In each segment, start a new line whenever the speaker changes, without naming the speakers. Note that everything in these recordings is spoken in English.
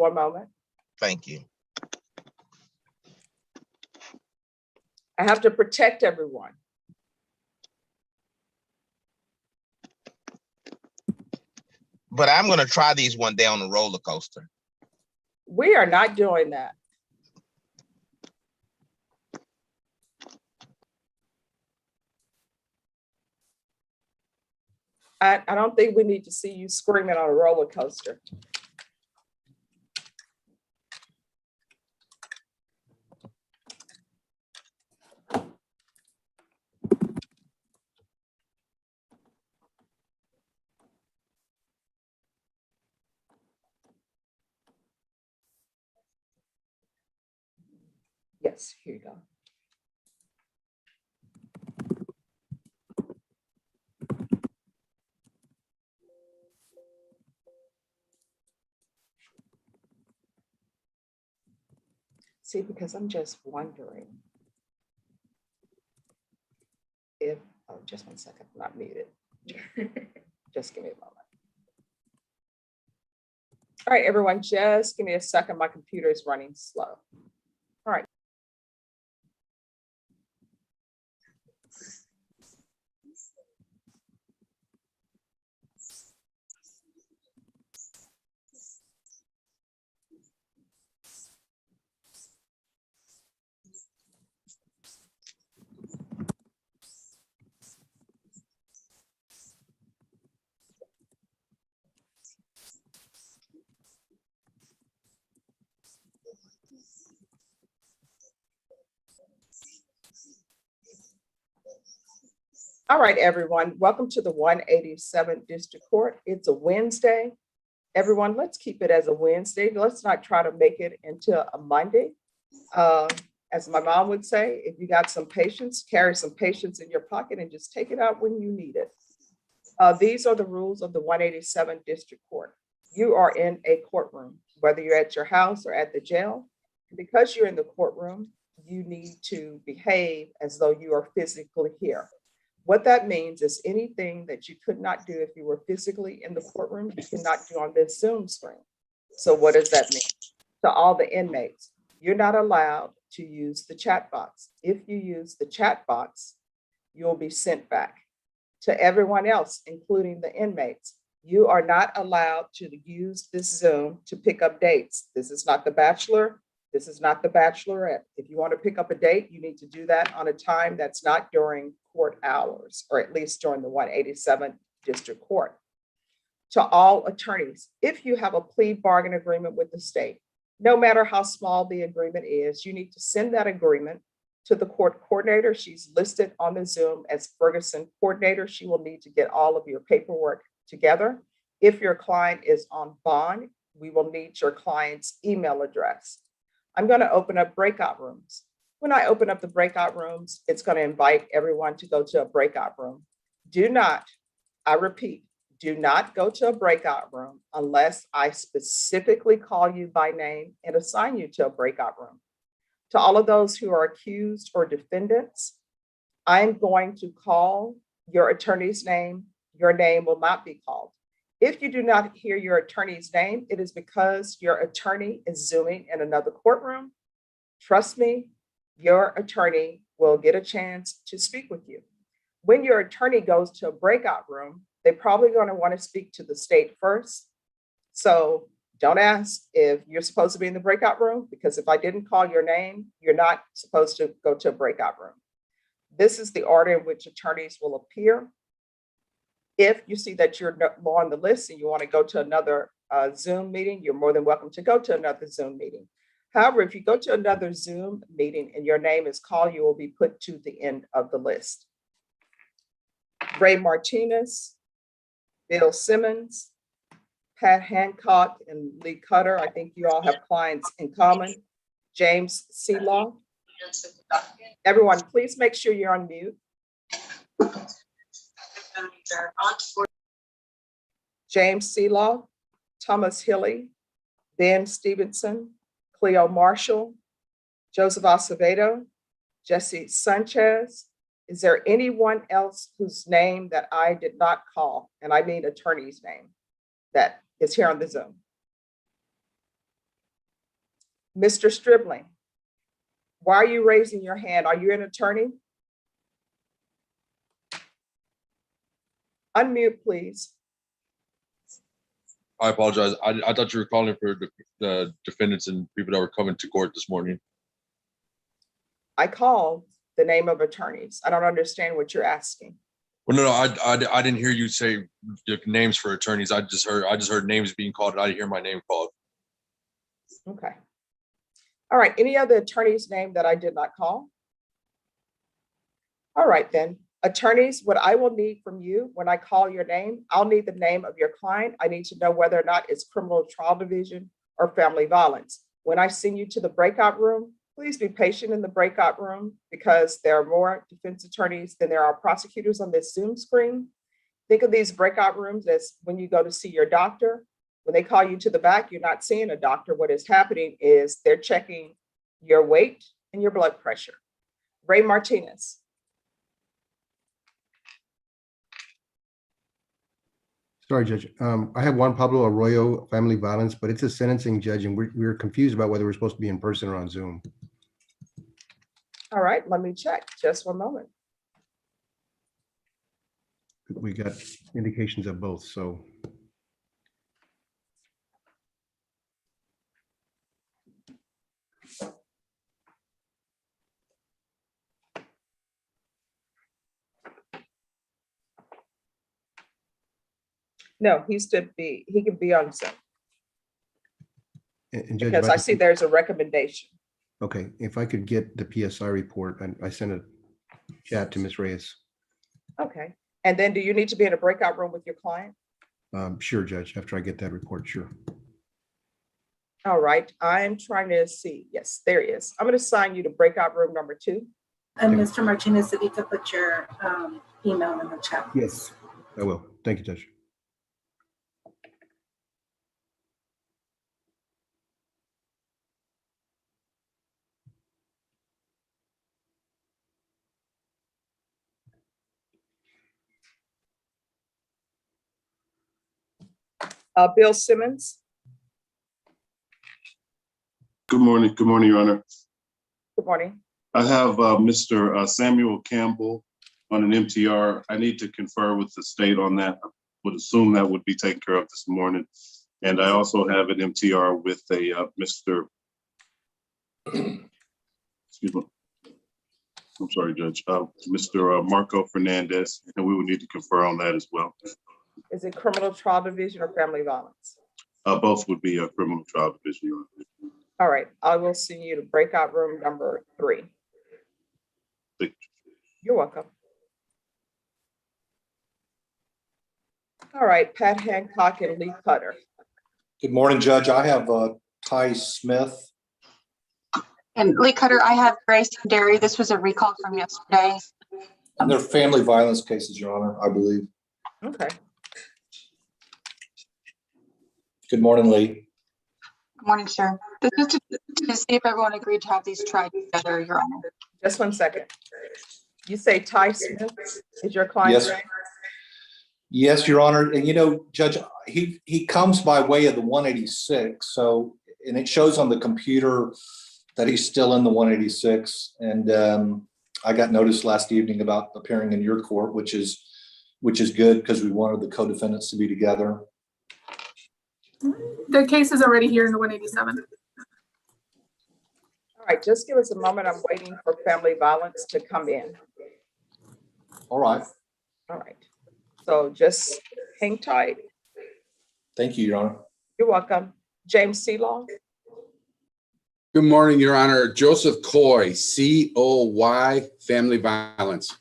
one moment.
Thank you.
I have to protect everyone.
But I'm going to try these one day on the roller coaster.
We are not doing that. I don't think we need to see you screaming on a roller coaster. Yes, here you go. See, because I'm just wondering if, oh, just one second, I'm not muted. Just give me a moment. All right, everyone, just give me a second. My computer is running slow. All right. All right, everyone, welcome to the 187th District Court. It's a Wednesday. Everyone, let's keep it as a Wednesday. Let's not try to make it into a Monday. As my mom would say, if you got some patience, carry some patience in your pocket and just take it out when you need it. These are the rules of the 187th District Court. You are in a courtroom, whether you're at your house or at the jail. Because you're in the courtroom, you need to behave as though you are physically here. What that means is anything that you could not do if you were physically in the courtroom, you cannot do on this Zoom screen. So what does that mean? To all the inmates, you're not allowed to use the chat box. If you use the chat box, you'll be sent back. To everyone else, including the inmates, you are not allowed to use this Zoom to pick up dates. This is not The Bachelor. This is not The Bachelorette. If you want to pick up a date, you need to do that on a time that's not during court hours, or at least during the 187th District Court. To all attorneys, if you have a plea bargain agreement with the state, no matter how small the agreement is, you need to send that agreement to the court coordinator. She's listed on the Zoom as Ferguson coordinator. She will need to get all of your paperwork together. If your client is on bond, we will need your client's email address. I'm going to open up breakout rooms. When I open up the breakout rooms, it's going to invite everyone to go to a breakout room. Do not, I repeat, do not go to a breakout room unless I specifically call you by name and assign you to a breakout room. To all of those who are accused or defendants, I'm going to call your attorney's name. Your name will not be called. If you do not hear your attorney's name, it is because your attorney is Zooming in another courtroom. Trust me, your attorney will get a chance to speak with you. When your attorney goes to a breakout room, they're probably going to want to speak to the state first. So don't ask if you're supposed to be in the breakout room, because if I didn't call your name, you're not supposed to go to a breakout room. This is the order in which attorneys will appear. If you see that you're on the list and you want to go to another Zoom meeting, you're more than welcome to go to another Zoom meeting. However, if you go to another Zoom meeting and your name is called, you will be put to the end of the list. Ray Martinez, Bill Simmons, Pat Hancock, and Lee Cutter. I think you all have clients in common. James Sealaw. Everyone, please make sure you're on mute. James Sealaw, Thomas Hilly, Ben Stevenson, Cleo Marshall, Joseph Acevedo, Jesse Sanchez. Is there anyone else whose name that I did not call, and I mean attorney's name, that is here on the Zoom? Mr. Stribling, why are you raising your hand? Are you an attorney? Unmute, please.
I apologize. I thought you were calling for the defendants and people that were coming to court this morning.
I called the name of attorneys. I don't understand what you're asking.
Well, no, I didn't hear you say the names for attorneys. I just heard names being called. I didn't hear my name called.
Okay. All right. Any other attorney's name that I did not call? All right, then. Attorneys, what I will need from you when I call your name, I'll need the name of your client. I need to know whether or not it's criminal trial division or family violence. When I send you to the breakout room, please be patient in the breakout room because there are more defense attorneys than there are prosecutors on this Zoom screen. Think of these breakout rooms as when you go to see your doctor. When they call you to the back, you're not seeing a doctor. What is happening is they're checking your weight and your blood pressure. Ray Martinez.
Sorry, Judge. I have Juan Pablo Arroyo, family violence, but it's a sentencing judge, and we're confused about whether we're supposed to be in person or on Zoom.
All right, let me check. Just one moment.
We got indications of both, so.
No, he can be on Zoom
And Judge,
because I see there's a recommendation.
Okay, if I could get the PSI report, I sent a chat to Ms. Reyes.
Okay. And then do you need to be in a breakout room with your client?
Sure, Judge, after I get that report, sure.
All right, I'm trying to see. Yes, there he is. I'm going to assign you to breakout room number 2.
And Mr. Martinez, if you could put your email in the chat.
Yes, I will. Thank you, Judge.
Bill Simmons.
Good morning. Good morning, Your Honor.
Good morning.
I have Mr. Samuel Campbell on an MTR. I need to confer with the state on that. I would assume that would be taken care of this morning. And I also have an MTR with a Mr. Excuse me. I'm sorry, Judge. Mr. Marco Fernandez, and we would need to confer on that as well.
Is it criminal trial division or family violence?
Both would be a criminal trial division, Your Honor.
All right, I will send you to breakout room number 3.
Thank you.
You're welcome. All right, Pat Hancock and Lee Cutter.
Good morning, Judge. I have Ty Smith.
And Lee Cutter, I have Grace Derry. This was a recall from yesterday.
And they're family violence cases, Your Honor, I believe.
Okay.
Good morning, Lee.
Good morning, sir. This is to see if everyone agreed to have these tried together, Your Honor.
Just one second. You say Ty Smith is your client's
Yes.
name?
Yes, Your Honor. And you know, Judge, he comes by way of the 186. So, and it shows on the computer that he's still in the 186. And I got notice last evening about appearing in your court, which is good because we wanted the co-defendants to be together.
The case is already here in the 187.
All right, just give us a moment. I'm waiting for family violence to come in.
All right.
All right. So just hang tight.
Thank you, Your Honor.
You're welcome. James Sealaw.
Good morning, Your Honor. Joseph Coy, C-O-Y, family violence.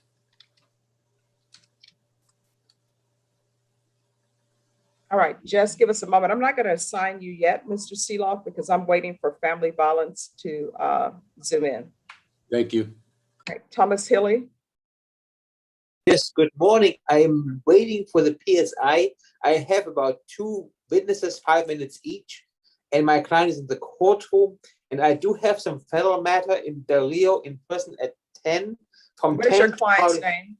All right, just give us a moment. I'm not going to assign you yet, Mr. Sealoff, because I'm waiting for family violence to zoom in.
Thank you.
All right, Thomas Hilly.
Yes, good morning. I'm waiting for the PSI. I have about 2 witnesses, 5 minutes each, and my client is in the courtroom. And I do have some federal matter in Del Rio in person at 10. From
What is
10
your
to
client's
12
name?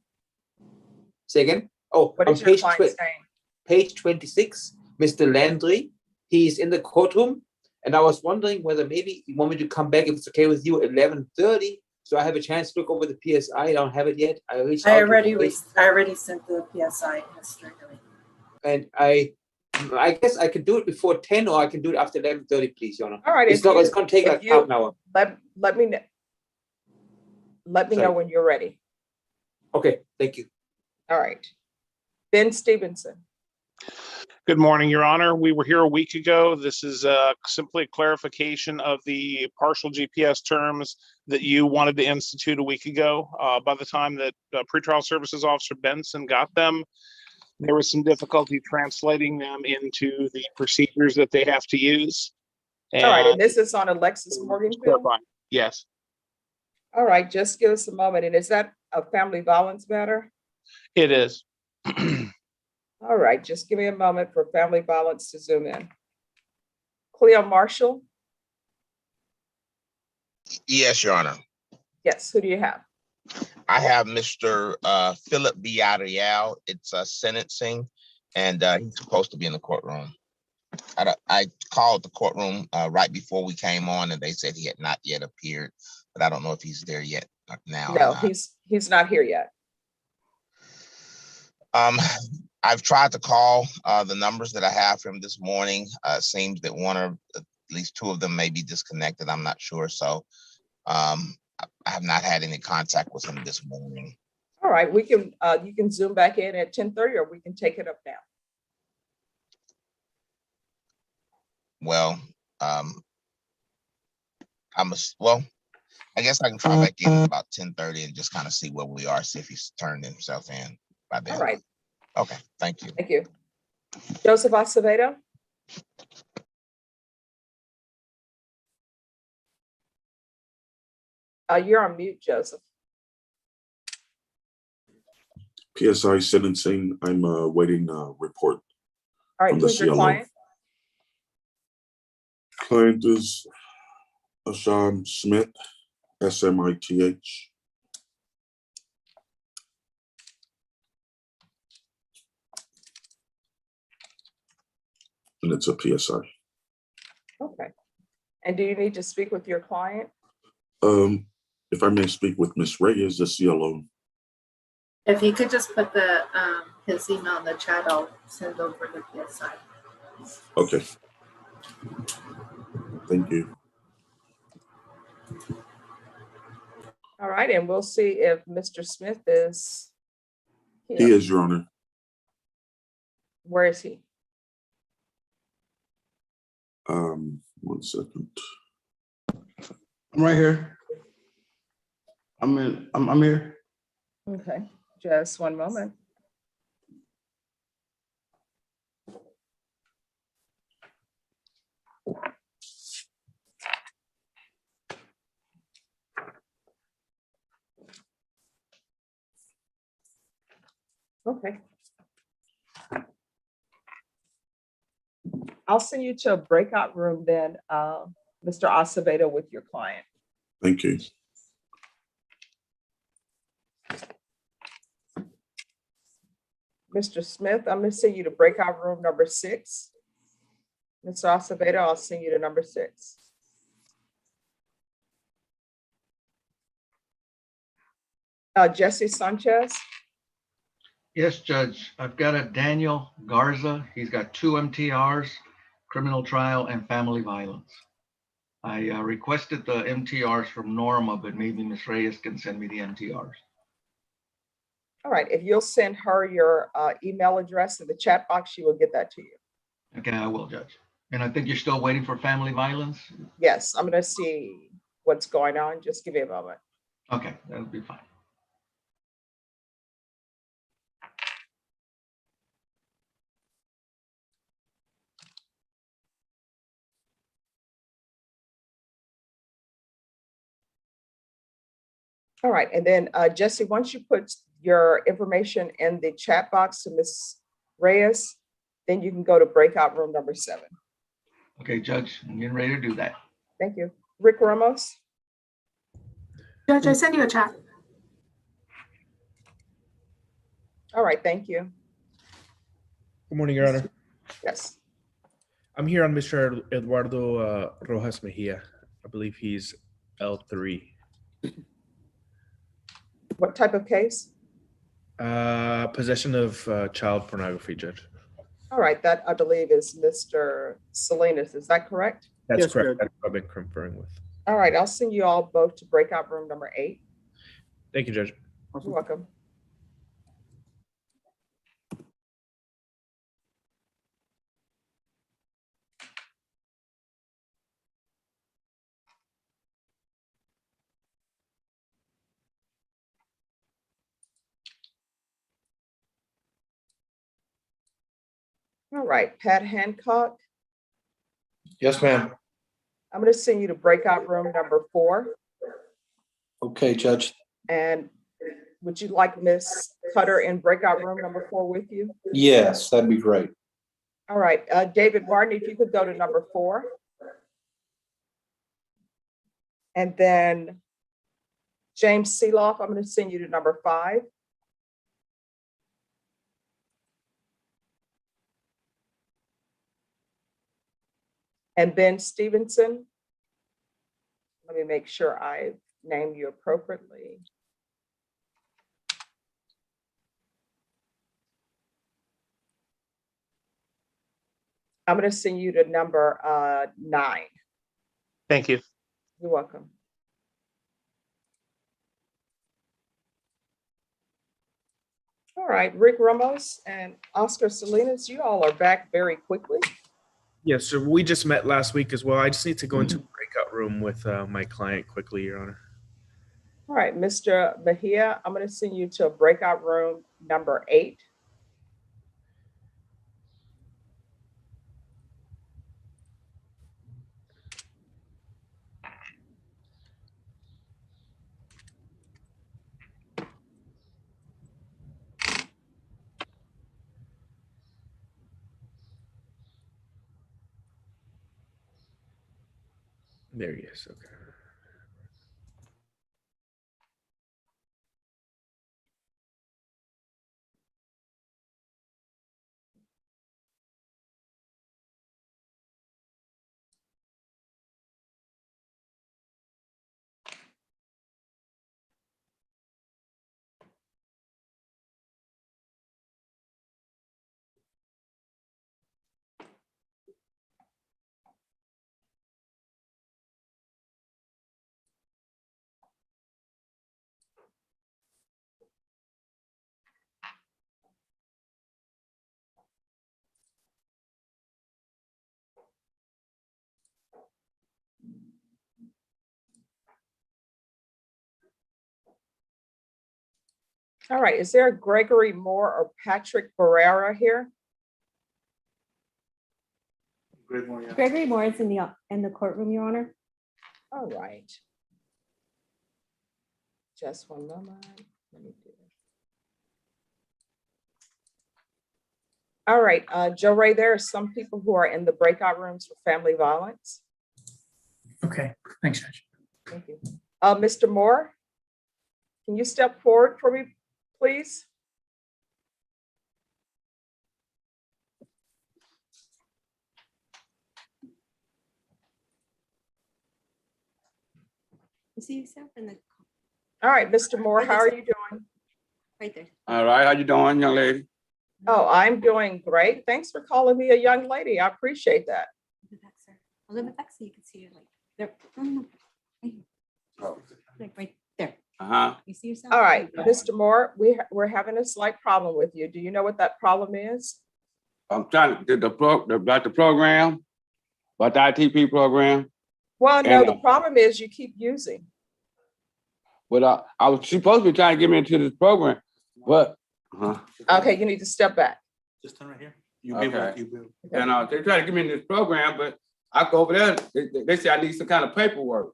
Say again? Oh,
What
on
is your client's name?
page 26, Mr. Landry. He's in the courtroom. And I was wondering whether maybe you want me to come back, if it's okay with you, at 11:30, so I have a chance to look over the PSI. I don't have it yet. I reached out
I
to
already,
Ray,
I already sent the PSI, Mr. Haley.
and I guess I can do it before 10, or I can do it after 11:30, please, Your Honor.
All right.
It's gonna take like half an hour.
Let me know. Let me know
Sorry.
when you're ready.
Okay, thank you.
All right. Ben Stevenson.
Good morning, Your Honor. We were here a week ago. This is simply a clarification of the partial GPS terms that you wanted to institute a week ago. By the time that Pretrial Services Officer Benson got them, there was some difficulty translating them into the procedures that they have to use.
All right, and this is on Alexis Morganfield?
Yes.
All right, just give us a moment. And is that a family violence matter?
It is.
All right, just give me a moment for family violence to zoom in. Cleo Marshall?
Yes, Your Honor.
Yes, who do you have?
I have Mr. Philip Villarreal. It's sentencing, and he's supposed to be in the courtroom. I called the courtroom right before we came on, and they said he had not yet appeared, but I don't know if he's there yet now.
No, he's not here yet.
I've tried to call the numbers that I have for him this morning. Seems that one or at least two of them may be disconnected. I'm not sure. So I have not had any contact with him this morning.
All right, we can you can zoom back in at 10:30, or we can take it up now.
Well, I guess I can try back in at about 10:30 and just kind of see where we are, see if he's turned himself in by then.
All right.
Okay, thank you.
Thank you. Joseph Acevedo? You're on mute, Joseph.
PSI sentencing, I'm waiting report.
All right,
from the
who's your
CLO.
client?
Client is Asham Smith, SMITH. And it's a PSI.
Okay. And do you need to speak with your client?
If I may speak with Ms. Reyes, the CLO.
If you could just put the his email in the chat, I'll send over the PSI.
Okay. Thank you.
All right, and we'll see if Mr. Smith is here.
He is, Your Honor.
Where is he?
1 second.
I'm right here. I'm here.
Okay, just one moment. Okay. I'll send you to a breakout room then, Mr. Acevedo, with your client.
Thank you.
Mr. Smith, I'm going to send you to breakout room number 6. Mr. Acevedo, I'll send you to number 6. Jesse Sanchez.
Yes, Judge. I've got a Daniel Garza. He's got 2 MTRs, criminal trial and family violence. I requested the MTRs from Norma, but maybe Ms. Reyes can send me the MTRs.
All right, if you'll send her your email address in the chat box, she will get that to you.
Okay, I will, Judge. And I think you're still waiting for family violence?
Yes, I'm going to see what's going on. Just give me a moment.
Okay, that'll be fine.
All right, and then Jesse, once you put your information in the chat box to Ms. Reyes, then you can go to breakout room number 7.
Okay, Judge, I'm getting ready to do that.
Thank you. Rick Ramos.
Judge, I send you a chat.
All right, thank you.
Good morning, Your Honor.
Yes.
I'm here on Mr. Eduardo Rojas Mejia. I believe he's L3.
What type of case?
Possession of child pornography, Judge.
All right, that I believe is Mr. Salinas. Is that correct?
That's
Yes,
correct.
Judge.
That's what I've been conferring with.
All right, I'll send you all both to breakout room number 8.
Thank you, Judge.
You're welcome. All right, Pat Hancock,
Yes, ma'am.
I'm going to send you to breakout room number 4.
Okay, Judge.
And would you like Miss Cutter in breakout room number 4 with you?
Yes, that'd be great.
All right, David Martin, if you could go to number 4. And then James Seeloff, I'm going to send you to number 5. And Ben Stevenson, let me make sure I name you appropriately. I'm going to send you to number 9.
Thank you.
You're welcome. All right, Rick Ramos and Oscar Salinas, you all are back very quickly.
Yes, sir. We just met last week as well. I just need to go into a breakout room with my client quickly, Your Honor.
All right, Mr. Mejia, I'm going to send you to breakout room number 8.
There he is. Okay.
All right, is there a Gregory Moore or Patrick Barrera here?
Gregory Moore is in the courtroom, Your Honor.
All right. Just one moment. Let me do this. All right, Joe Ray, there are some people who are in the breakout rooms for family violence.
Okay, thanks, Judge.
Thank you. Mr. Moore, can you step forward for me, please?
You see yourself in the
All right, Mr. Moore, how are you doing?
right there.
All right, how you doing, young lady?
Oh, I'm doing great. Thanks for calling me a young lady. I appreciate that.
Bexar. A little bit back so you can see it like there. No, right here.
Oh.
Like right there.
Uh-huh.
You see yourself?
All right, Mr. Moore, we're having a slight problem with you. Do you know what that problem is?
I'm trying to get the program, about the ITP program.
Well, no,
And,
the problem is you keep using.
But I was supposed to be trying to get me into this program, but
Okay, you need to step back.
Just turn right here.
okay. And they try to get me in this program, but I go over there. They say I need some kind of paperwork.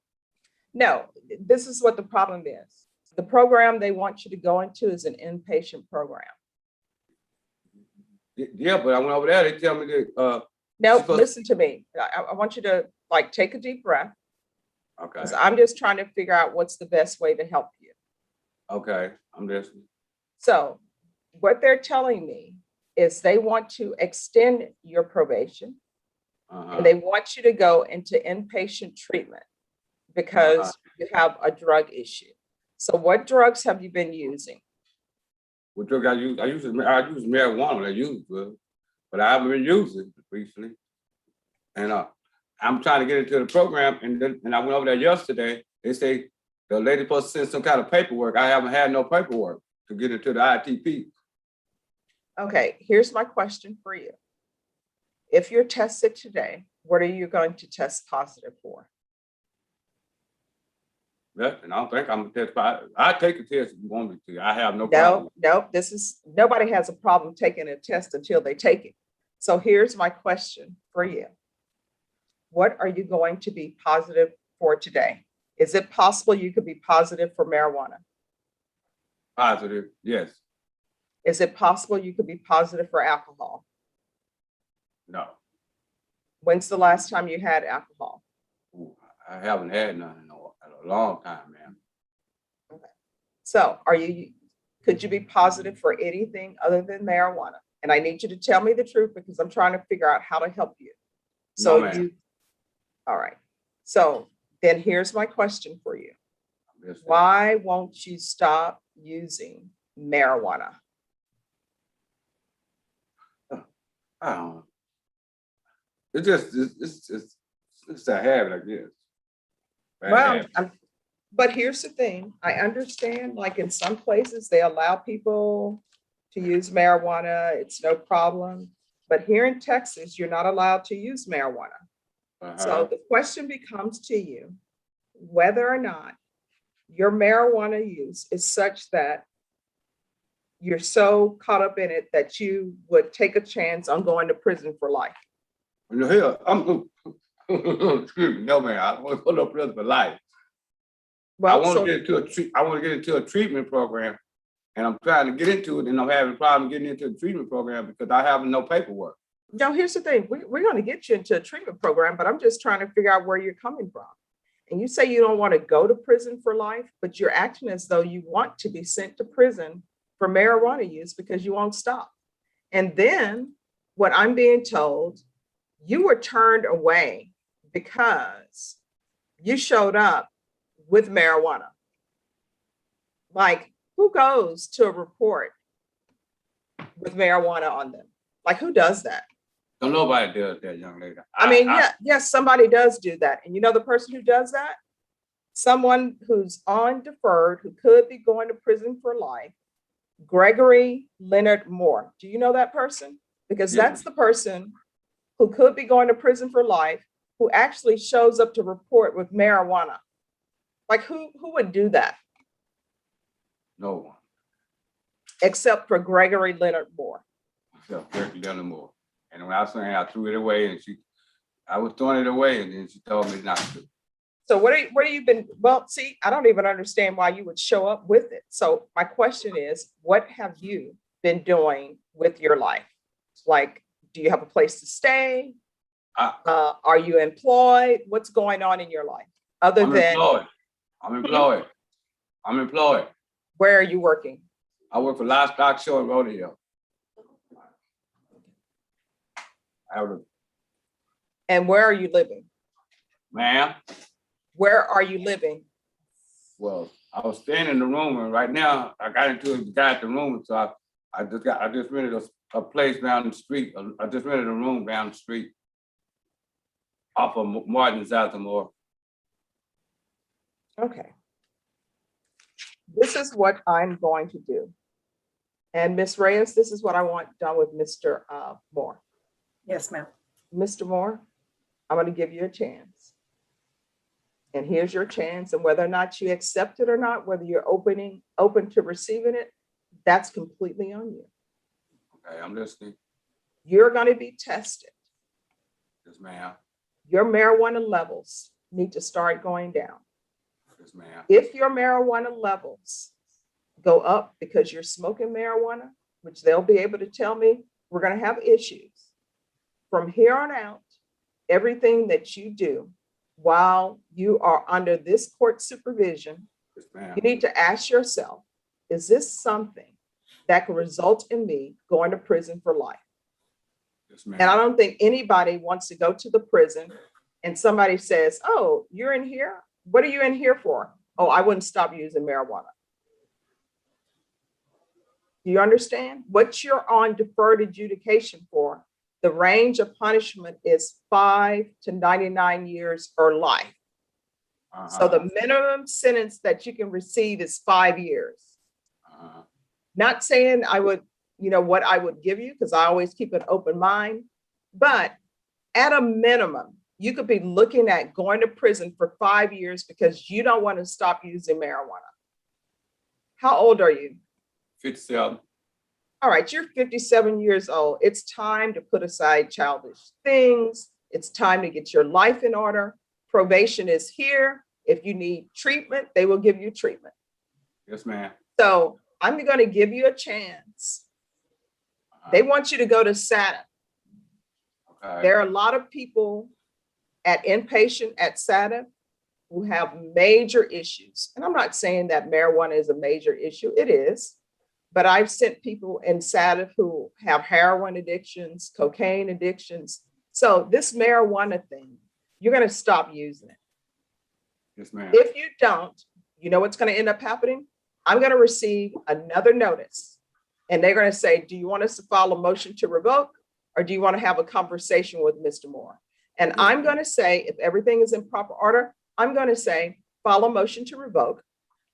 No, this is what the problem is. The program they want you to go into is an inpatient program.
Yeah, but I went over there. They tell me that.
No,
supposed-
listen to me. I want you to like take a deep breath.
Okay.
Because I'm just trying to figure out what's the best way to help you.
Okay, I'm listening.
So what they're telling me is they want to extend your probation. and they want you to go into inpatient treatment because you have a drug issue. So what drugs have you been using?
What drug I use? I use marijuana. I use it, but I haven't been using it recently. And I'm trying to get into the program, and I went over there yesterday. They say the lady supposed to send some kind of paperwork. I haven't had no paperwork to get into the ITP.
Okay, here's my question for you. If you're tested today, what are you going to test positive for?
Yeah, and I don't think I'm gonna test. I take a test if you want me to. I have no problem.
No, nobody has a problem taking a test until they take it. So here's my question for you. What are you going to be positive for today? Is it possible you could be positive for marijuana?
Positive, yes.
Is it possible you could be positive for alcohol?
No.
When's the last time you had alcohol?
Ooh, I haven't had none in a long time, man.
Okay. So could you be positive for anything other than marijuana? And I need you to tell me the truth because I'm trying to figure out how to help you. So
No,
all right. So then here's my question for you. Why won't you stop using marijuana?
I don't know. It's a habit, I guess. Bad
Well,
habit.
but here's the thing. I understand, like in some places, they allow people to use marijuana. It's no problem. But here in Texas, you're not allowed to use marijuana. So the question becomes to you, whether or not your marijuana use is such that you're so caught up in it that you would take a chance on going to prison for life.
Excuse me, no man, I want to go to prison for life.
Well,
I want to get into a treatment program, and I'm trying to get into it, and I'm having a problem getting into the treatment program because I have no paperwork.
No, here's the thing. We're going to get you into a treatment program, but I'm just trying to figure out where you're coming from. And you say you don't want to go to prison for life, but you're acting as though you want to be sent to prison for marijuana use because you won't stop. And then what I'm being told, you were turned away because you showed up with marijuana. Like, who goes to a report with marijuana on them? Like, who does that?
So nobody does that, young lady.
Yes, somebody does do that. And you know the person who does that? Someone who's on deferred, who could be going to prison for life, Gregory Leonard Moore. Do you know that person? Because that's the person who could be going to prison for life, who actually shows up to report with marijuana. Like, who would do that?
No one.
Except for Gregory Leonard Moore.
Except Gregory Leonard Moore. And when I was saying I threw it away, and I was throwing it away, and then she told me not to.
So what are you been, well, see, I don't even understand why you would show up with it. So my question is, what have you been doing with your life? Like, do you have a place to stay? Are you employed? What's going on in your life? I'm
employed.
Where are you working?
I work for Livestock Show and Rodeo.
And where are you living?
Ma'am?
Where are you living?
Well, I was staying in the room, and right now I got into the guy at the room, so I just rented a place down the street. I just rented a room down the street off of Martin Zaltamore.
Okay. This is what I'm going to do. And Ms. Reyes, this is what I want done with Mr. Moore.
Yes, ma'am.
Mr. Moore, I'm going to give you a chance. And here's your chance. And whether or not you accept it or not, whether you're open to receiving it, that's completely on you.
Okay, I'm listening.
You're going to be tested.
Yes, ma'am.
Your marijuana levels need to start going down.
Yes, ma'am.
If your marijuana levels go up because you're smoking marijuana, which they'll be able to tell me, we're going to have issues. From here on out, everything that you do while you are under this court supervision, you need to ask yourself, is this something that could result in me going to prison for life?
Yes, ma'am.
And I don't think anybody wants to go to the prison and somebody says, oh, you're in here? What are you in here for? Oh, I wouldn't stop using marijuana. Do you understand? What you're on deferred adjudication for, the range of punishment is 5 to 99 years or life. So the minimum sentence that you can receive is 5 years. Not saying I would, what I would give you, because I always keep an open mind, but at a minimum, you could be looking at going to prison for 5 years because you don't want to stop using marijuana. How old are you?
57.
All right, you're 57 years old. It's time to put aside childish things. It's time to get your life in order. Probation is here. If you need treatment, they will give you treatment.
Yes, ma'am.
So I'm going to give you a chance. They want you to go to SATA.
Okay.
There are a lot of people at inpatient at SATA who have major issues. And I'm not saying that marijuana is a major issue. It is. But I've sent people in SATA who have heroin addictions, cocaine addictions. So this marijuana thing, you're going to stop using it.
Yes, ma'am.
If you don't, you know what's going to end up happening? I'm going to receive another notice. And they're going to say, do you want us to file a motion to revoke? Or do you want to have a conversation with Mr. Moore? And I'm going to say, if everything is in proper order, I'm going to say, file a motion to revoke.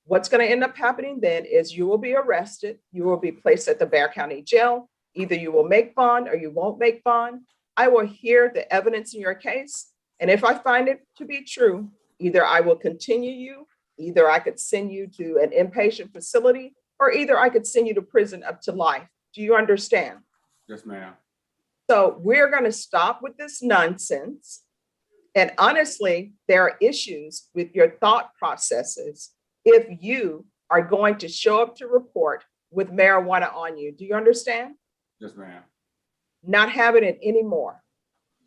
What's going to end up happening then is you will be arrested. You will be placed at the Bexar County Jail. Either you will make bond or you won't make bond. I will hear the evidence in your case. And if I find it to be true, either I will continue you, either I could send you to an inpatient facility, or either I could send you to prison up to life. Do you understand?
Yes, ma'am.
So we're going to stop with this nonsense. And honestly, there are issues with your thought processes if you are going to show up to report with marijuana on you. Do you understand?
Yes, ma'am.
Not having it anymore.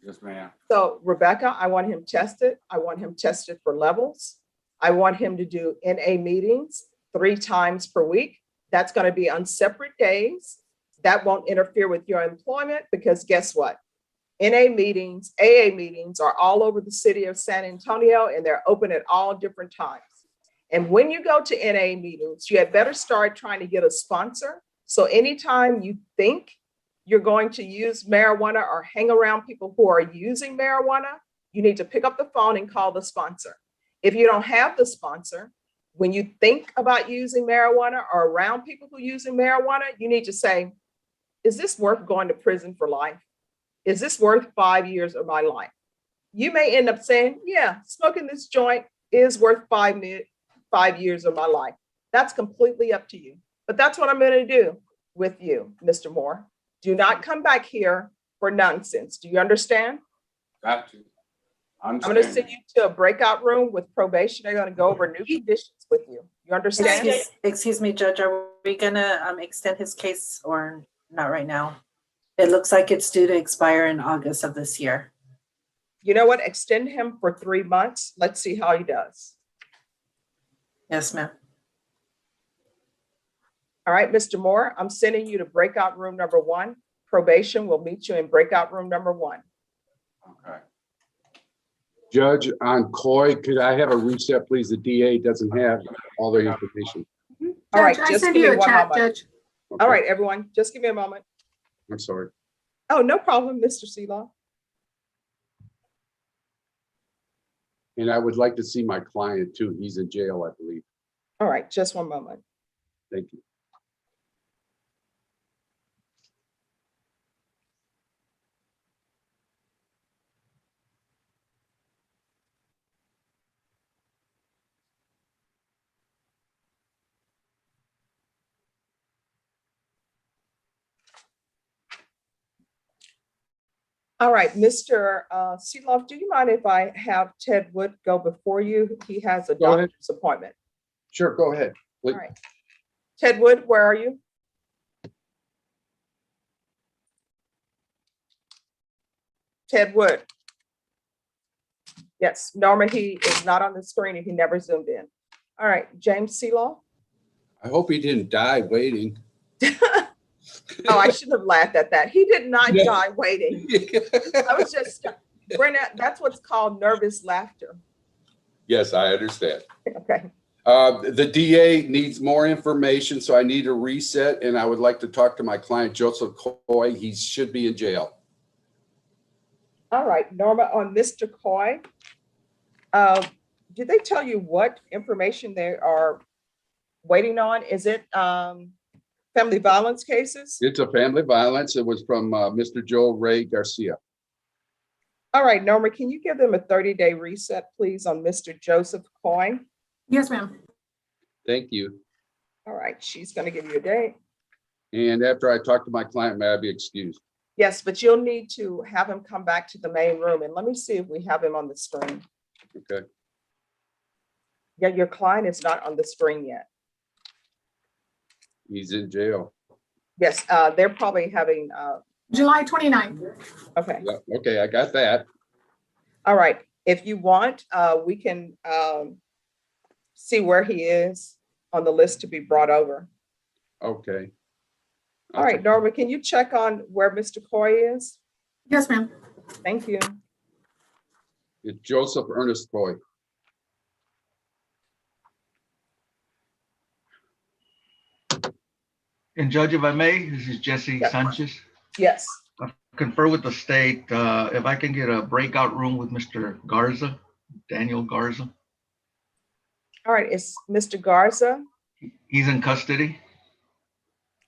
Yes, ma'am.
So Rebecca, I want him tested. I want him tested for levels. I want him to do NA meetings 3 times per week. That's going to be on separate days. That won't interfere with your employment because guess what? NA meetings, AA meetings are all over the city of San Antonio and they're open at all different times. And when you go to NA meetings, you had better start trying to get a sponsor. So anytime you think you're going to use marijuana or hang around people who are using marijuana, you need to pick up the phone and call the sponsor. If you don't have the sponsor, when you think about using marijuana or around people who are using marijuana, you need to say, is this worth going to prison for life? Is this worth 5 years of my life? You may end up saying, yeah, smoking this joint is worth 5 years of my life. That's completely up to you. But that's what I'm going to do with you, Mr. Moore. Do not come back here for nonsense. Do you understand?
Got you.
I'm going to send you to a breakout room with probation. They're going to go over new conditions with you. You understand?
Excuse me, Judge, are we gonna extend his case or not right now? It looks like it's due to expire in August of this year.
You know what? Extend him for 3 months. Let's see how he does.
Yes, ma'am.
All right, Mr. Moore, I'm sending you to breakout room number 1. Probation will meet you in breakout room number 1.
Okay.
Judge, on Coy, could I have a reset, please? The DA doesn't have all their information.
All right,
Judge, I
just
sent
give
you
me
a
one
chat,
moment.
Judge.
All right, everyone, just give me a moment.
I'm sorry.
Oh, no problem, Mr. Seelaw.
And I would like to see my client too. He's in jail, I believe.
All right, just one moment.
Thank you.
All right, Mr. Seeloff, do you mind if I have Ted Wood go before you? He has a
Go ahead.
doctor's appointment.
Sure, go ahead.
All right. Ted Wood, where are you? Ted Wood. Yes, Norma, he is not on the screen and he never zoomed in. All right, James Seelaw.
I hope he didn't die waiting.
Oh, I shouldn't have laughed at that. He did not die waiting. I was just, Brenda, that's what's called nervous laughter.
Yes, I understand.
Okay.
The DA needs more information, so I need a reset, and I would like to talk to my client, Joseph Coy. He should be in jail.
All right, Norma, on Mr. Coy, did they tell you what information they are waiting on? Is it family violence cases?
It's a family violence. It was from Mr. Joel Ray Garcia.
All right, Norma, can you give them a 30-day reset, please, on Mr. Joseph Coy?
Yes, ma'am.
Thank you.
All right, she's going to give you a date.
And after I talk to my client, may I be excused?
Yes, but you'll need to have him come back to the main room, and let me see if we have him on the screen.
Okay.
Yeah, your client is not on the screen yet.
He's in jail.
Yes, they're probably having,
July 29th.
okay.
Yeah, okay, I got that.
All right, if you want, we can see where he is on the list to be brought over.
Okay.
All right, Norma, can you check on where Mr. Coy is?
Yes, ma'am.
Thank you.
It's Joseph Ernest Coy.
And Judge, if I may, this is Jesse
Yeah.
Sanchez.
Yes.
I confer with the state, if I can get a breakout room with Mr. Garza, Daniel Garza.
All right, it's Mr. Garza.
He's in custody.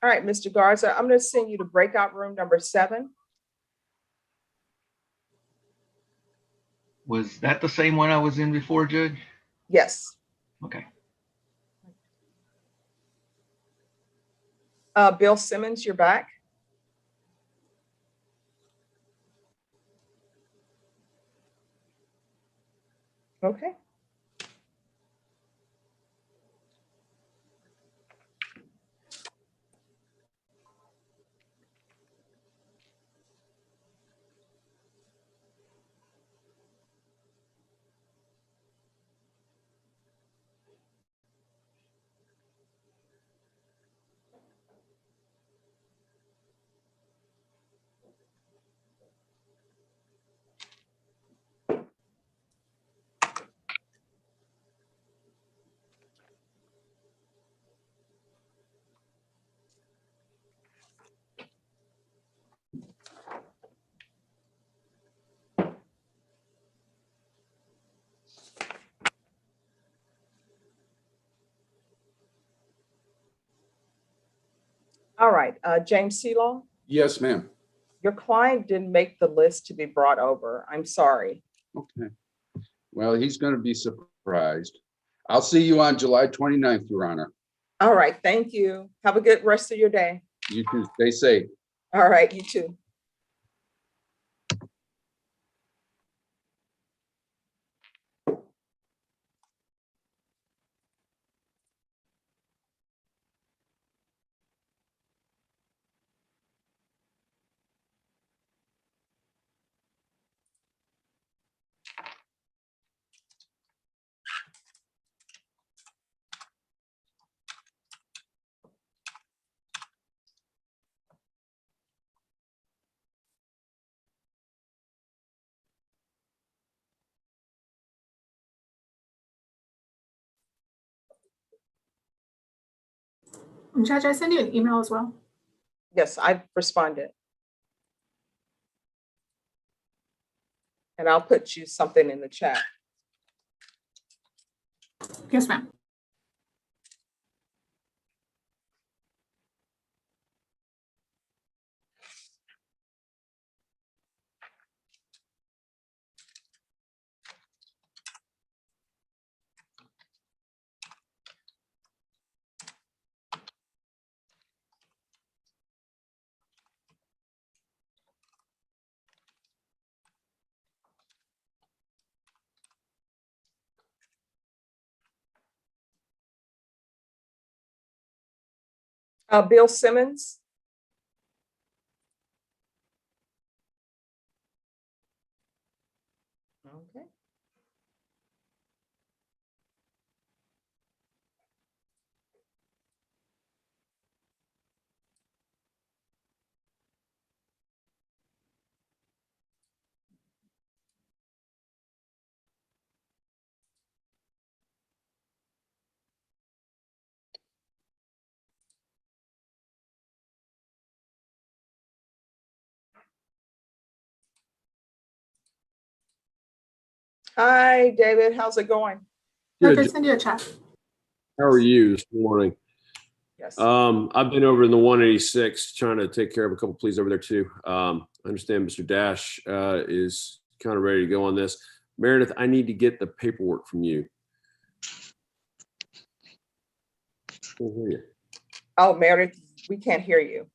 All right, Mr. Garza, I'm going to send you to breakout room number 7.
Was that the same one I was in before, Judge?
Yes.
Okay.
Bill Simmons, you're back. Okay. All right, James Seelaw,
Yes, ma'am.
your client didn't make the list to be brought over. I'm sorry.
Okay. Well, he's going to be surprised. I'll see you on July 29th, Your Honor.
All right, thank you. Have a good rest of your day.
You too. Stay safe.
All right, you too.
Judge, I sent you an email as well.
Yes, I've responded. And I'll put you something in the chat.
Yes, ma'am.
Bill Simmons. Okay. Hi, David. How's it going?
Good.
Send you a chat.
How are you this morning?
Yes.
I've been over in the 186 trying to take care of a couple pleas over there too. I understand Mr. Dash is kind of ready to go on this. Meredith, I need to get the paperwork from you. Can't hear you.
Oh, Meredith, we can't hear you.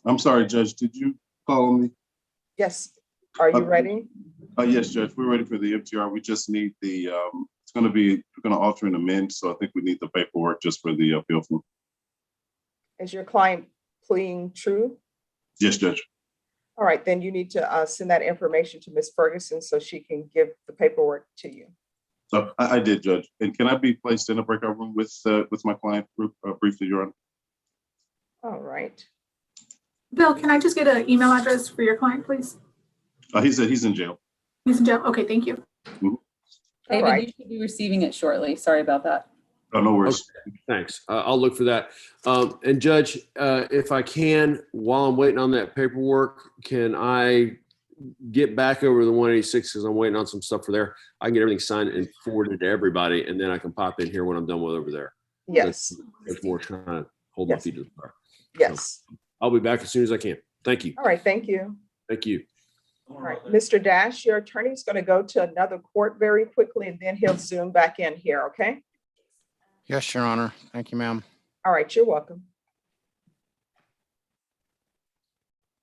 I'm sorry, Judge, did you call me?
Yes. Are you ready?
Yes, Judge, we're ready for the MTR. We just need the, we're gonna alter and amend, so I think we need the paperwork just for the appeal form.
Is your client pleading true?
Yes, Judge.
All right, then you need to send that information to Ms. Ferguson so she can give the paperwork to you.
So I did, Judge. And can I be placed in a breakout room with my client briefly, Your Honor?
All right.
Bill, can I just get an email address for your client, please?
He's in jail.
He's in jail. Okay, thank you.
All
David,
right.
you should be receiving it shortly. Sorry about that.
Oh, no worries.
Okay, thanks. I'll look for that. And Judge, if I can, while I'm waiting on that paperwork, can I get back over to the 186 because I'm waiting on some stuff for there. I can get everything signed and forwarded to everybody, and then I can pop in here when I'm done with over there.
Yes.
That's more trying to hold my feet to the fire.
Yes.
So I'll be back as soon as I can. Thank you.
All right, thank you.
Thank you.
All right, Mr. Dash, your attorney is going to go to another court very quickly, and then he'll zoom back in here, okay?
Yes, Your Honor. Thank you, ma'am.
All right, you're welcome.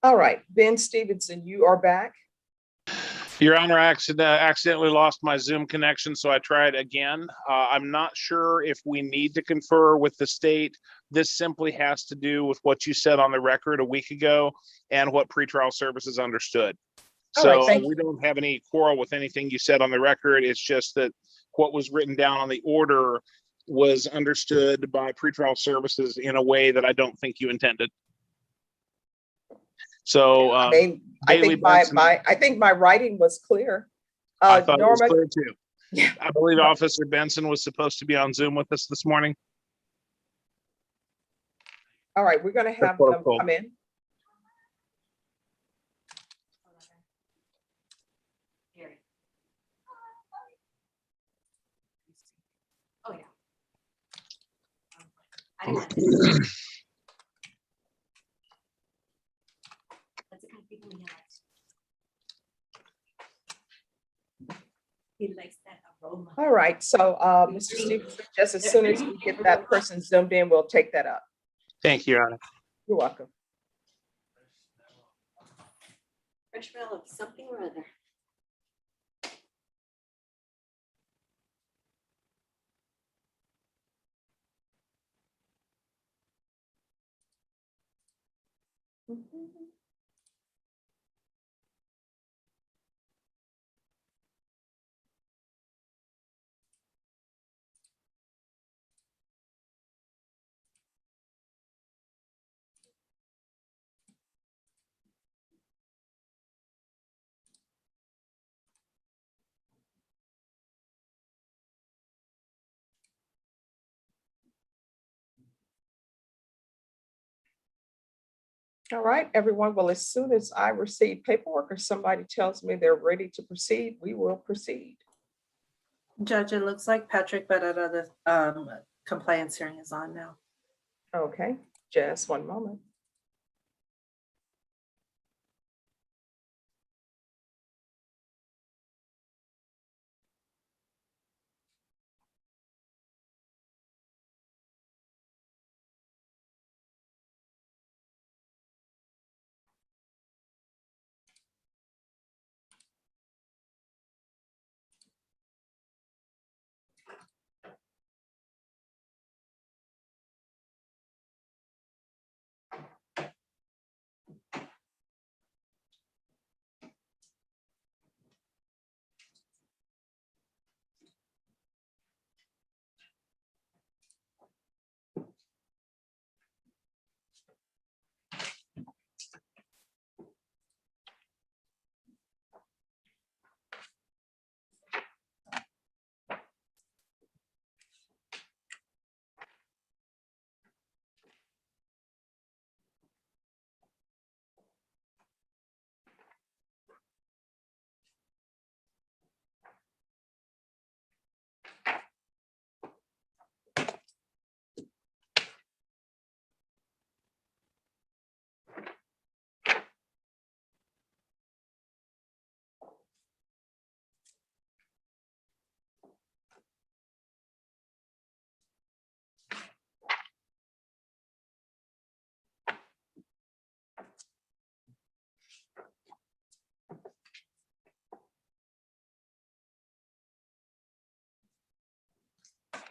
All right, Ben Stevenson, you are back.
Your Honor, I accidentally lost my Zoom connection, so I tried again. I'm not sure if we need to confer with the state. This simply has to do with what you said on the record a week ago and what pretrial services understood.
All right,
So
thank
we don't have any quarrel with anything you said on the record. It's just that what was written down on the order was understood by pretrial services in a way that I don't think you intended. So
I mean, I
Bailey
think my writing was clear.
I thought it was
Norma,
clear too. I believe Officer Benson was supposed to be on Zoom with us this morning.
all right, we're going to have
what I'm
them
told.
come in.
Oh, yeah. I didn't want to. That's the kind of people he likes. He likes that aroma.
All right, so Mr. Stevenson, just as soon as we get that person zoomed in, we'll take that up.
Thank you, Your Honor.
You're welcome.
Fresh smell of something or other. All right, everyone. Well, as soon as I receive paperwork or somebody tells me they're ready to proceed, we will proceed.
Judge, it looks like Patrick Barrera, the compliance hearing is on now.
Okay, just one moment.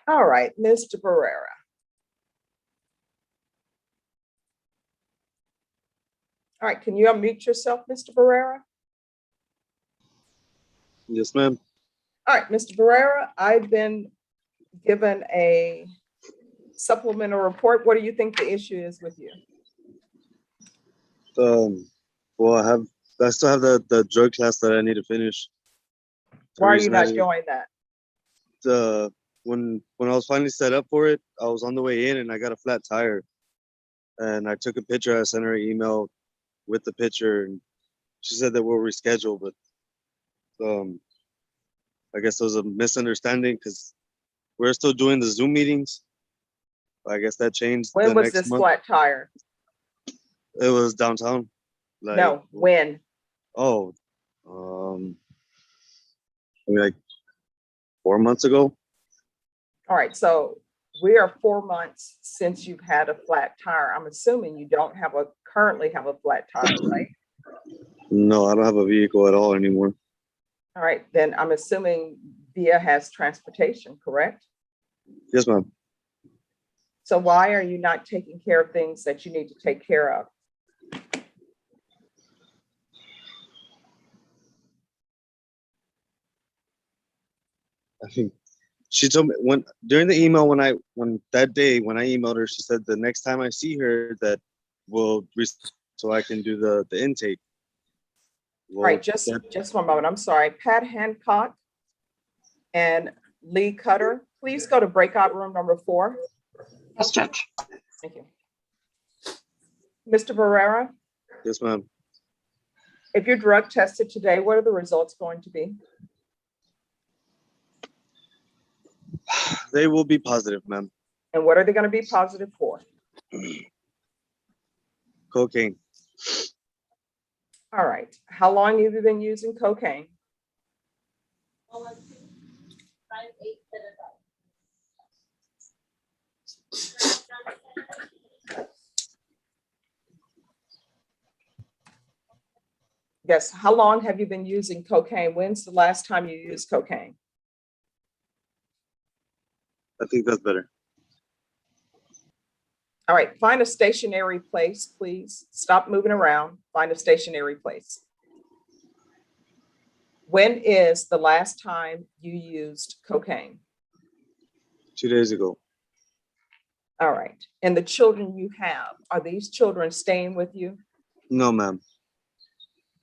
All right, Mr. Barrera. All right, can you unmute yourself, Mr. Barrera?
Yes, ma'am.
All right, Mr. Barrera, I've been given a supplemental report. What do you think the issue is with you?
Well, I still have the drug class that I need to finish.
Why are you not doing that?
When I was finally set up for it, I was on the way in and I got a flat tire. And I took a picture, I sent her an email with the picture, and she said that we'll reschedule, but I guess there was a misunderstanding because we're still doing the Zoom meetings. I guess that changed
When
the
was
next
this
month.
flat tire?
It was downtown.
No, when?
Oh, like 4 months ago.
All right, so we are 4 months since you've had a flat tire. I'm assuming you don't currently have a flat tire, right?
No, I don't have a vehicle at all anymore.
All right, then I'm assuming VIA has transportation, correct?
Yes, ma'am.
So why are you not taking care of things that you need to take care of?
I think she told me during the email when that day when I emailed her, she said the next time I see her that so I can do the intake.
All right, just one moment. I'm sorry. Pat Hancock and Lee Cutter, please go to breakout room number 4.
Yes, Judge.
Thank you. Mr. Barrera,
Yes, ma'am.
if you're drug tested today, what are the results going to be?
They will be positive, ma'am.
And what are they going to be positive for?
Cocaine.
All right. How long have you been using cocaine? Yes. How long have you been using cocaine? When's the last time you used cocaine?
I think that's better.
All right. Find a stationary place, please. Stop moving around. Find a stationary place. When is the last time you used cocaine?
2 days ago.
All right. And the children you have, are these children staying with you?
No, ma'am.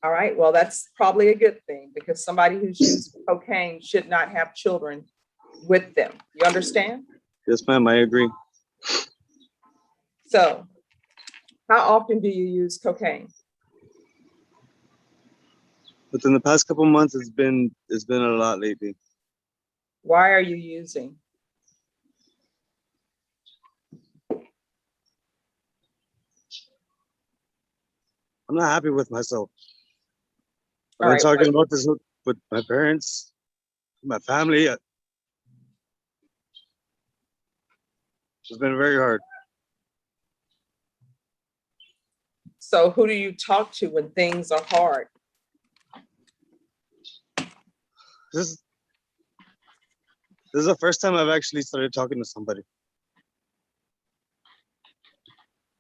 All right. Well, that's probably a good thing because somebody who's used cocaine should not have children with them. You understand?
Yes, ma'am. I agree.
So how often do you use cocaine?
Within the past couple months, it's been a lot lately.
Why are you using?
I'm not happy with myself. I've
All
been
right,
talking about this with my parents, my family. It's been very hard.
So who do you talk to when things are hard?
This is the first time I've actually started talking to somebody.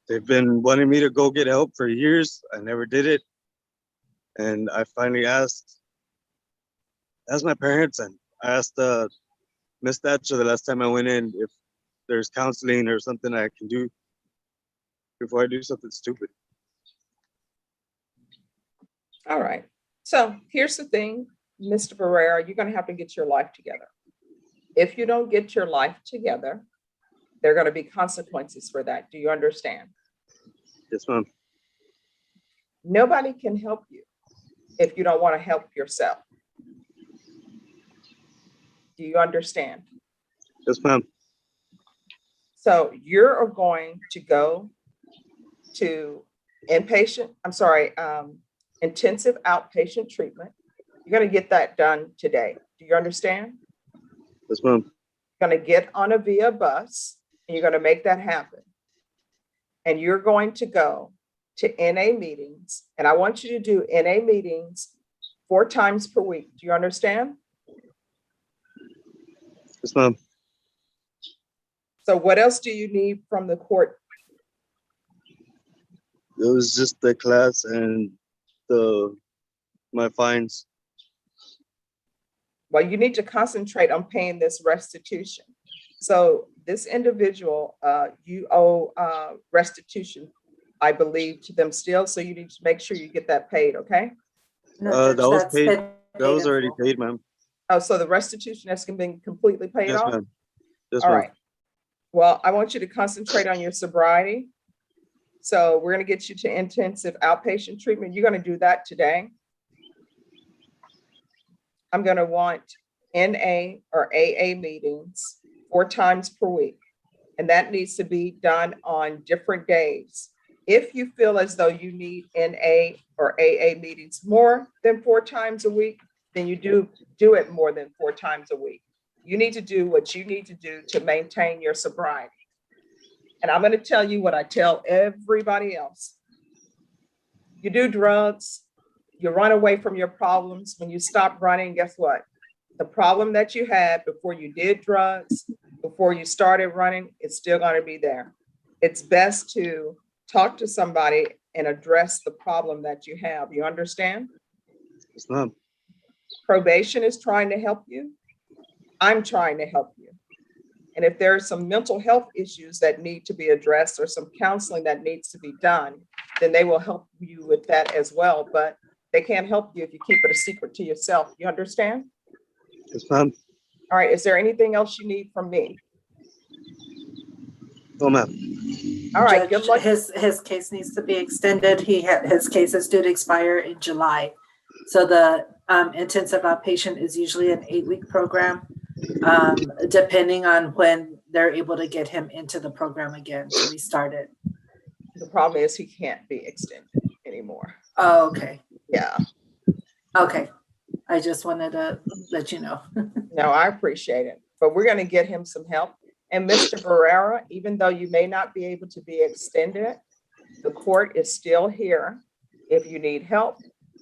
They've been wanting me to go get help for years. I never did it. And I finally asked my parents, and I asked Miss Thatcher the last time I went in if there's counseling or something I can do before I do something stupid.
All right. So here's the thing, Mr. Barrera, you're going to have to get your life together. If you don't get your life together, there are going to be consequences for that. Do you understand?
Yes, ma'am.
Nobody can help you if you don't want to help yourself. Do you understand?
Yes, ma'am.
So you're going to go to intensive outpatient treatment. You're going to get that done today. Do you understand?
Yes, ma'am.
You're going to get on a VIA bus and you're going to make that happen. And you're going to go to NA meetings. And I want you to do NA meetings 4 times per week. Do you understand?
Yes, ma'am.
So what else do you need from the court?
It was just the class and my fines.
Well, you need to concentrate on paying this restitution. So this individual, you owe restitution, I believe, to them still. So you need to make sure you get that paid, okay?
That was paid. That was already paid, ma'am.
Oh, so the restitution has been completely paid
Yes,
off?
ma'am. Yes,
All
ma'am.
right. Well, I want you to concentrate on your sobriety. So we're going to get you to intensive outpatient treatment. You're going to do that today. I'm going to want NA or AA meetings 4 times per week. And that needs to be done on different days. If you feel as though you need NA or AA meetings more than 4 times a week, then you do it more than 4 times a week. You need to do what you need to do to maintain your sobriety. And I'm going to tell you what I tell everybody else. You do drugs, you run away from your problems. When you stop running, guess what? The problem that you had before you did drugs, before you started running, it's still going to be there. It's best to talk to somebody and address the problem that you have. You understand?
Yes, ma'am.
Probation is trying to help you. I'm trying to help you. And if there are some mental health issues that need to be addressed or some counseling that needs to be done, then they will help you with that as well. But they can't help you if you keep it a secret to yourself. You understand?
Yes, ma'am.
All right. Is there anything else you need from me?
No, ma'am.
All right.
Judge,
Good luck.
his case needs to be extended. His case is due to expire in July. So the intensive outpatient is usually an 8-week program, depending on when they're able to get him into the program again to restart it.
The problem is he can't be extended anymore.
Oh, okay.
Yeah.
Okay. I just wanted to let you know.
No, I appreciate it. But we're going to get him some help. And Mr. Barrera, even though you may not be able to be extended, the court is still here. If you need help,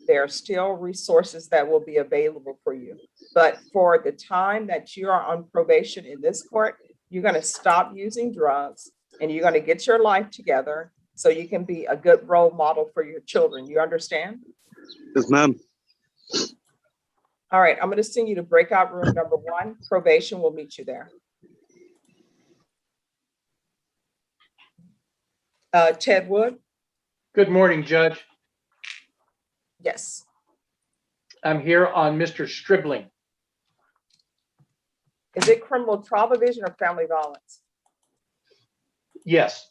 there are still resources that will be available for you. But for the time that you are on probation in this court, you're going to stop using drugs and you're going to get your life together so you can be a good role model for your children. You understand?
Yes, ma'am.
All right, I'm going to send you to breakout room number 1. Probation will meet you there. Ted Wood?
Good morning, Judge.
Yes.
I'm here on Mr. Stribling.
Is it criminal trial division or family violence?
Yes.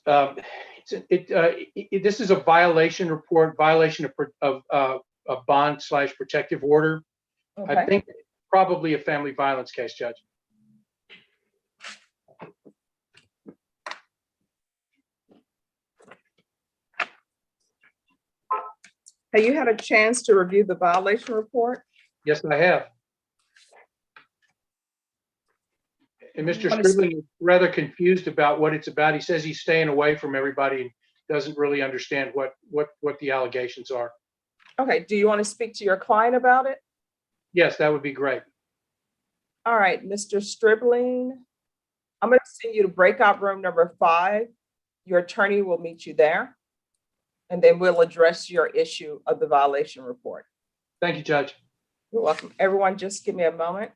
This is a violation report, violation of a bond/protective order.
Okay.
I think probably a family violence case, Judge.
Have you had a chance to review the violation report?
Yes, I have. And Mr. Stribling is rather confused about what it's about. He says he's staying away from everybody and doesn't really understand what the allegations are.
Okay, do you want to speak to your client about it?
Yes, that would be great.
All right, Mr. Stribling, I'm going to send you to breakout room number 5. Your attorney will meet you there, and then we'll address your issue of the violation report.
Thank you, Judge.
You're welcome. Everyone, just give me a moment.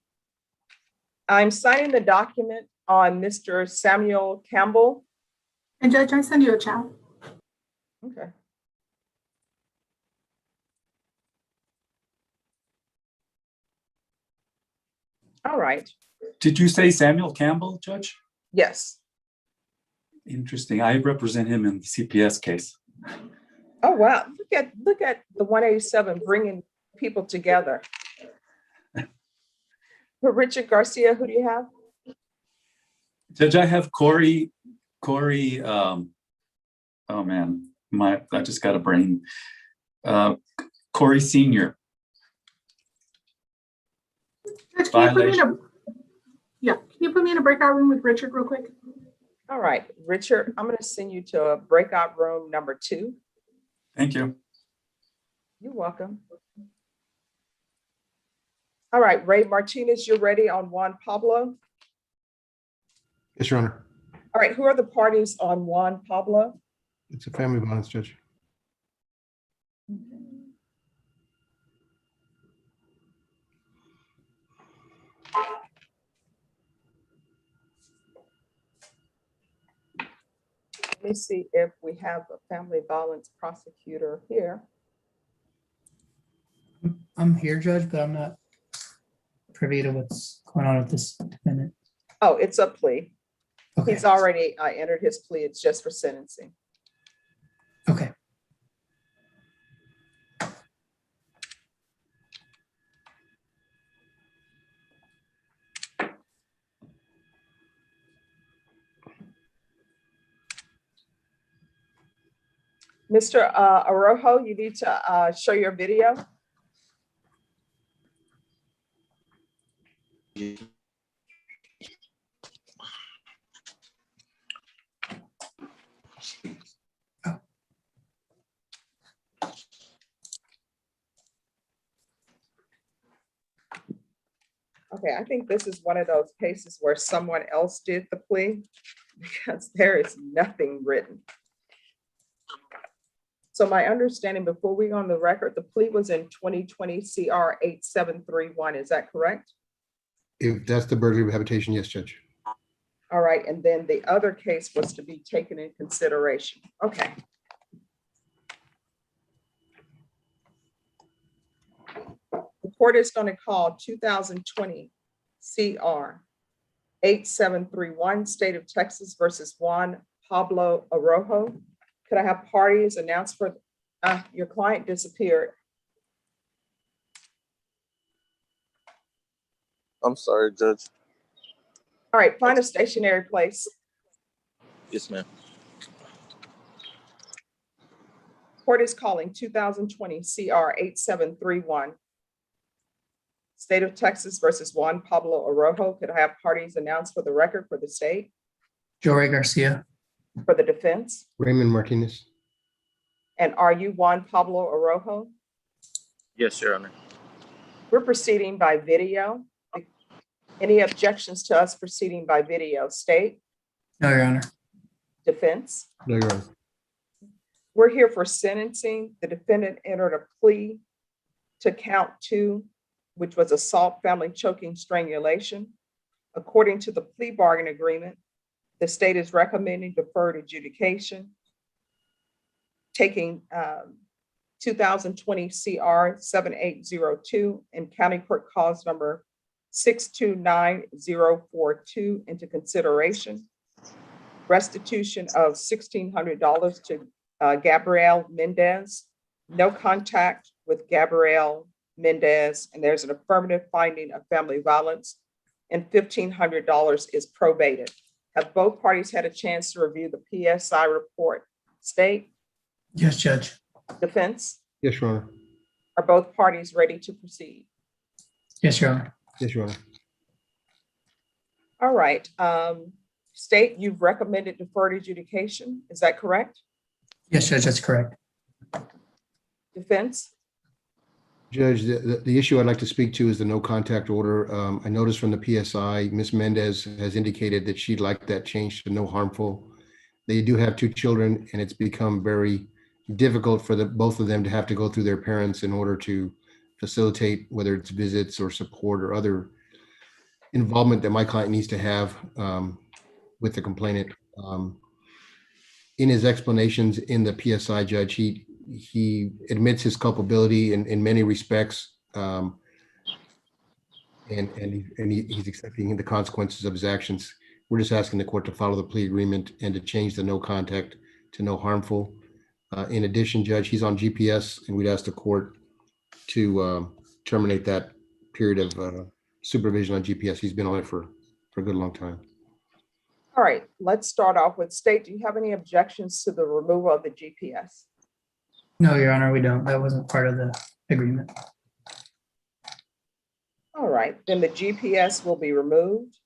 I'm signing the document on Mr. Samuel Campbell.
And Judge, I send you a chat.
Okay. All right.
Did you say Samuel Campbell, Judge?
Yes.
Interesting. I represent him in the CPS case.
Oh, wow. Look at the 187 bringing people together. For Richard Garcia, who do you have?
Judge, I have Corey, oh man, I just got a brain. Corey Sr.
Judge, can you put me in a breakout room with Richard real quick?
All right, Richard, I'm going to send you to a breakout room number 2.
Thank you.
You're welcome. All right, Ray Martinez, you're ready on Juan Pablo?
Yes, Your Honor.
All right, who are the parties on Juan Pablo?
It's a family violence, Judge.
Let me see if we have a family violence prosecutor here.
I'm here, Judge, but I'm not privy to what's going on with this defendant.
Oh, it's a plea.
Okay.
He's already entered his plea. It's just for sentencing.
Okay.
Mr. Arojo, you need to show your video. Okay, I think this is one of those cases where someone else did the plea because there is nothing written. So my understanding before we go on the record, the plea was in 2020 CR 8731. Is that correct?
If that's the burglary rehabilitation, yes, Judge.
All right, and then the other case was to be taken in consideration. Okay. The court is going to call 2020 CR 8731, State of Texas versus Juan Pablo Arojo. Could I have parties announced for, your client disappeared.
I'm sorry, Judge.
All right, find a stationary place.
Yes, ma'am.
Court is calling 2020 CR 8731. State of Texas versus Juan Pablo Arojo. Could I have parties announced for the record for the state?
Jory Garcia.
For the defense?
Raymond Martinez.
And are you Juan Pablo Arojo?
Yes, Your Honor.
We're proceeding by video. Any objections to us proceeding by video? State?
No, Your Honor.
Defense?
No, Your Honor.
We're here for sentencing. The defendant entered a plea to count 2, which was assault, family choking, strangulation. According to the plea bargain agreement, the state is recommending deferred adjudication, taking 2020 CR 7802 and County Court Cause number 629042 into consideration. Restitution of $1,600 to Gabrielle Mendez. No contact with Gabrielle Mendez, and there's an affirmative finding of family violence, and $1,500 is probated. Have both parties had a chance to review the PSI report? State?
Yes, Judge.
Defense?
Yes, Your Honor.
Are both parties ready to proceed?
Yes, Your Honor.
Yes, Your Honor.
All right. State, you've recommended deferred adjudication. Is that correct?
Yes, Judge, that's correct.
Defense?
Judge, the issue I'd like to speak to is the no contact order. I noticed from the PSI, Ms. Mendez has indicated that she'd like that changed to no harmful. They do have 2 children, and it's become very difficult for both of them to have to go through their parents in order to facilitate whether it's visits or support or other involvement that my client needs to have with the complainant. In his explanations in the PSI, Judge, he admits his culpability in many respects, and he's accepting the consequences of his actions. We're just asking the court to follow the plea agreement and to change the no contact to no harmful. In addition, Judge, he's on GPS, and we'd ask the court to terminate that period of supervision on GPS. He's been on it for a good long time.
All right, let's start off with State. Do you have any objections to the removal of the GPS?
No, Your Honor, we don't. That wasn't part of the agreement.
All right, then the GPS will be removed.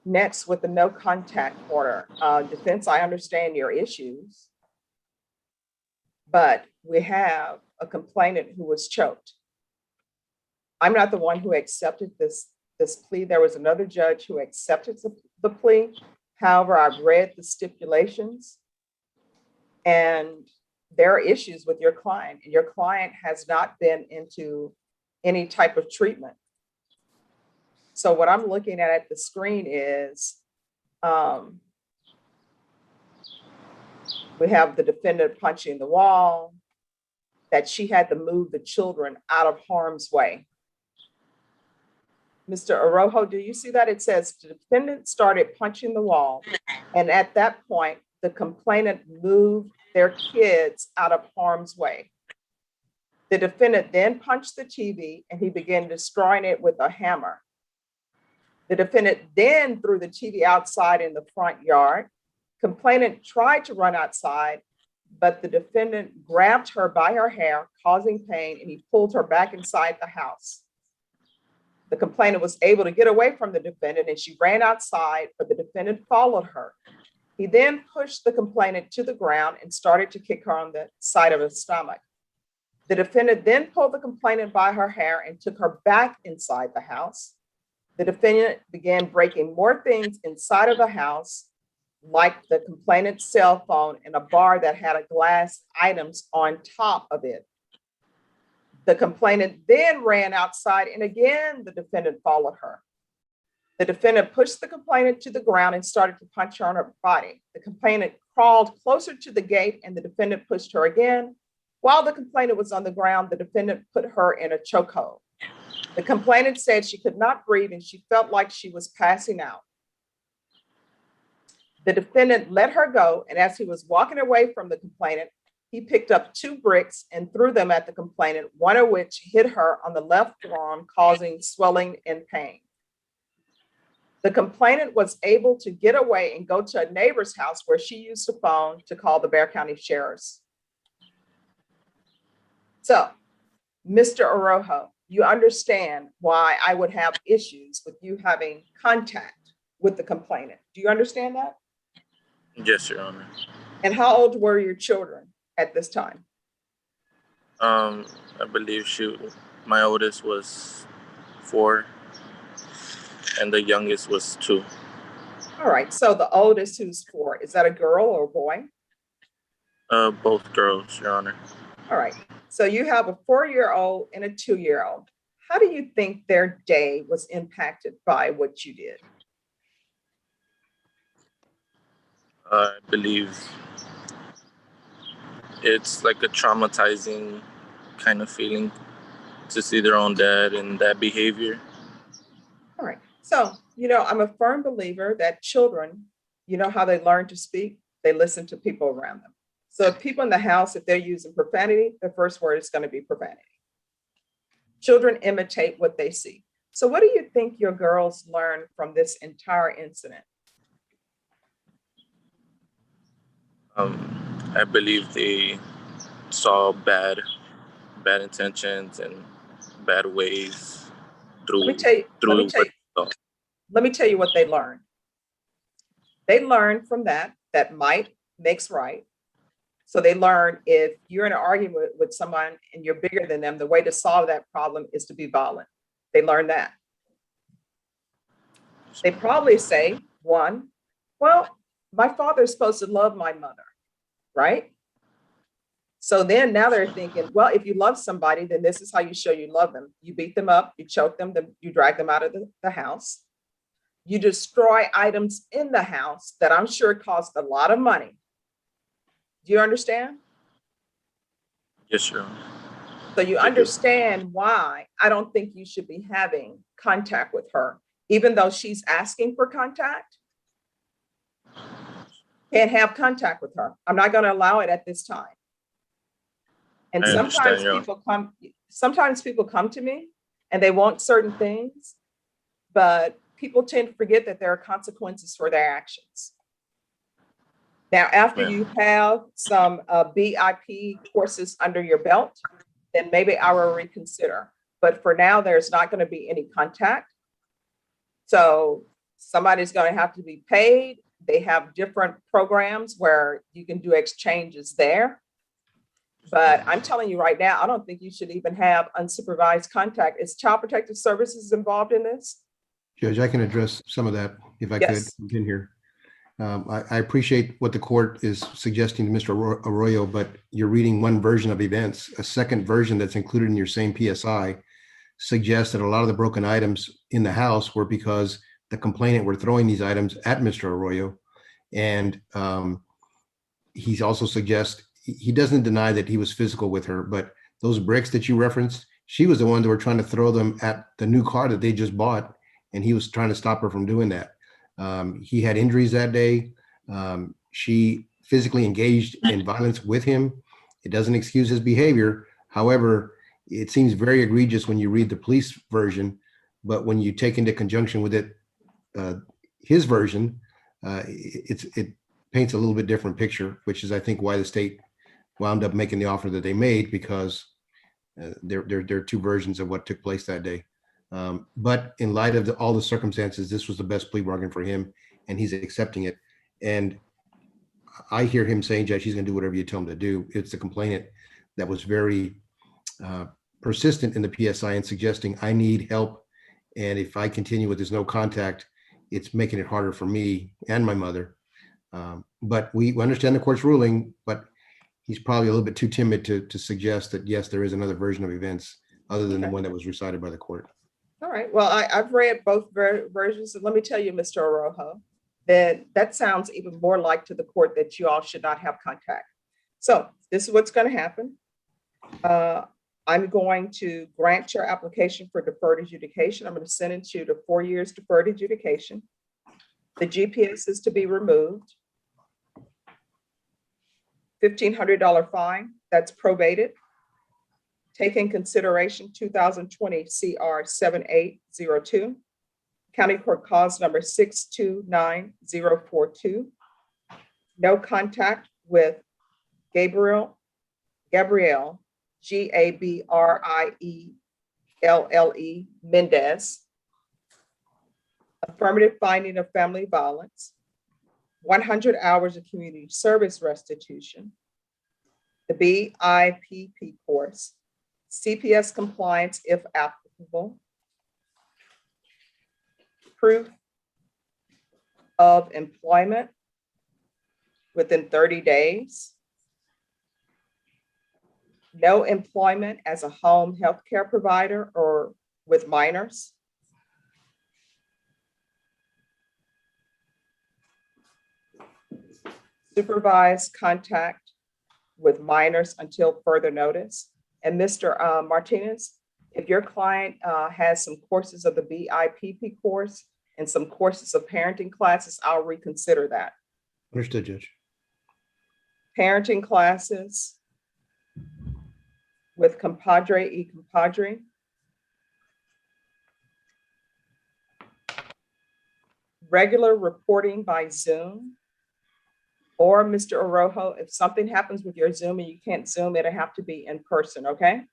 Next, with the no contact order. Defense, I understand your issues, but we have a complainant who was choked. I'm not the one who accepted this this plea. There was another judge who accepted the plea. However, I've read the stipulations, and there are issues with your client, and your client has not been into any type of treatment. So what I'm looking at the screen is we have the defendant punching the wall, that she had to move the children out of harm's way. Mr. Orojo, do you see that? It says the defendant started punching the wall, and at that point, the complainant moved their kids out of harm's way. The defendant then punched the TV and he began destroying it with a hammer. The defendant then threw the TV outside in the front yard. Complainant tried to run outside, but the defendant grabbed her by her hair, causing pain, and he pulled her back inside the house. The complainant was able to get away from the defendant and she ran outside, but the defendant followed her. He then pushed the complainant to the ground and started to kick her on the side of her stomach. The defendant then pulled the complainant by her hair and took her back inside the house. The defendant began breaking more things inside of the house, like the complainant's cell phone and a bar that had a glass items on top of it. The complainant then ran outside, and again, the defendant followed her. The defendant pushed the complainant to the ground and started to punch her on her body. The complainant crawled closer to the gate and the defendant pushed her again. While the complainant was on the ground, the defendant put her in a chokehold. The complainant said she could not breathe and she felt like she was passing out. The defendant let her go, and as he was walking away from the complainant, he picked up 2 bricks and threw them at the complainant, one of which hit her on the left arm, causing swelling and pain. The complainant was able to get away and go to a neighbor's house where she used the phone to call the Bexar County Sheriff's. So, Mr. Orojo, you understand why I would have issues with you having contact with the complainant. Do you understand that?
Yes, Your Honor.
And how old were your children at this time?
I believe my oldest was 4 and the youngest was 2.
All right, so the oldest, who's 4, is that a girl or a boy?
Both girls, Your Honor.
All right, so you have a 4-year-old and a 2-year-old. How do you think their day was impacted by what you did?
I believe it's like a traumatizing kind of feeling to see their own dad and that behavior.
All right, so, I'm a firm believer that children, how they learn to speak? They listen to people around them. So if people in the house, if they're using profanity, the first word is going to be profanity. Children imitate what they see. So what do you think your girls learned from this entire incident?
I believe they saw bad intentions and bad ways through.
Let me tell you what they learned. They learned from that might makes right. So they learn if you're in an argument with someone and you're bigger than them, the way to solve that problem is to be violent. They learn that. They probably say, 1, well, my father is supposed to love my mother, right? So then now they're thinking, well, if you love somebody, then this is how you show you love them. You beat them up, you choke them, you drag them out of the house. You destroy items in the house that I'm sure cost a lot of money. Do you understand?
Yes, sir.
So you understand why I don't think you should be having contact with her, even though she's asking for contact. Can't have contact with her. I'm not going to allow it at this time. And sometimes people come to me and they want certain things, but people tend to forget that there are consequences for their actions. Now, after you have some BIP courses under your belt, then maybe I will reconsider. But for now, there's not going to be any contact. So somebody's going to have to be paid. They have different programs where you can do exchanges there. But I'm telling you right now, I don't think you should even have unsupervised contact. Is Child Protective Services involved in this?
Judge, I can address some of that if I could.
Yes.
I'm in here. I appreciate what the court is suggesting to Mr. Arroyo, but you're reading one version of events. A second version that's included in your same PSI suggests that a lot of the broken items in the house were because the complainant were throwing these items at Mr. Arroyo. And he also suggests, he doesn't deny that he was physical with her, but those bricks that you referenced, she was the one that were trying to throw them at the new car that they just bought. And he was trying to stop her from doing that. He had injuries that day. She physically engaged in violence with him. It doesn't excuse his behavior. However, it seems very egregious when you read the police version, but when you take into conjunction with it, his version, it paints a little bit different picture, which is, I think, why the state wound up making the offer that they made, because there are two versions of what took place that day. But in light of all the circumstances, this was the best plea bargain for him, and he's accepting it. And I hear him saying, Judge, he's going to do whatever you tell him to do. It's the complainant that was very persistent in the PSI and suggesting, I need help. And if I continue with this no contact, it's making it harder for me and my mother. But we understand the court's ruling, but he's probably a little bit too timid to suggest that, yes, there is another version of events other than the one that was recited by the court.
All right. Well, I've read both versions, and let me tell you, Mr. Orojo, that sounds even more like to the court that you all should not have contact. So this is what's going to happen. I'm going to grant your application for deferred adjudication. I'm going to sentence you to 4 years deferred adjudication. The GPS is to be removed. $1,500 fine, that's probated. Take in consideration 2020 CR 7802, County Court Cause number 629042. No contact with Gabrielle, Gabrielle Mendez. Affirmative finding of family violence. 100 hours of community service restitution. The BIPP course. CPS compliance if applicable. Proof of employment within 30 days. No employment as a home health care provider or with minors. Supervised contact with minors until further notice. And Mr. Martinez, if your client has some courses of the BIPP course and some courses of parenting classes, I'll reconsider that.
Understood, Judge.
Parenting classes with compadre y compadre. Regular reporting by Zoom. Or Mr. Orojo, if something happens with your Zoom and you can't Zoom, it'll have to be in person, okay?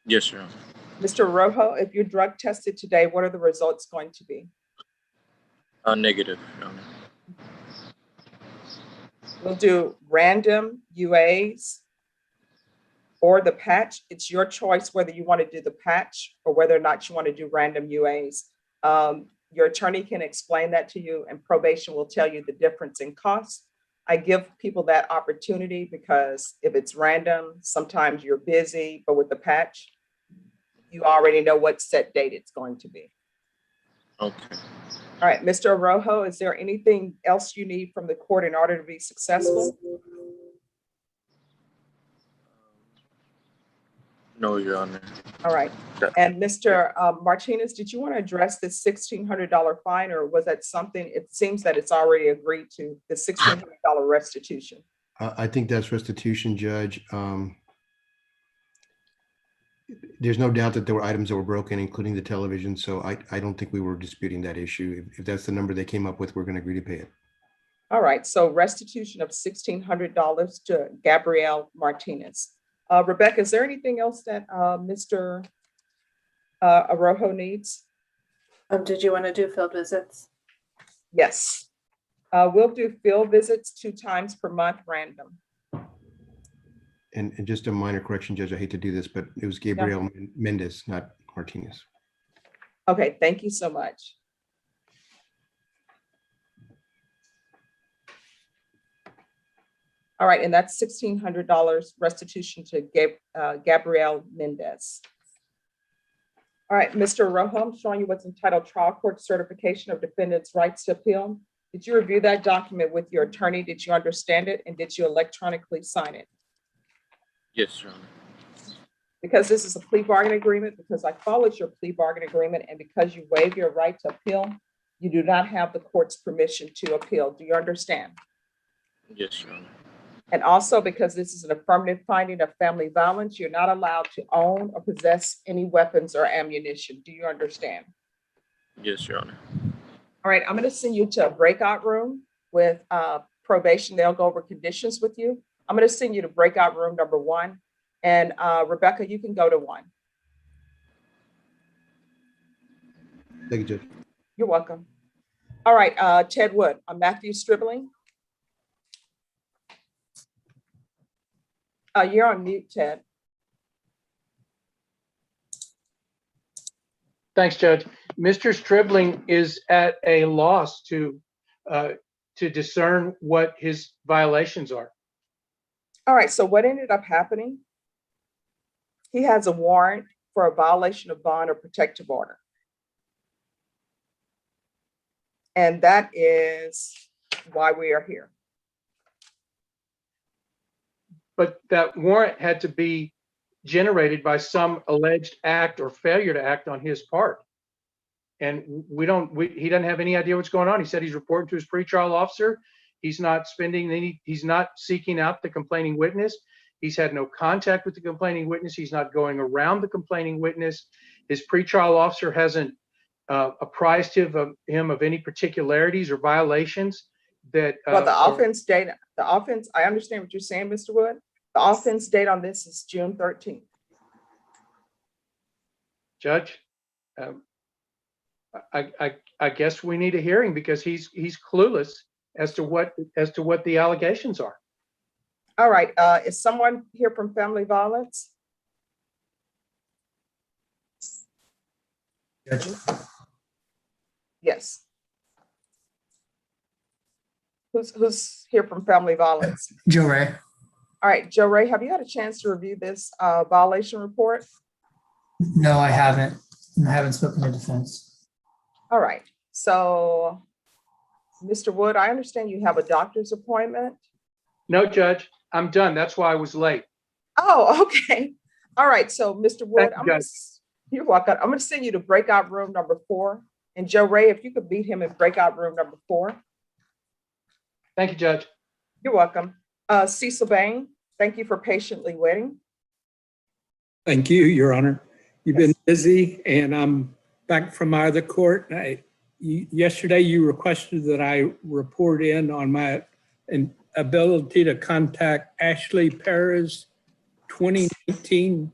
Yes, Your Honor.
Mr. Orojo, if you're drug tested today, what are the results going to be?
Negative, Your Honor.
We'll do random UAs or the patch. It's your choice whether you want to do the patch or whether or not you want to do random UAs. Your attorney can explain that to you, and probation will tell you the difference in cost. I give people that opportunity because if it's random, sometimes you're busy, but with the patch, you already know what set date it's going to be.
Okay.
All right, Mr. Orojo, is there anything else you need from the court in order to be successful?
No, Your Honor.
All right. And Mr. Martinez, did you want to address this $1,600 fine, or was that something, it seems that it's already agreed to, the $1,600 restitution?
I think that's restitution, Judge. There's no doubt that there were items that were broken, including the television. So I don't think we were disputing that issue. If that's the number they came up with, we're going to agree to pay it.
All right. So restitution of $1,600 to Gabrielle Martinez. Rebecca, is there anything else that Mr. Orojo needs?
Did you want to do field visits?
Yes. We'll do field visits 2 times per month, random.
And just a minor correction, Judge, I hate to do this, but it was Gabrielle Mendez, not Martinez.
Okay, thank you so much. All right, and that's $1,600 restitution to Gabrielle Mendez. All right, Mr. Rojo, I'm showing you what's entitled Trial Court Certification of Defendant's Rights to Appeal. Did you review that document with your attorney? Did you understand it? And did you electronically sign it?
Yes, Your Honor.
Because this is a plea bargain agreement, because I followed your plea bargain agreement, and because you waive your right to appeal, you do not have the court's permission to appeal. Do you understand?
Yes, Your Honor.
And also because this is an affirmative finding of family violence, you're not allowed to own or possess any weapons or ammunition. Do you understand?
Yes, Your Honor.
All right, I'm going to send you to a breakout room with probation. They'll go over conditions with you. I'm going to send you to breakout room number 1. And Rebecca, you can go to 1.
Thank you, Judge.
You're welcome. All right, Ted Wood, Matthew Stribling. You're on mute, Ted.
Thanks, Judge. Mr. Stribling is at a loss to discern what his violations are.
All right, so what ended up happening? He has a warrant for a violation of bond or protective order. And that is why we are here.
But that warrant had to be generated by some alleged act or failure to act on his part. And he doesn't have any idea what's going on. He said he's reporting to his pretrial officer. He's not he's not seeking out the complaining witness. He's had no contact with the complaining witness. He's not going around the complaining witness. His pretrial officer hasn't apprised him of any particularities or violations that.
Well, the offense date, I understand what you're saying, Mr. Wood. The offense date on this is June 13th.
Judge, I guess we need a hearing because he's clueless as to what the allegations are.
All right, is someone here from family violence?
Judge.
Yes. Who's here from family violence?
Joe Ray.
All right, Joe Ray, have you had a chance to review this violation report?
No, I haven't. I haven't spoken to defense.
All right, so Mr. Wood, I understand you have a doctor's appointment.
No, Judge, I'm done. That's why I was late.
Oh, okay. All right, so Mr. Wood, you're welcome. I'm going to send you to breakout room number 4. And Joe Ray, if you could meet him in breakout room number 4.
Thank you, Judge.
You're welcome. Cecil Bain, thank you for patiently waiting.
Thank you, Your Honor. You've been busy, and I'm back from my other court. Yesterday, you requested that I report in on my ability to contact Ashley Perez, 2019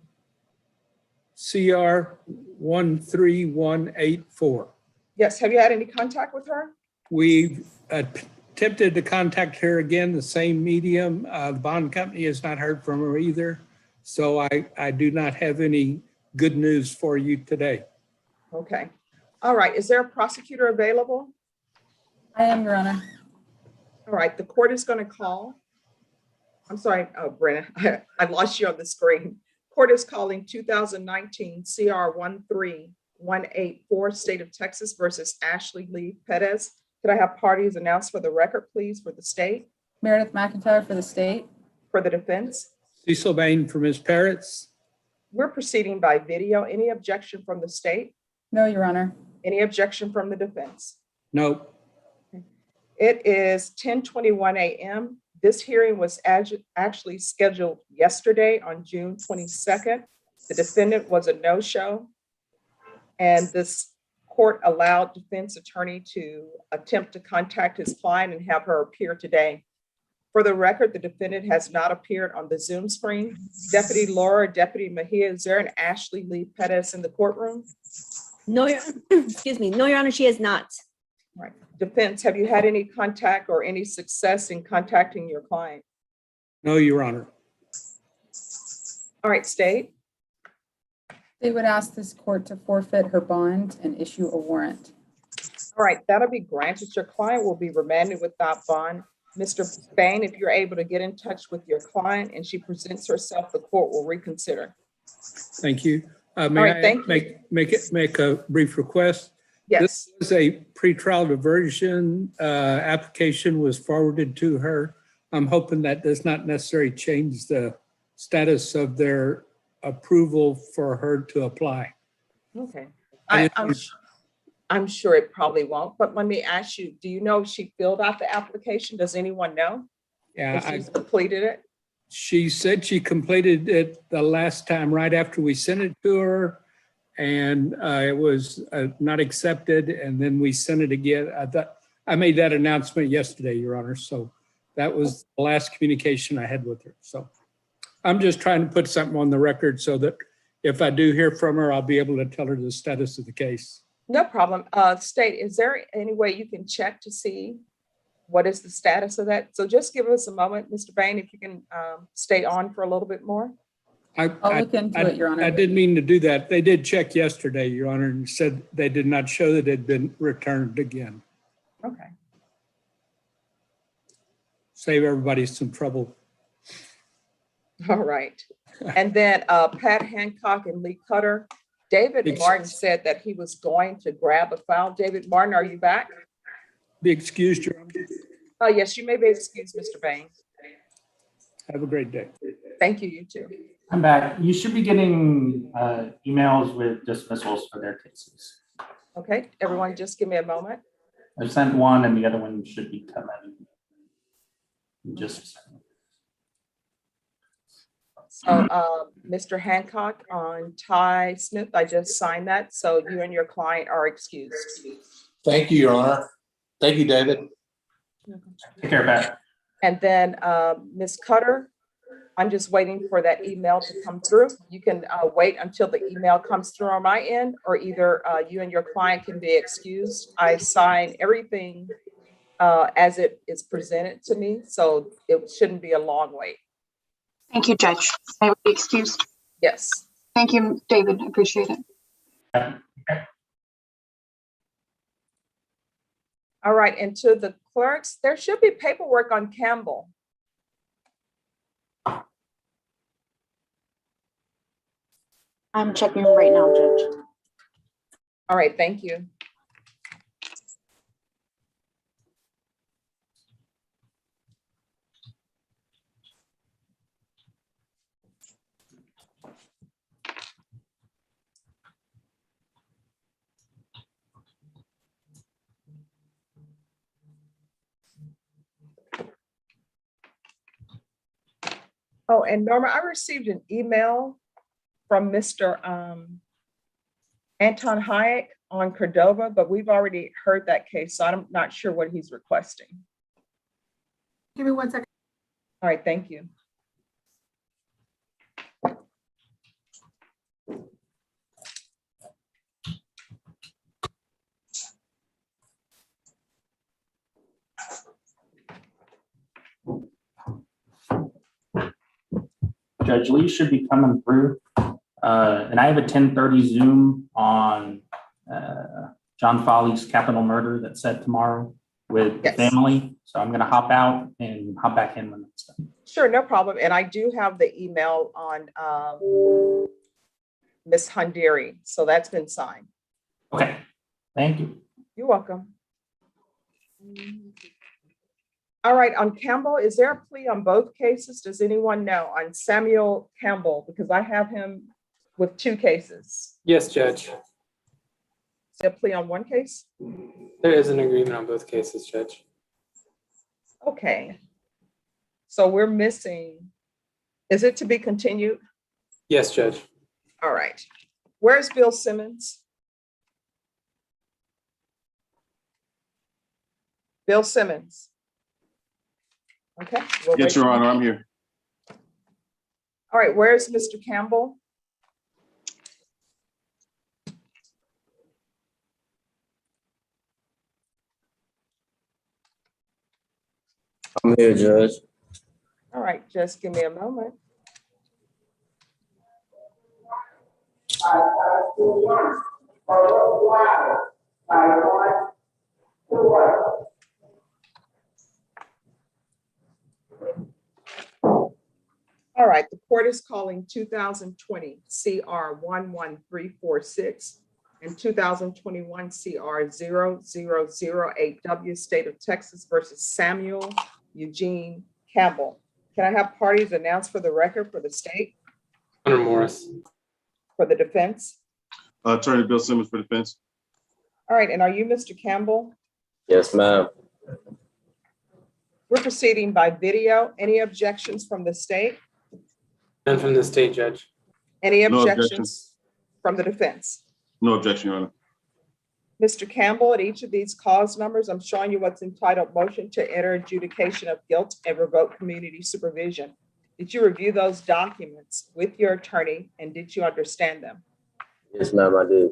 CR 13184.
Yes, have you had any contact with her?
We've attempted to contact her again, the same medium. The bond company has not heard from her either. So I do not have any good news for you today.
Okay. All right. Is there a prosecutor available?
I am, Your Honor.
All right. The court is going to call. I'm sorry, Brenna, I lost you on the screen. Court is calling 2019 CR 13184, State of Texas versus Ashley Lee Perez. Could I have parties announced for the record, please, for the state?
Meredith McIntyre for the state.
For the defense?
Cecil Bain for Ms. Perez.
We're proceeding by video. Any objection from the state?
No, Your Honor.
Any objection from the defense?
No.
It is 10:21 a.m. This hearing was actually scheduled yesterday on June 22nd. The defendant was a no-show, and this court allowed defense attorney to attempt to contact his client and have her appear today. For the record, the defendant has not appeared on the Zoom screen. Deputy Laura, Deputy Mejia, is there an Ashley Lee Perez in the courtroom?
No, excuse me. No, Your Honor, she is not.
Right. Defense, have you had any contact or any success in contacting your client?
No, Your Honor.
All right, state.
They would ask this court to forfeit her bond and issue a warrant.
All right, that'll be granted. Your client will be remanded without bond. Mr. Bain, if you're able to get in touch with your client and she presents herself, the court will reconsider.
Thank you.
All
May
right,
I
thank you.
make a brief request?
Yes.
This is a pretrial diversion application was forwarded to her. I'm hoping that does not necessarily change the status of their approval for her to apply.
Okay.
And
I'm sure it probably won't, but let me ask you, do you know if she filled out the application? Does anyone know?
Yeah,
If she's completed it?
she said she completed it the last time right after we sent it to her, and it was not accepted, and then we sent it again. I made that announcement yesterday, Your Honor, so that was the last communication I had with her. So I'm just trying to put something on the record so that if I do hear from her, I'll be able to tell her the status of the case.
No problem. State, is there any way you can check to see what is the status of that? So just give us a moment, Mr. Bain, if you can stay on for a little bit more.
I'll look into it, Your Honor.
I didn't mean to do that. They did check yesterday, Your Honor, and said they did not show that it had been returned again.
Okay.
Save everybody some trouble.
All right. And then Pat Hancock and Lee Cutter. David Martin said that he was going to grab a file. David Martin, are you back?
Be excused, Your Honor.
Oh, yes, you may be excused, Mr. Bain.
Have a great day.
Thank you, you too.
I'm back. You should be getting emails with dismissals for their cases.
Okay, everyone, just give me a moment.
I sent one and the other one should be coming in just a second.
So Mr. Hancock on Ty Smith, I just signed that. So you and your client are excused.
Thank you, Your Honor. Thank you, David.
Take care, Pat.
And then Ms. Cutter, I'm just waiting for that email to come through. You can wait until the email comes through on my end, or either you and your client can be excused. I sign everything as it is presented to me, so it shouldn't be a long wait.
Thank you, Judge. May we be excused?
Yes.
Thank you, David. I appreciate it.
All right, and to the clerks, there should be paperwork on Campbell.
I'm checking right now, Judge.
All right, thank you. Oh, and Norma, I received an email from Mr. Anton Hayek on Cordova, but we've already heard that case, so I'm not sure what he's requesting.
Give me 1 second.
All right, thank you.
Judge Lee should be coming through. And I have a 10:30 Zoom on John Foley's capital murder that's set tomorrow with the family. So I'm going to hop out and hop back in when it's done.
Sure, no problem. And I do have the email on Ms. Hundiri, so that's been signed.
Okay, thank you.
You're welcome. All right, on Campbell, is there a plea on both cases? Does anyone know on Samuel Campbell? Because I have him with 2 cases.
Yes, Judge.
Is there a plea on one case?
There is an agreement on both cases, Judge.
Okay. So we're missing, is it to be continued?
Yes, Judge.
All right. Where's Bill Simmons? Bill Simmons. Okay. we'll
Yes,
wait.
Your Honor, I'm here.
All right, where's Mr. Campbell?
I'm here, Judge.
All right, just give me a moment. All right, the court is calling 2020 CR 11346 and 2021 CR 0008W State of Texas versus Samuel Eugene Campbell. Can I have parties announced for the record for the state,
Hunter Morris.
for the defense?
Attorney Bill Simmons for defense.
All right, and are you Mr. Campbell?
Yes, ma'am.
We're proceeding by video. Any objections from the state?
None from the state, Judge.
Any
No
objections
objections.
from the defense?
No objection, Your Honor.
Mr. Campbell, at each of these cause numbers, I'm showing you what's entitled motion to enter adjudication of guilt and revoke community supervision. Did you review those documents with your attorney and did you understand them?
Yes, ma'am, I did.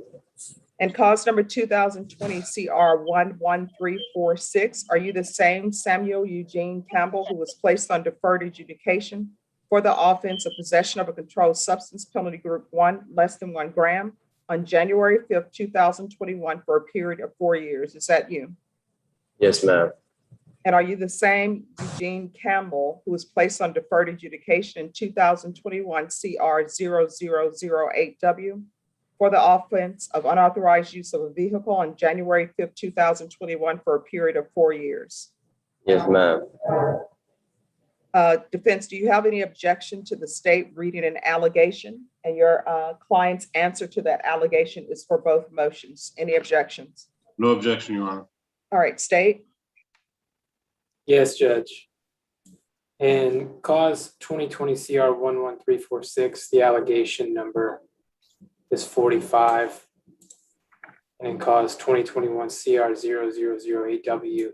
And cause number 2020 CR 11346, are you the same Samuel Eugene Campbell who was placed on deferred adjudication for the offense of possession of a controlled substance, penalty group 1, less than 1 gram, on January 5th, 2021 for a period of 4 years? Is that you?
Yes, ma'am.
And are you the same Eugene Campbell who was placed on deferred adjudication in 2021 CR 0008W for the offense of unauthorized use of a vehicle on January 5th, 2021 for a period of 4 years?
Yes, ma'am.
Defense, do you have any objection to the state reading an allegation? And your client's answer to that allegation is for both motions. Any objections?
No objection, Your Honor.
All right, state.
Yes, Judge. In cause 2020 CR 11346, the allegation number is 45. And in cause 2021 CR 0008W,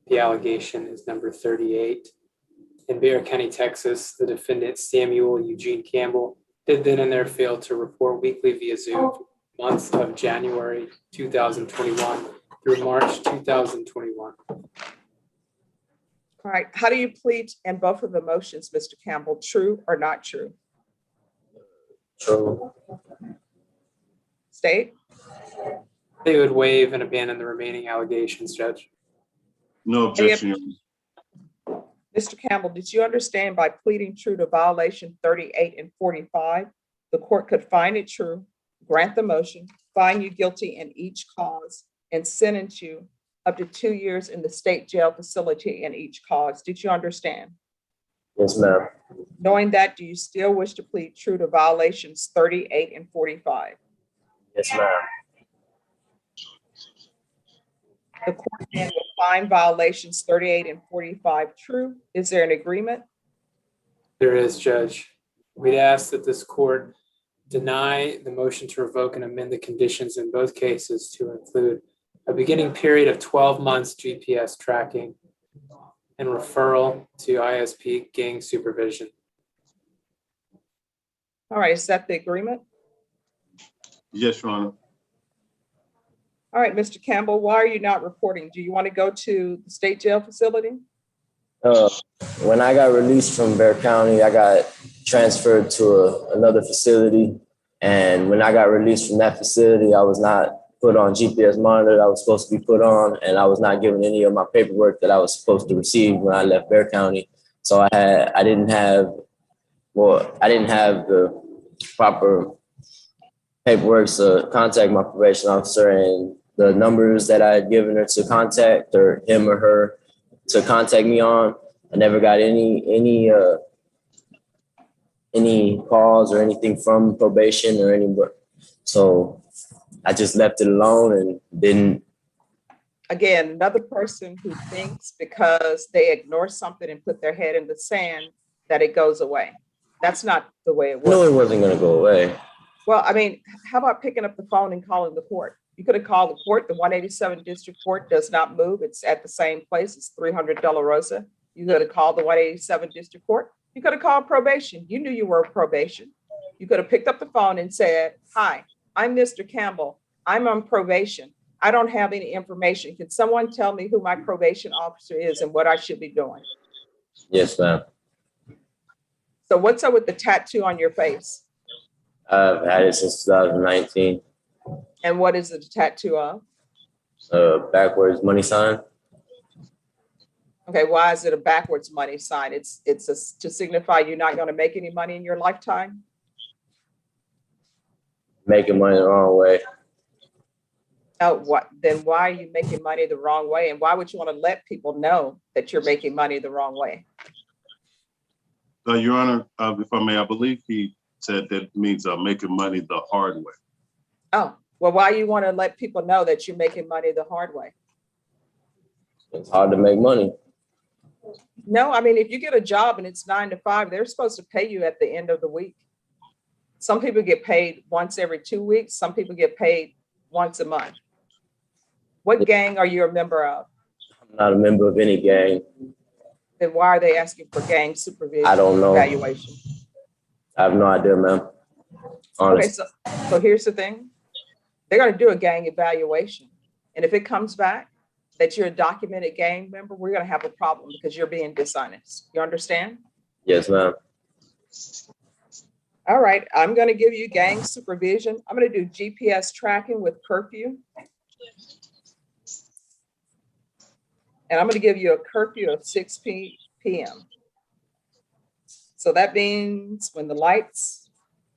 the allegation is number 38. In Bexar County, Texas, the defendant Samuel Eugene Campbell did then and there fail to report weekly via Zoom months of January 2021 through March 2021.
All right, how do you plead in both of the motions, Mr. Campbell? True or not true?
True.
State.
They would waive and abandon the remaining allegations, Judge.
No objection, Your Honor.
Mr. Campbell, did you understand by pleading true to violation 38 and 45, the court could find it true, grant the motion, find you guilty in each cause, and sentence you up to 2 years in the state jail facility in each cause? Did you understand?
Yes, ma'am.
Knowing that, do you still wish to plead true to violations 38 and 45?
Yes, ma'am.
The court then will find violations 38 and 45 true. Is there an agreement?
There is, Judge. We'd ask that this court deny the motion to revoke and amend the conditions in both cases to include a beginning period of 12 months GPS tracking and referral to ISP gang supervision.
All right, is that the agreement?
Yes, Your Honor.
All right, Mr. Campbell, why are you not reporting? Do you want to go to the state jail facility?
When I got released from Bexar County, I got transferred to another facility. And when I got released from that facility, I was not put on GPS monitor that I was supposed to be put on, and I was not given any of my paperwork that I was supposed to receive when I left Bexar County. So I didn't have the proper paperwork to contact my probation officer, and the numbers that I had given her to contact, or him or her to contact me on, I never got any calls or anything from probation or anybody. So I just left it alone and didn't.
Again, another person who thinks because they ignore something and put their head in the sand that it goes away. That's not the way it works.
No, it wasn't going to go away.
Well, I mean, how about picking up the phone and calling the court? You could have called the court. The 187 District Court does not move. It's at the same place. It's 300 De La Rosa. You could have called the 187 District Court. You could have called probation. You knew you were probation. You could have picked up the phone and said, "Hi, I'm Mr. Campbell. I'm on probation. I don't have any information. Can someone tell me who my probation officer is and what I should be doing?"
Yes, ma'am.
So what's up with the tattoo on your face?
I've had it since 2019.
And what is it a tattoo of?
Backwards money sign.
Okay, why is it a backwards money sign? To signify you're not going to make any money in your lifetime?
Making money the wrong way.
Oh, then why are you making money the wrong way? And why would you want to let people know that you're making money the wrong way?
Your Honor, if I may, I believe he said that means making money the hard way.
Oh, well, why you want to let people know that you're making money the hard way?
It's hard to make money.
No, I mean, if you get a job and it's 9 to 5, they're supposed to pay you at the end of the week. Some people get paid once every 2 weeks. Some people get paid once a month. What gang are you a member of?
I'm not a member of any gang.
Then why are they asking for gang supervision?
I don't know.
Evaluation?
I have no idea, ma'am. Honestly.
Okay, so here's the thing. They're going to do a gang evaluation. And if it comes back that you're a documented gang member, we're going to have a problem because you're being dishonest. You understand?
Yes, ma'am.
All right, I'm going to give you gang supervision. I'm going to do GPS tracking with curfew. And I'm going to give you a curfew of 6 p.m. So that means when the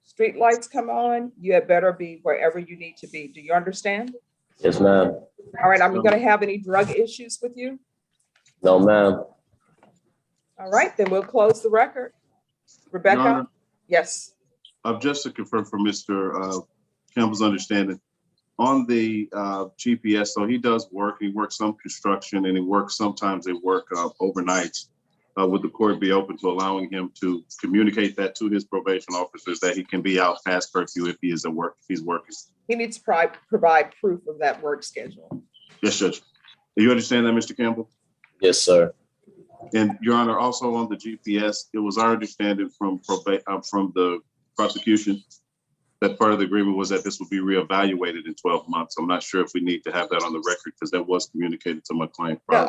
street lights come on, you had better be wherever you need to be. Do you understand?
Yes, ma'am.
All right, I'm going to have any drug issues with you?
No, ma'am.
All right, then we'll close the record. Rebecca?
Honor,
Yes.
just to confirm for Mr. Campbell's understanding, on the GPS, so he does work, he works some construction and he works, sometimes they work overnights. Would the court be open to allowing him to communicate that to his probation officers that he can be out past curfew if he is at work, if he's working?
He needs to provide proof of that work schedule.
Yes, Judge. Do you understand that, Mr. Campbell?
Yes, sir.
And Your Honor, also on the GPS, it was our understanding from the prosecution that part of the agreement was that this would be reevaluated in 12 months. I'm not sure if we need to have that on the record because that was communicated to my client.
No,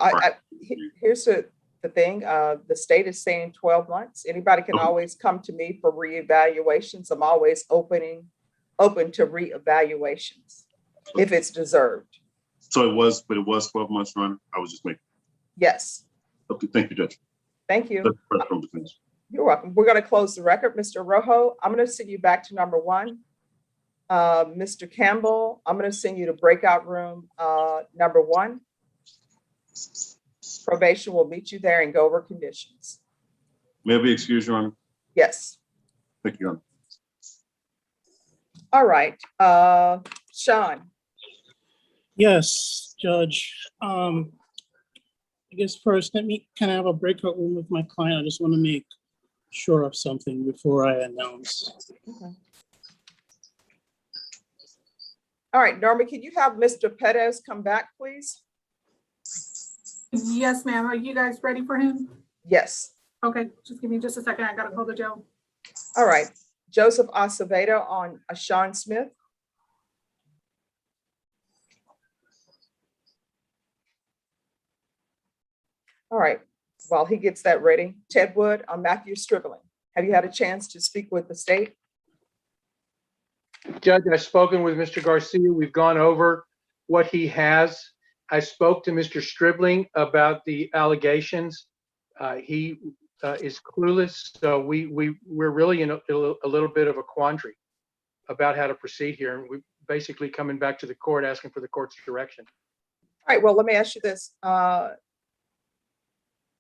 here's the thing. The state is saying 12 months. Anybody can always come to me for reevaluations. I'm always open to reevaluations if it's deserved.
So it was 12 months, Your Honor. I was just making.
Yes.
Okay, thank you, Judge.
Thank you.
That's the first from the finish.
You're welcome. We're going to close the record. Mr. Rojo, I'm going to send you back to number 1. Mr. Campbell, I'm going to send you to breakout room number 1. Probation will meet you there and go over conditions.
May I be excused, Your Honor?
Yes.
Thank you, Your Honor.
All right. Sean.
Yes, Judge. I guess first, let me kind of have a breakout room with my client. I just want to make sure of something before I announce.
Okay. All right, Norma, can you have Mr. Perez come back, please?
Yes, ma'am. Are you guys ready for him?
Yes.
Okay, just give me just a second. I gotta call the jail.
All right. Joseph Acevedo on Sean Smith. All right. While he gets that ready, Ted Wood on Matthew Stribling. Have you had a chance to speak with the state?
Judge, I've spoken with Mr. Garcia. We've gone over what he has. I spoke to Mr. Stribling about the allegations. He is clueless, so we're really in a little bit of a quandary about how to proceed here. And we're basically coming back to the court, asking for the court's direction.
All right, well, let me ask you this.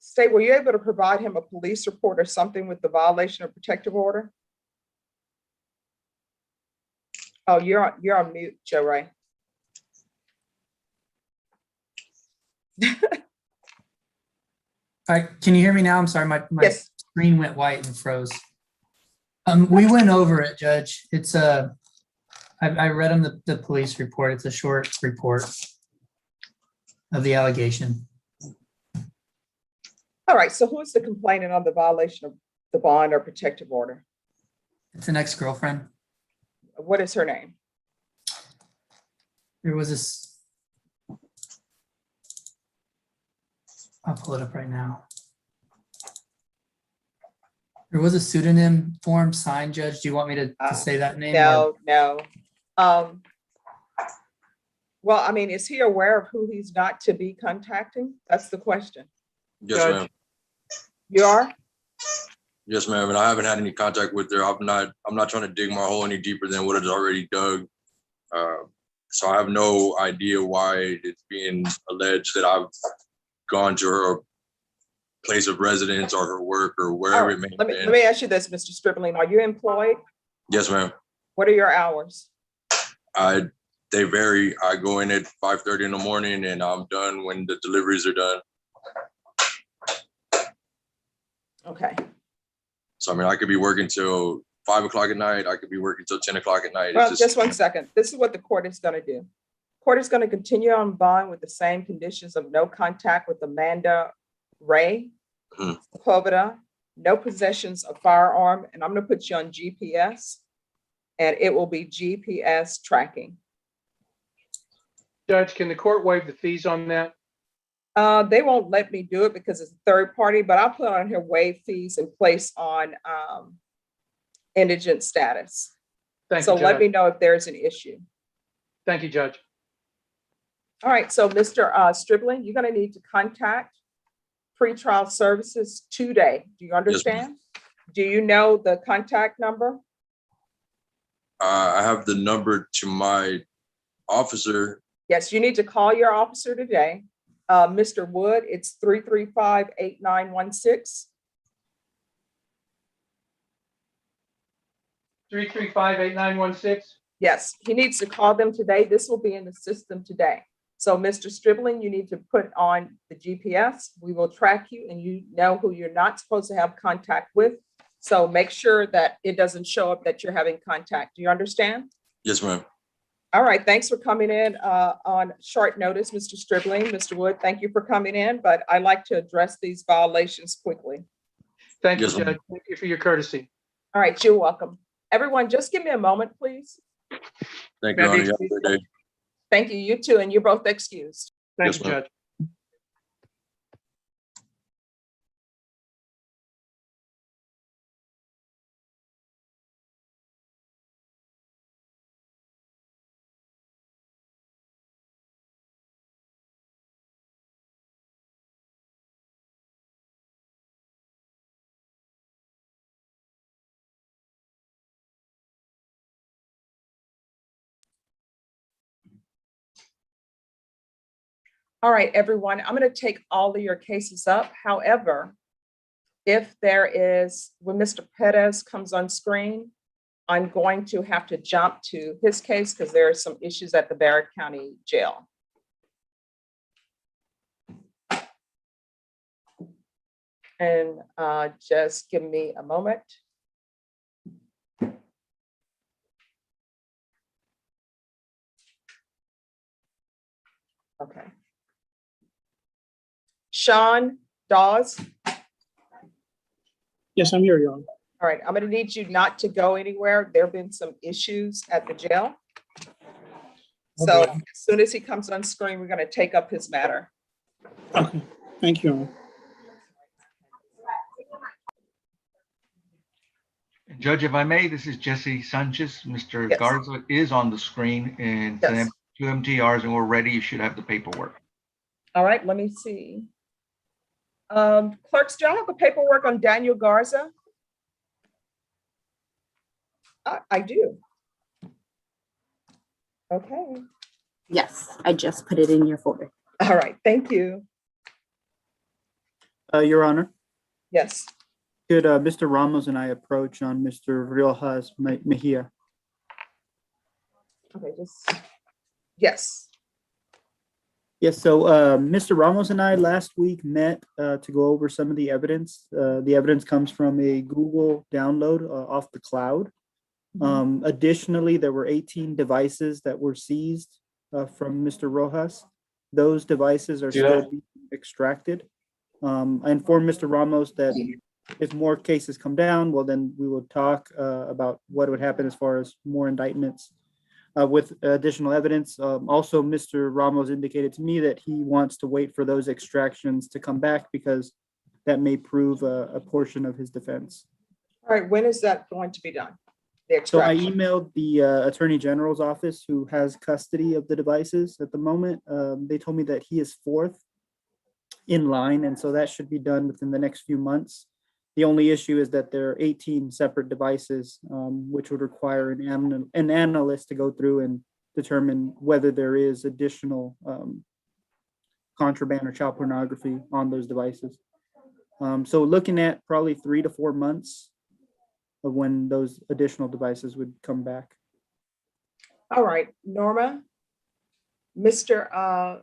State, were you able to provide him a police report or something with the violation of protective order? Oh, you're on mute, Joe Ray.
All right, can you hear me now? I'm sorry, my
Yes.
screen went white and froze. We went over it, Judge. It's I read on the police report. It's a short report of the allegation.
All right, so who is the complainant on the violation of the bond or protective order?
It's an ex-girlfriend.
What is her name?
There was this. I'll pull it up right now. There was a pseudonym form signed, Judge. Do you want me to say that name? or-
No. Well, I mean, is he aware of who he's not to be contacting? That's the question.
Yes,
Judge.
ma'am.
You are?
Yes, ma'am. And I haven't had any contact with her. I'm not trying to dig my hole any deeper than what it's already dug. So I have no idea why it's being alleged that I've gone to her place of residence or her work or wherever it may
Let
be.
me ask you this, Mr. Stripling. Are you employed?
Yes, ma'am.
What are your hours?
They vary. I go in at 5:30 in the morning and I'm done when the deliveries are done.
Okay.
So I mean, I could be working till 5 o'clock at night. I could be working till 10 o'clock at night.
Well, just 1 second. This is what the court is going to do. Court is going to continue on bond with the same conditions of no contact with Amanda Ray, Poveda, no possessions of firearm, and I'm going to put you on GPS, and it will be GPS tracking.
Judge, can the court waive the fees on that?
They won't let me do it because it's a third party, but I'll put on here waive fees and place on indigent status.
Thank
So
you,
let
Judge.
me know if there's an issue.
Thank you, Judge.
All right, so Mr. Stribling, you're gonna need to contact pretrial services today. Do you understand? Do you know the contact number?
I have the number to my officer.
Yes, you need to call your officer today. Mr. Wood, it's 335-8916.
335-8916.
Yes, he needs to call them today. This will be in the system today. So Mr. Stribling, you need to put on the GPS. We will track you and you know who you're not supposed to have contact with. So make sure that it doesn't show up that you're having contact. Do you understand?
Yes, ma'am.
All right, thanks for coming in on short notice, Mr. Stribling. Mr. Wood, thank you for coming in, but I like to address these violations quickly.
Thank you,
Yes, ma'am.
Judge. Thank you for your courtesy.
All right, you're welcome. Everyone, just give me a moment, please.
Thank you, Your Honor. You have a good day.
Thank you, you too, and you're both excused.
Thank
Yes,
you,
ma'am.
Judge.
All right, everyone, I'm going to take all of your cases up. However, if there is, when Mr. Perez comes on screen, I'm going to have to jump to his case because there are some issues at the Barrett County Jail. And just give me a moment. Okay. Sean Dawes.
Yes, I'm here, Your Honor.
All right, I'm going to need you not to go anywhere. There have been some issues at the jail. So as soon as he comes on screen, we're going to take up his matter.
Okay, thank you, Your Honor.
Judge, if I may, this is Jesse Sanchez. Mr.
Yes.
Garza is on the screen and
Yes.
two MTRs and we're ready. You should have the paperwork.
All right, let me see. Clerks, do I have the paperwork on Daniel Garza? I do. Okay.
Yes, I just put it in your folder.
All right, thank you.
Your Honor,
Yes.
could Mr. Ramos and I approach on Mr. Riojas Mejia?
Okay, just, yes.
Yes, so Mr. Ramos and I last week met to go over some of the evidence. The evidence comes from a Google download off the cloud. Additionally, there were 18 devices that were seized from Mr. Rojas. Those devices are still being extracted. I informed Mr. Ramos that if more cases come down, well, then we will talk about what would happen as far as more indictments with additional evidence. Also, Mr. Ramos indicated to me that he wants to wait for those extractions to come back because that may prove a portion of his defense.
All right, when is that going to be done? The
So I
extraction?
emailed the Attorney General's office who has custody of the devices at the moment. They told me that he is fourth in line, and so that should be done within the next few months. The only issue is that there are 18 separate devices, which would require an analyst to go through and determine whether there is additional contraband or child pornography on those devices. So looking at probably 3 to 4 months of when those additional devices would come back.
All right, Norma, Mr.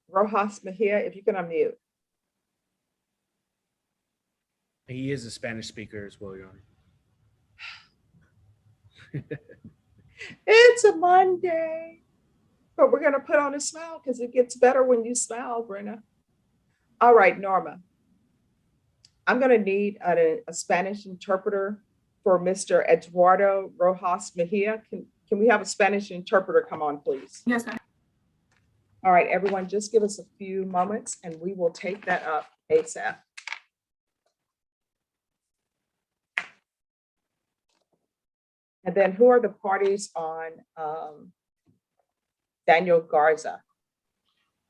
Rojas Mejia, if you can unmute.
He is a Spanish speaker as well, Your Honor.
It's a Monday, but we're gonna put on a smile because it gets better when you smile, Brenna. All right, Norma. I'm gonna need a Spanish interpreter for Mr. Eduardo Rojas Mejia. Can we have a Spanish interpreter come on, please?
Yes, ma'am.
All right, everyone, just give us a few moments and we will take that up ASAP. And then who are the parties on Daniel Garza?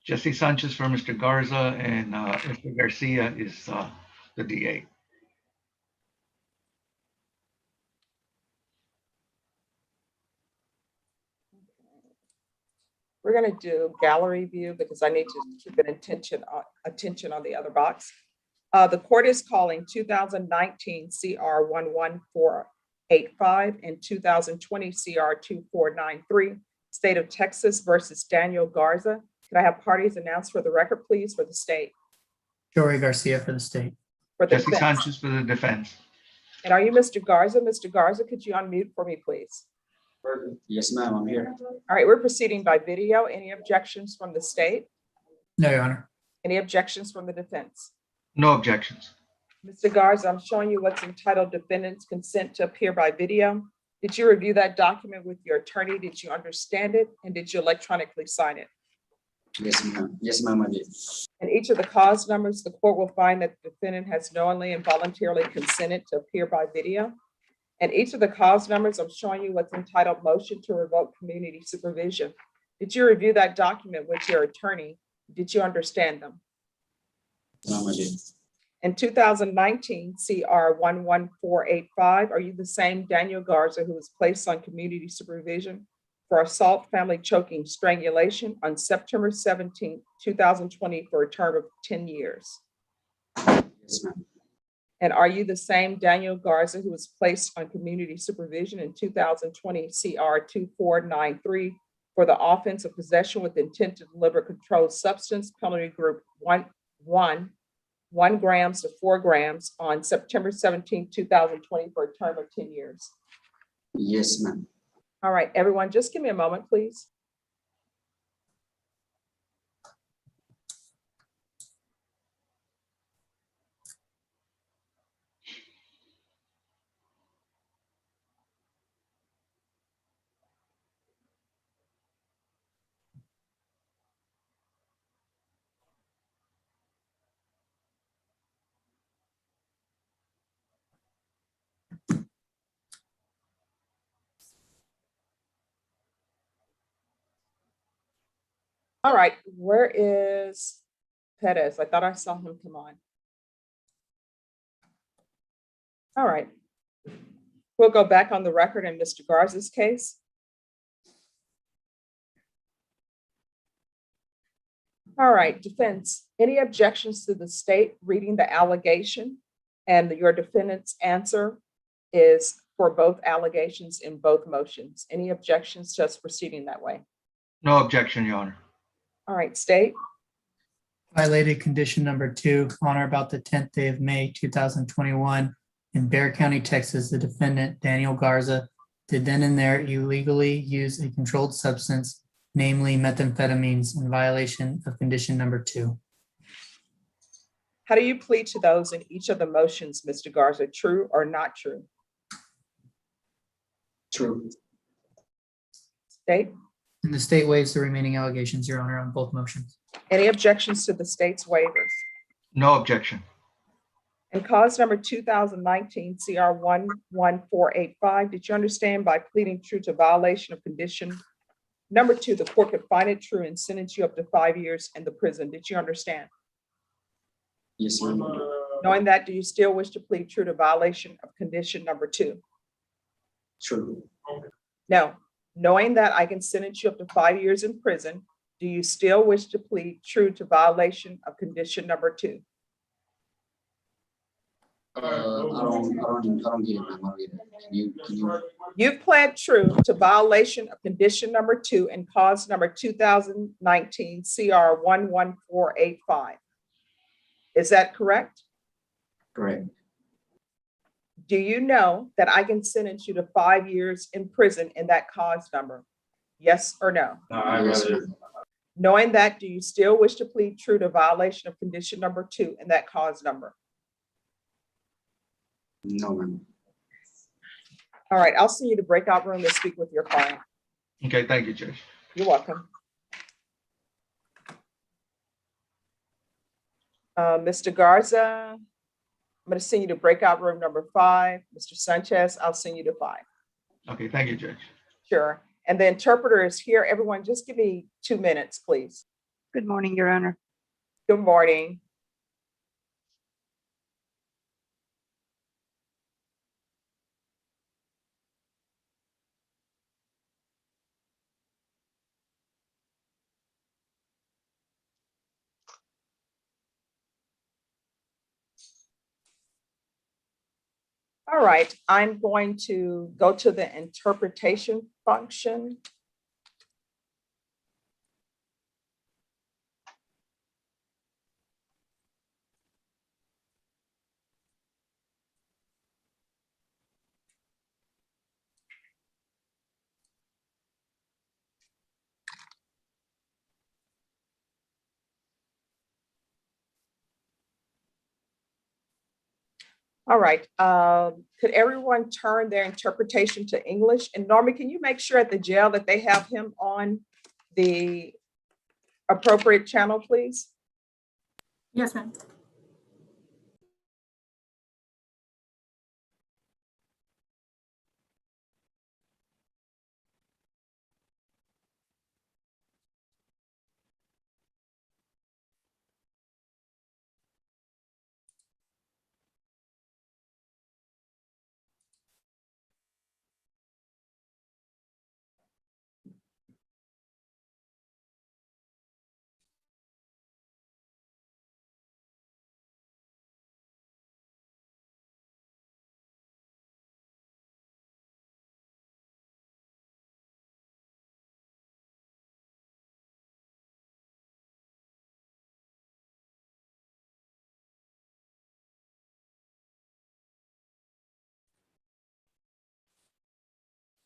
Jesse Sanchez for Mr. Garza, and Mr. Garcia is the DA.
We're going to do gallery view because I need to keep an attention on the other box. The court is calling 2019 CR 11485 and 2020 CR 2493, State of Texas versus Daniel Garza. Could I have parties announced for the record, please, for the state?
Joey Garcia for the state.
For the
Jesse
defense.
Sanchez for the defense.
And are you Mr. Garza? Mr. Garza, could you unmute for me, please?
Yes, ma'am, I'm here.
All right, we're proceeding by video. Any objections from the state?
No, Your Honor.
Any objections from the defense?
No objections.
Mr. Garza, I'm showing you what's entitled Defendant's Consent to Appear by Video. Did you review that document with your attorney? Did you understand it? And did you electronically sign it?
Yes, ma'am. Yes, ma'am, I did.
And each of the cause numbers, the court will find that the defendant has knowingly and voluntarily consented to appear by video. And each of the cause numbers, I'm showing you what's entitled Motion to Revoke Community Supervision. Did you review that document with your attorney? Did you understand them?
Ma'am, I did.
In 2019 CR 11485, are you the same Daniel Garza who was placed on community supervision for assault, family choking, strangulation on September 17, 2020 for a term of 10 years?
Yes, ma'am.
And are you the same Daniel Garza who was placed on community supervision in 2020 CR 2493 for the offense of possession with intent to deliver controlled substance, penalty group 1 grams to 4 grams on September 17, 2020 for a term of 10 years?
Yes, ma'am.
All right, everyone, just give me a moment, please. All right, where is Perez? I thought I saw him come on. All right. We'll go back on the record in Mr. Garza's case. All right, defense, any objections to the state reading the allegation? And your defendant's answer is for both allegations in both motions. Any objections to us proceeding that way?
No objection, Your Honor.
All right, state.
Violated condition number 2 on or about the 10th day of May 2021 in Bexar County, Texas. The defendant, Daniel Garza, did then and there illegally use a controlled substance, namely methamphetamines, in violation of condition number 2.
How do you plead to those in each of the motions, Mr. Garza? True or not true?
True.
State.
And the state waives the remaining allegations, Your Honor, on both motions.
Any objections to the state's waivers?
No objection.
And cause number 2019 CR 11485, did you understand by pleading true to violation of condition number 2, the court could find it true and sentence you up to 5 years in the prison? Did you understand?
Yes, ma'am.
Knowing that, do you still wish to plead true to violation of condition number 2?
True.
No. Knowing that I can sentence you up to 5 years in prison, do you still wish to plead true to violation of condition number 2?
I don't get it, ma'am. I don't get it. Can you?
You've pled true to violation of condition number 2 and cause number 2019 CR 11485. Is that correct?
Correct.
Do you know that I can sentence you to 5 years in prison in that cause number? Yes or no?
Yes, ma'am.
Knowing that, do you still wish to plead true to violation of condition number 2 in that cause number?
No, ma'am.
All right, I'll send you to breakout room to speak with your client.
Okay, thank you, Judge.
You're welcome. Mr. Garza, I'm going to send you to breakout room number 5. Mr. Sanchez, I'll send you to 5.
Okay, thank you, Judge.
Sure. And the interpreter is here. Everyone, just give me 2 minutes, please.
Good morning, Your Honor.
Good morning. All right, I'm going to go to the interpretation function. All right, could everyone turn their interpretation to English? And Norma, can you make sure at the jail that they have him on the appropriate channel, please?
Yes, ma'am.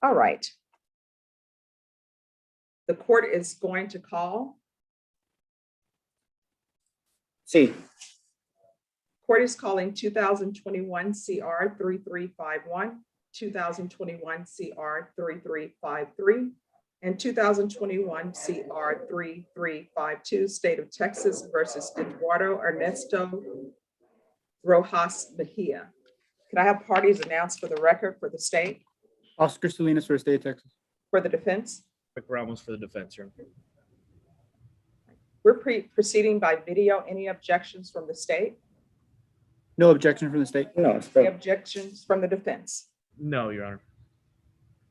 All right. The court is going to call.
See.
Court is calling 2021 CR 3351, 2021 CR 3353, and 2021 CR 3352, State of Texas versus Eduardo Ernesto Rojas Mejia. Can I have parties announced for the record for the state,
Oscar Salinas for the state of Texas.
for the defense?
Rick Ramos for the defense, Your Honor.
We're proceeding by video. Any objections from the state?
No objection from the state. No.
Any objections from the defense?
No, Your Honor.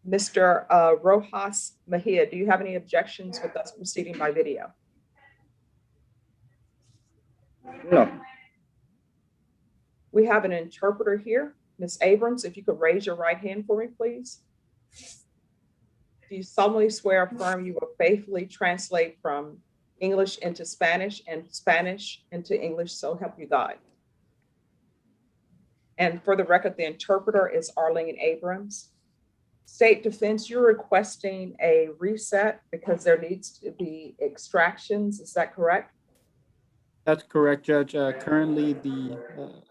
Mr. Rojas Mejia, do you have any objections with us proceeding by video?
No.
We have an interpreter here. Ms. Abrams, if you could raise your right hand for me, please. Do you solemnly swear or affirm you will faithfully translate from English into Spanish and Spanish into English, so help you God? And for the record, the interpreter is Arlene Abrams. State Defense, you're requesting a reset because there needs to be extractions. Is that correct?
That's correct, Judge. Currently, the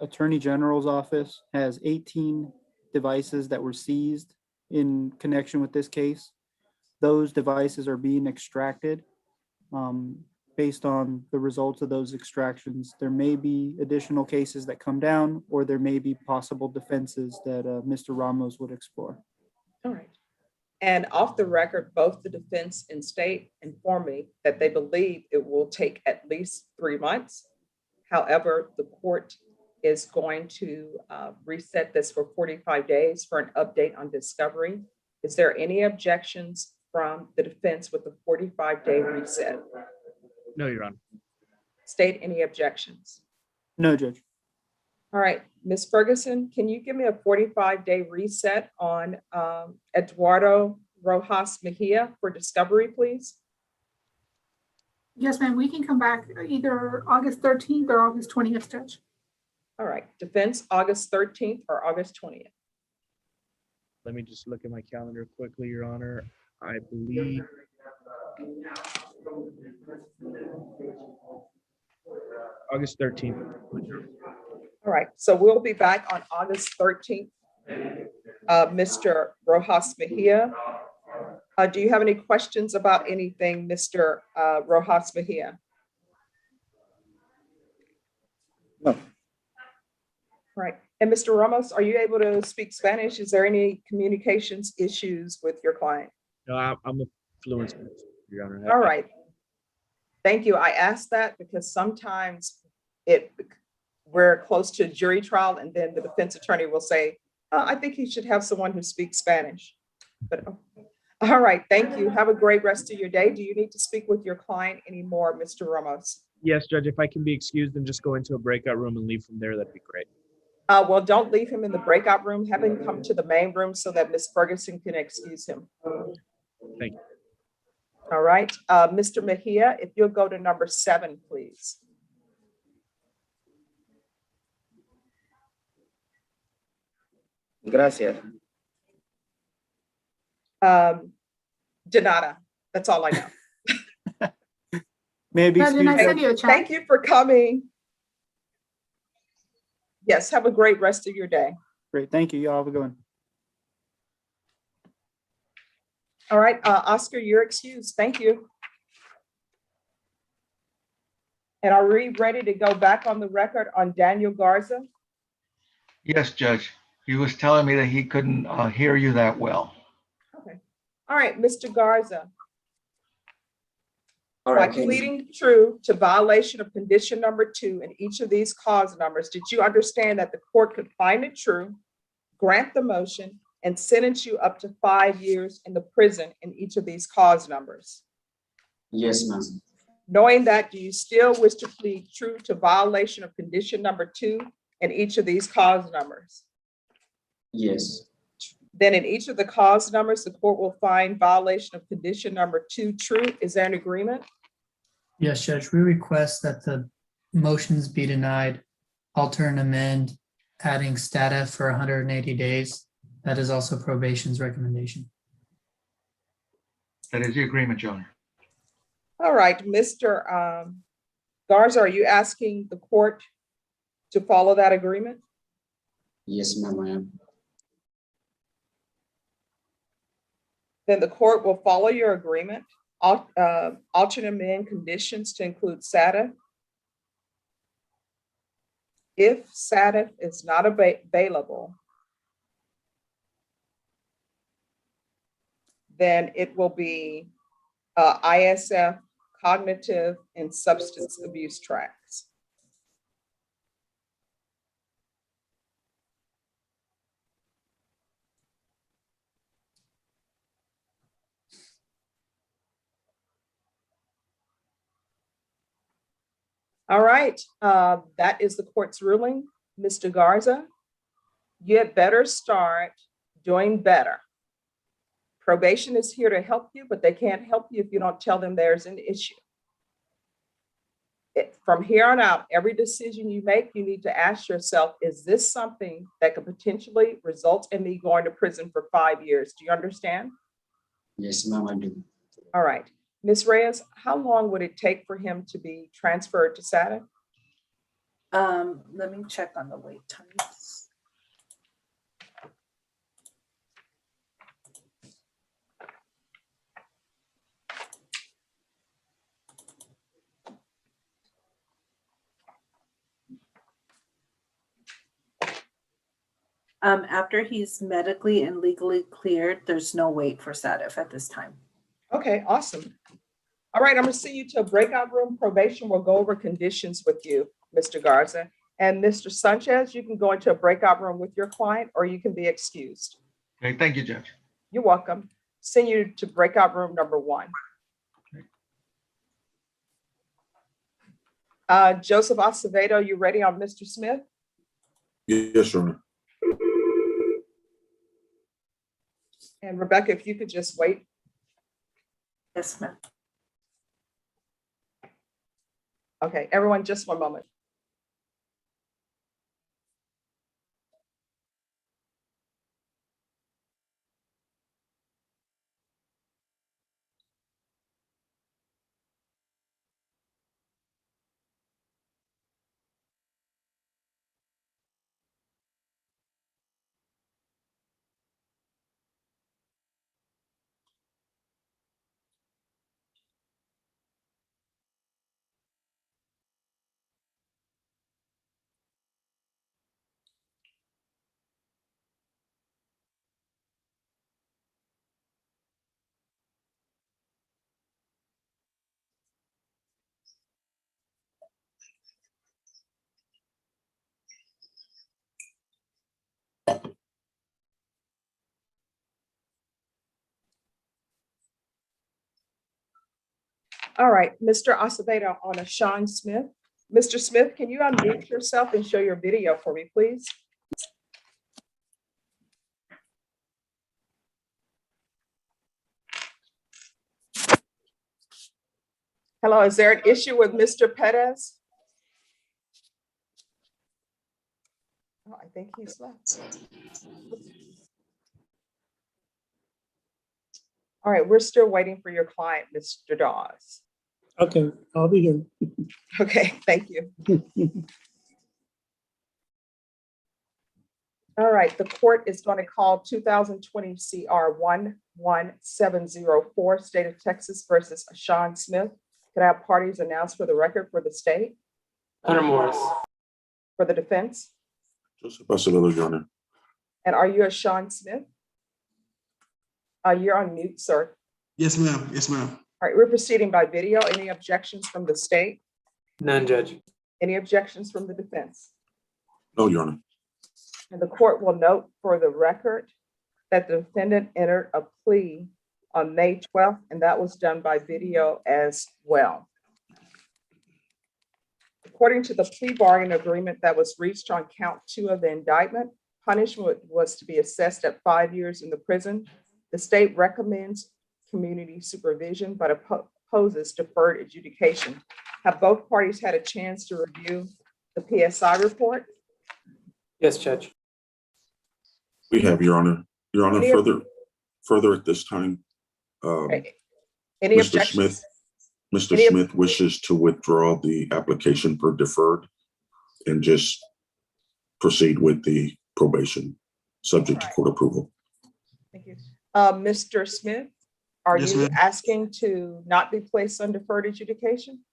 Attorney General's office has 18 devices that were seized in connection with this case. Those devices are being extracted. based on the results of those extractions, there may be additional cases that come down, or there may be possible defenses that Mr. Ramos would explore.
All right. And off the record, both the defense and state informed me that they believe it will take at least 3 months. However, the court is going to reset this for 45 days for an update on discovery. Is there any objections from the defense with the 45-day reset?
No, Your Honor.
State, any objections?
No, Judge.
All right, Ms. Ferguson, can you give me a 45-day reset on Eduardo Rojas Mejia for discovery, please?
Yes, ma'am. We can come back either August 13th or August 20th, Judge.
All right, defense, August 13th or August 20th.
Let me just look at my calendar quickly, Your Honor. I believe August 13th.
All right, so we'll be back on August 13th. Mr. Rojas Mejia, do you have any questions about anything, Mr. Rojas Mejia?
No.
Right, and Mr. Ramos, are you able to speak Spanish? Is there any communications issues with your client?
No, I'm a fluent speaker, Your Honor.
All right. Thank you. I asked that because sometimes we're close to a jury trial and then the defense attorney will say, I think he should have someone who speaks Spanish. But all right, thank you. Have a great rest of your day. Do you need to speak with your client anymore, Mr. Ramos?
Yes, Judge, if I can be excused and just go into a breakout room and leave from there, that'd be great.
Well, don't leave him in the breakout room. Have him come to the main room so that Ms. Ferguson can excuse him.
Thank you.
All right, Mr. Mejia, if you'll go to number 7, please.
Gracias.
Janata, that's all I know.
May I be
Judge, and I
excused?
sent you a chat.
Thank you for coming. Yes, have a great rest of your day.
Great, thank you. Y'all have a good one.
All right, Oscar, you're excused. Thank you. And are we ready to go back on the record on Daniel Garza?
Yes, Judge. He was telling me that he couldn't hear you that well.
Okay. All right, Mr. Garza.
All
By
right,
pleading true to violation of condition number 2 in each of these cause numbers, did you understand that the court could find it true, grant the motion, and sentence you up to 5 years in the prison in each of these cause numbers?
yes, ma'am.
Knowing that, do you still wish to plead true to violation of condition number 2 in each of these cause numbers?
Yes,
Then in each of the cause numbers, the court will find violation of condition number 2 true. Is there an agreement?
Yes, Judge, we request that the motions be denied, alter and amend, adding status for 180 days. That is also probation's recommendation.
That is the agreement, Your Honor.
All right, Mr. Garza, are you asking the court to follow that agreement?
yes, ma'am, I am.
Then the court will follow your agreement, alter and amend conditions to include SATA. If SATA is not available, then it will be ISF, cognitive and substance abuse tracks. All right, that is the court's ruling. Mr. Garza, you had better start doing better. Probation is here to help you, but they can't help you if you don't tell them there's an issue. From here on out, every decision you make, you need to ask yourself, is this something that could potentially result in me going to prison for 5 years? Do you understand?
Yes, ma'am, I do.
All right. Ms. Reyes, how long would it take for him to be transferred to SATA?
Let me check on the wait times. After he's medically and legally cleared, there's no wait for SATIF at this time.
Okay, awesome. All right, I'm gonna send you to a breakout room. Probation will go over conditions with you, Mr. Garza. And Mr. Sanchez, you can go into a breakout room with your client or you can be excused.
Okay, thank you, Judge.
You're welcome. Send you to breakout room number 1. Joseph Acevedo, you ready on Mr. Smith?
Yes, Your Honor.
And Rebecca, if you could just wait.
Yes, ma'am.
Okay, everyone, just one moment. All right, Mr. Acevedo on a Sean Smith. Mr. Smith, can you unmute yourself and show your video for me, please? Hello, is there an issue with Mr. Perez? Oh, I think he's left. All right, we're still waiting for your client, Mr. Dawes.
Okay, I'll be here.
Okay, thank you. All right, the court is going to call 2020 CR 11704, State of Texas versus Sean Smith. Could I have parties announced for the record for the state?
Hunter Morris.
For the defense?
Joseph Acevedo, Your Honor.
And are you a Sean Smith? You're on mute, sir.
Yes, ma'am. Yes, ma'am.
All right, we're proceeding by video. Any objections from the state?
None, Judge.
Any objections from the defense?
No, Your Honor.
And the court will note for the record that the defendant entered a plea on May 12th, and that was done by video as well. According to the plea bargain agreement that was reached on count 2 of the indictment, punishment was to be assessed at 5 years in the prison. The state recommends community supervision, but opposes deferred adjudication. Have both parties had a chance to review the PSI report?
Yes, Judge.
We have, Your Honor. Your Honor, further at this time,
Any
Mr.
objections?
Mr. Smith wishes to withdraw the application for deferred and just proceed with the probation, subject to court approval.
Thank you. Mr. Smith, are
Yes,
you
ma'am.
asking to not be placed on deferred adjudication?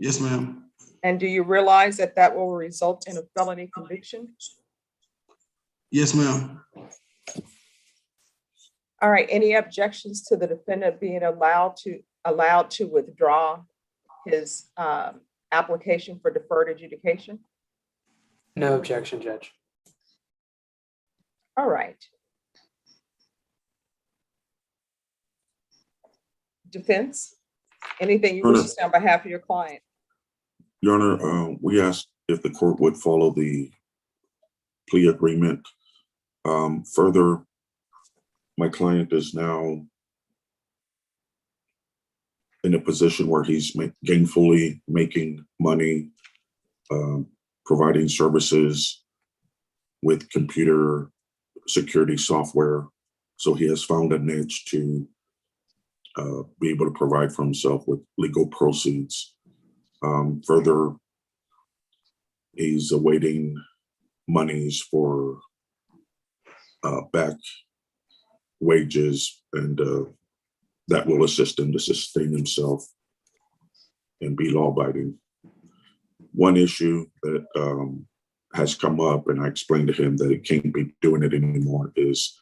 Yes, ma'am.
And do you realize that that will result in a felony conviction?
Yes, ma'am.
All right, any objections to the defendant being allowed to withdraw his application for deferred adjudication?
No objection, Judge.
All right. Defense, anything you wish to say on behalf of your client?
Your Honor, we asked if the court would follow the plea agreement. Further, my client is now in a position where he's gainfully making money, providing services with computer security software. So he has found a niche to be able to provide for himself with legal proceeds. Further, he's awaiting monies for back wages, and that will assist him to sustain himself and be law-abiding. One issue that has come up, and I explained to him that he can't be doing it anymore, is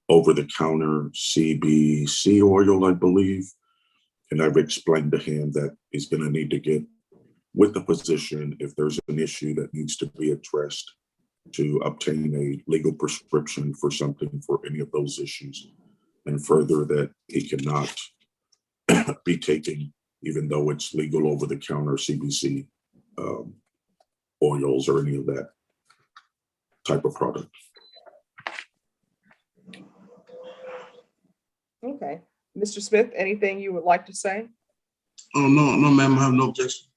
over-the-counter CBC oil, I believe. And I've explained to him that he's going to need to get with the physician if there's an issue that needs to be addressed to obtain a legal prescription for something for any of those issues. And further, that he cannot be taking, even though it's legal over-the-counter CBC oils or any of that type of product.
Okay. Mr. Smith, anything you would like to say?
Oh, no, ma'am, I have no objection.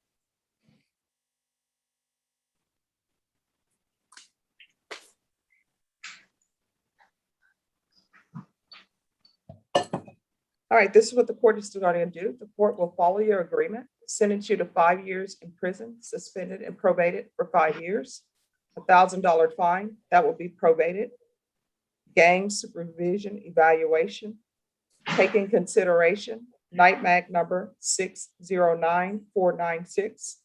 All right, this is what the court is going to do. The court will follow your agreement, sentence you to 5 years in prison, suspended and probated for 5 years, $1,000 fine, that will be probated, gang supervision evaluation, taking consideration, night mag number 609496,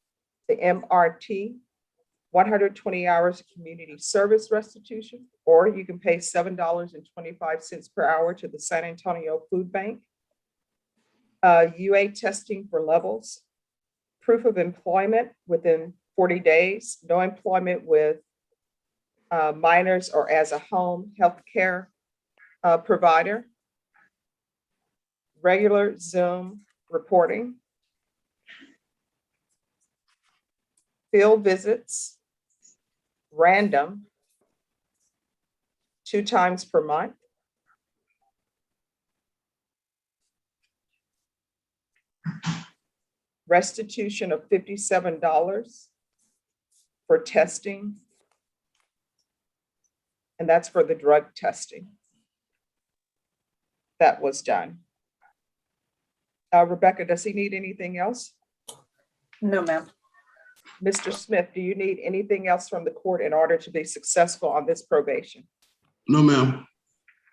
the MRT, 120 hours of community service restitution, or you can pay $7.25 per hour to the San Antonio Food Bank. UA testing for levels, proof of employment within 40 days, no employment with minors or as a home health care provider, regular Zoom reporting, field visits, random, 2 times per month, restitution of $57 for testing, and that's for the drug testing that was done. Rebecca, does he need anything else?
No, ma'am.
Mr. Smith, do you need anything else from the court in order to be successful on this probation?
No, ma'am.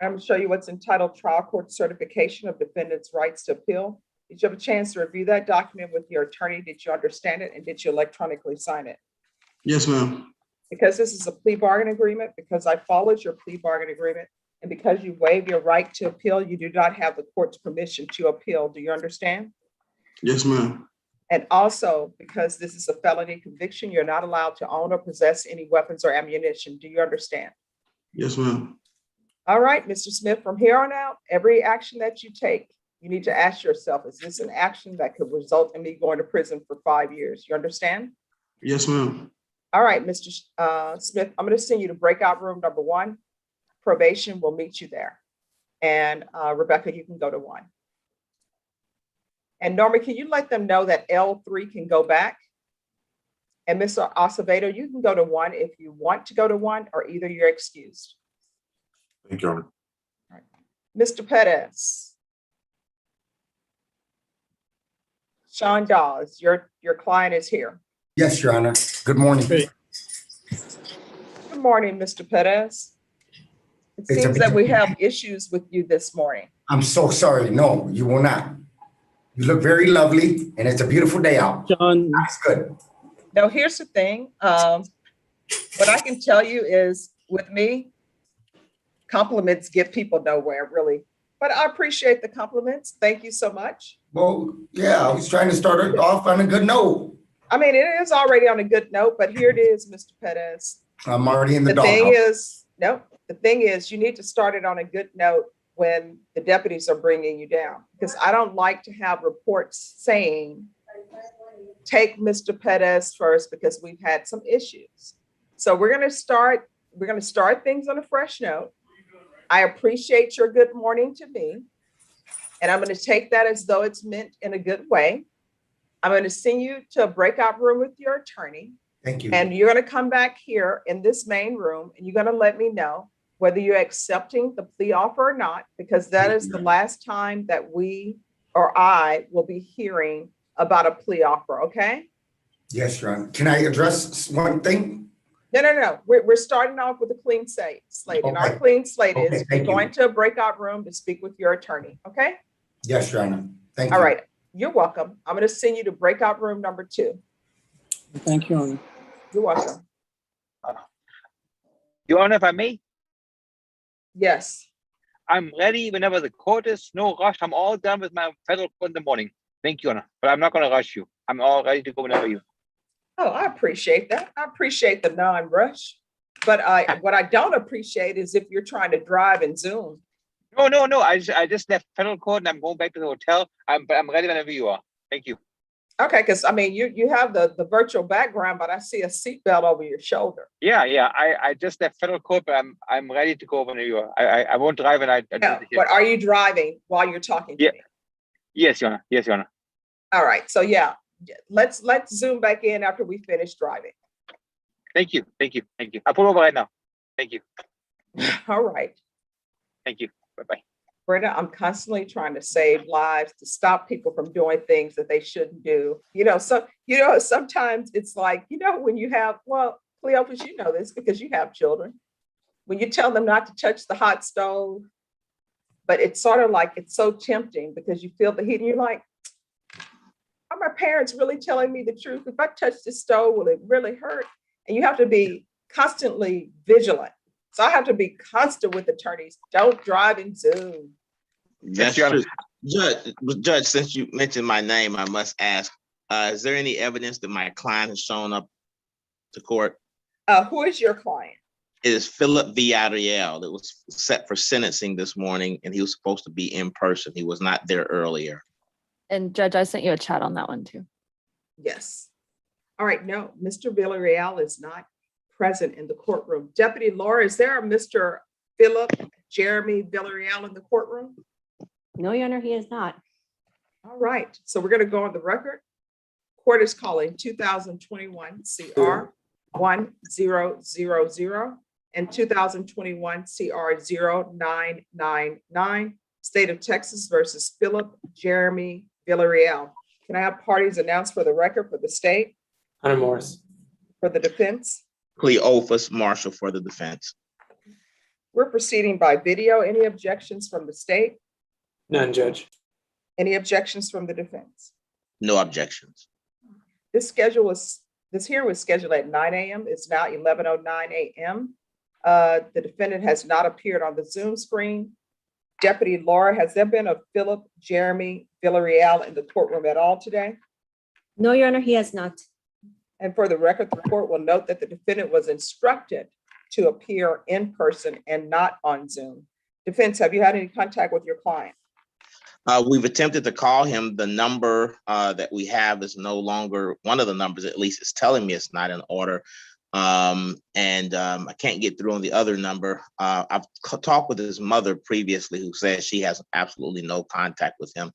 I'm going to show you what's entitled Trial Court Certification of Defendant's Rights to Appeal. Did you have a chance to review that document with your attorney? Did you understand it, and did you electronically sign it?
Yes, ma'am.
Because this is a plea bargain agreement, because I followed your plea bargain agreement, and because you waive your right to appeal, you do not have the court's permission to appeal. Do you understand?
Yes, ma'am.
And also, because this is a felony conviction, you're not allowed to own or possess any weapons or ammunition. Do you understand?
Yes, ma'am.
All right, Mr. Smith, from here on out, every action that you take, you need to ask yourself, is this an action that could result in me going to prison for 5 years? You understand?
Yes, ma'am.
All right, Mr. Smith, I'm going to send you to breakout room number 1. Probation will meet you there. And Rebecca, you can go to 1. And Norma, can you let them know that L3 can go back? And Mr. Acevedo, you can go to 1 if you want to go to 1, or either you're excused.
Thank you, Your Honor.
All right. Mr. Perez. Sean Dawes, your client is here.
Yes, Your Honor. Good morning.
Good morning, Mr. Perez. It seems that we have issues with you this morning.
I'm so sorry. No, you will not. You look very lovely, and it's a beautiful day out.
John.
That's good.
Now, here's the thing. What I can tell you is, with me, compliments get people nowhere, really. But I appreciate the compliments. Thank you so much.
Well, yeah, I was trying to start it off on a good note.
I mean, it is already on a good note, but here it is, Mr. Perez.
I'm already in the
The thing
doghouse.
is, no, the thing is, you need to start it on a good note when the deputies are bringing you down, because I don't like to have reports saying, take Mr. Perez first because we've had some issues. So we're going to start things on a fresh note. I appreciate your good morning to me, and I'm going to take that as though it's meant in a good way. I'm going to send you to a breakout room with your attorney.
Thank you.
And you're going to come back here in this main room, and you're going to let me know whether you're accepting the plea offer or not, because that is the last time that we or I will be hearing about a plea offer, okay?
Yes, Your Honor. Can I address one thing?
No. We're starting off with a clean slate. And our clean slate is you're going to a breakout room to speak with your attorney, okay?
Yes, Your Honor. Thank you.
All right. You're welcome. I'm going to send you to breakout room number 2.
Thank you, Your Honor.
You're welcome.
Your Honor, if I may,
Yes.
I'm ready whenever the court is. No rush. I'm all done with my federal court in the morning. Thank you, Honor. But I'm not going to rush you. I'm all ready to go whenever you.
Oh, I appreciate that. I appreciate the non-rush. But what I don't appreciate is if you're trying to drive and Zoom.
No. I just left federal court and I'm going back to the hotel. But I'm ready whenever you are. Thank you.
Okay, because I mean, you have the virtual background, but I see a seatbelt over your shoulder.
Yeah. I just left federal court, but I'm ready to go whenever you are. I won't drive and I do
No,
the
but are you driving while you're talking to me?
Yes, Your Honor. Yes, Your Honor.
All right. So yeah, let's Zoom back in after we finish driving.
Thank you. I'll pull over right now. Thank you.
All right.
Thank you. Bye-bye.
Brenda, I'm constantly trying to save lives, to stop people from doing things that they shouldn't do. Sometimes it's like, when you have, well, Cleopas, you know this because you have children. When you tell them not to touch the hot stove, but it's sort of like, it's so tempting because you feel the heat and you're like, are my parents really telling me the truth? If I touch the stove, will it really hurt? And you have to be constantly vigilant. So I have to be constant with attorneys. Don't drive and Zoom.
That's true. Judge, since you mentioned my name, I must ask, is there any evidence that my client has shown up to court?
Who is your client?
It is Philip Villarreal. It was set for sentencing this morning, and he was supposed to be in person. He was not there earlier.
And Judge, I sent you a chat on that one too.
Yes. All right. No, Mr. Villarreal is not present in the courtroom. Deputy Laura, is there a Mr. Philip Jeremy Villarreal in the courtroom?
No, Your Honor, he is not.
All right. So we're going to go on the record. Court is calling 2021 CR 1000 and 2021 CR 0999, State of Texas versus Philip Jeremy Villarreal. Can I have parties announced for the record for the state?
Hunter Morris.
For the defense?
Cleophas Marshall for the defense.
We're proceeding by video. Any objections from the state?
None, Judge.
Any objections from the defense?
No objections.
This hearing was scheduled at 9 a.m. It's now 11:09 a.m. The defendant has not appeared on the Zoom screen. Deputy Laura, has there been a Philip Jeremy Villarreal in the courtroom at all today?
No, Your Honor, he has not.
And for the record, the court will note that the defendant was instructed to appear in person and not on Zoom. Defense, have you had any contact with your client?
We've attempted to call him. The number that we have is no longer, one of the numbers at least is telling me it's not in order. I can't get through on the other number. I've talked with his mother previously, who says she has absolutely no contact with him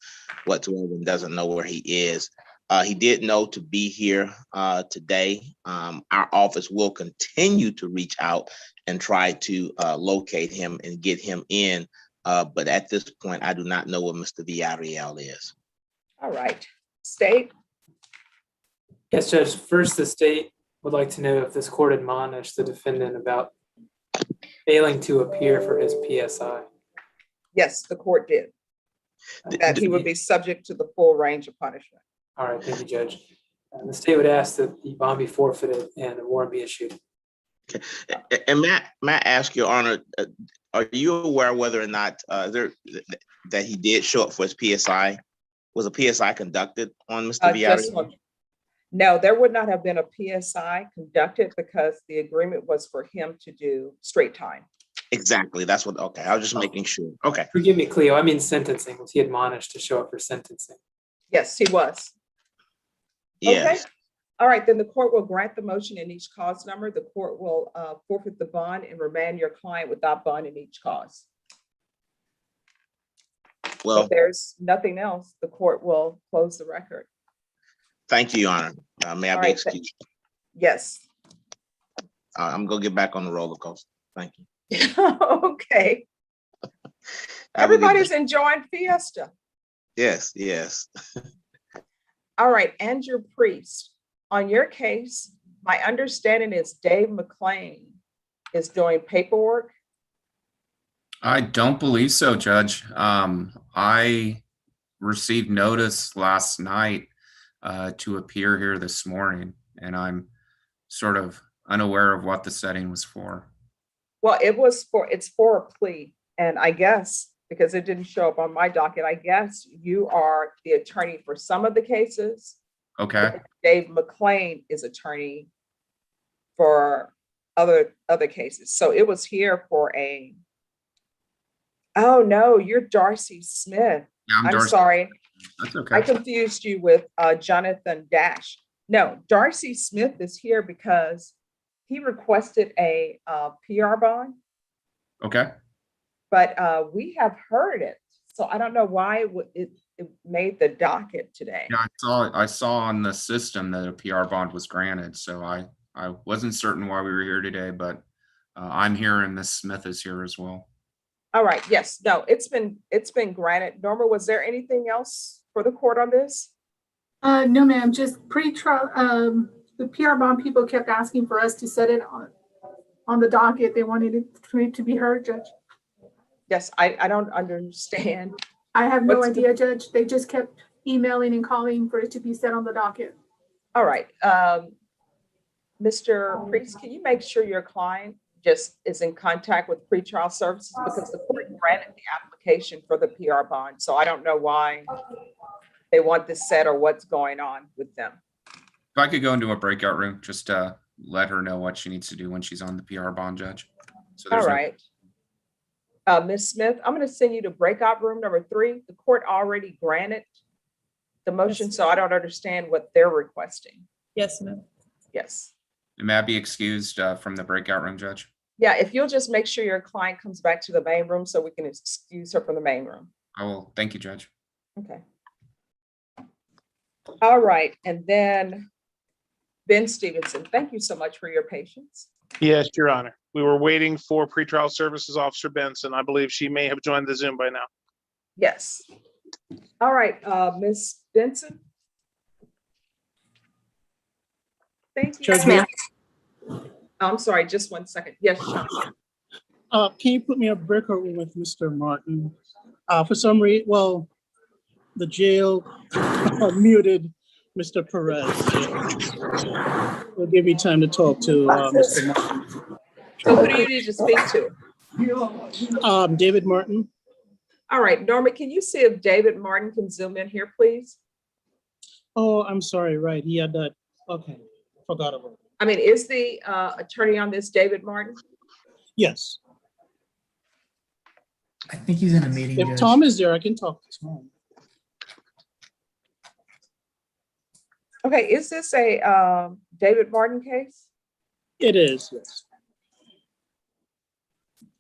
whatsoever and doesn't know where he is. He did know to be here today. Our office will continue to reach out and try to locate him and get him in. But at this point, I do not know what Mr. Villarreal is.
All right. State?
Yes, Judge. First, the state would like to know if this court admonished the defendant about failing to appear for his PSI.
Yes, the court did. That he would be subject to the full range of punishment.
All right, thank you, Judge. The state would ask that the bond be forfeited and a warrant be issued.
Okay. And may I ask, Your Honor, are you aware whether or not that he did show up for his PSI? Was a PSI conducted on Mr. Villarreal?
No, there would not have been a PSI conducted because the agreement was for him to do straight time.
Exactly. That's what, okay. I was just making sure. Okay.
Forgive me, Cleo. I mean sentencing. Was he admonished to show up for sentencing?
Yes, he was.
Yes.
Okay. All right, then the court will grant the motion in each cause number. The court will forfeit the bond and remand your client without bond in each cause.
Well,
if there's nothing else, the court will close the record.
Thank you, Your Honor. May I be excused?
Yes.
I'm going to get back on the roller coaster. Thank you.
Okay. Everybody's enjoying Fiesta.
Yes, yes.
All right, Andrew Priest, on your case, my understanding is Dave McClain is doing paperwork.
I don't believe so, Judge. I received notice last night to appear here this morning, and I'm sort of unaware of what the setting was for.
Well, it's for a plea, and I guess because it didn't show up on my docket, I guess you are the attorney for some of the cases.
Okay.
Dave McLean is attorney for other cases. So it was here for oh no, you're Darcy Smith.
Yeah,
I'm
Darcy.
sorry.
That's
I
okay.
confused you with Jonathan Dash. No, Darcy Smith is here because he requested a PR bond,
Okay.
but we have heard it. So I don't know why it made the docket today.
Yeah, I saw on the system that a PR bond was granted, so I wasn't certain why we were here today, but I'm here and Miss Smith is here as well.
All right, yes, no, it's been granted. Norma, was there anything else for the court on this?
No, ma'am, just pre-trial, the PR bond people kept asking for us to set it on the docket. They wanted it to be heard, Judge.
Yes, I don't understand.
I have no
What's
idea, Judge. They just kept emailing and calling for it to be set on the docket.
All right, Mr. Priest, can you make sure your client just is in contact with pretrial services, because the court granted the application for the PR bond. So I don't know why they want this set or what's going on with them.
If I could go into a breakout room, just let her know what she needs to do when she's on the PR bond, Judge. So
All
there's
right. Ms. Smith, I'm going to send you to breakout room number 3. The court already granted the motion, so I don't understand what they're requesting.
Yes, ma'am.
Yes.
May I be excused from the breakout room, Judge?
Yeah, if you'll just make sure your client comes back to the main room so we can excuse her from the main room.
I will. Thank you, Judge.
Okay. All right, and then Ben Stevenson, thank you so much for your patience.
Yes, Your Honor. We were waiting for pretrial services officer Benson. I believe she may have joined the Zoom by now.
Yes. All right, Ms. Benson. Thank you.
Judge, ma'am.
I'm sorry, just 1 second. Yes, Sean.
Can you put me in a breakout room with Mr. Martin? For some reason, well, the jail muted Mr. Perez. We'll give you time to talk to Mr. Martin.
So who do you need to speak to?
David Martin.
All right, Norma, can you see if David Martin can zoom in here, please?
Oh, I'm sorry, right, he had that, okay, forgot about it.
I mean, is the attorney on this David Martin?
Yes.
I think he's in a meeting.
If
Judge.
Tom is there, I can talk to Tom.
Okay, is this a David Martin case?
It is, yes.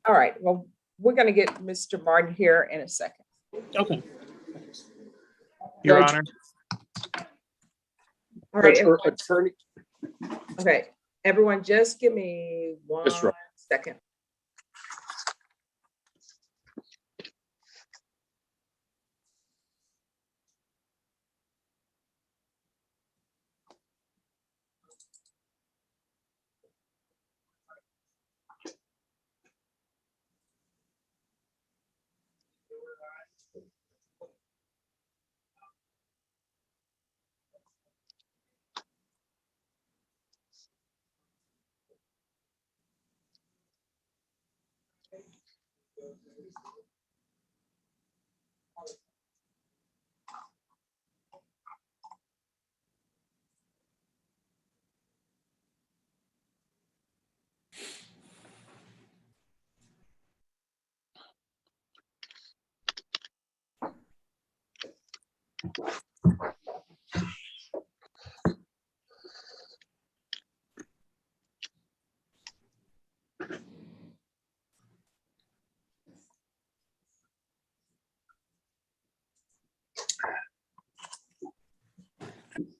All right, well, we're gonna get Mr. Martin here in a second.
Okay.
Your
Judge.
Honor.
All right,
Judge,
everyone.
attorney.
Okay, everyone, just give me 1 second.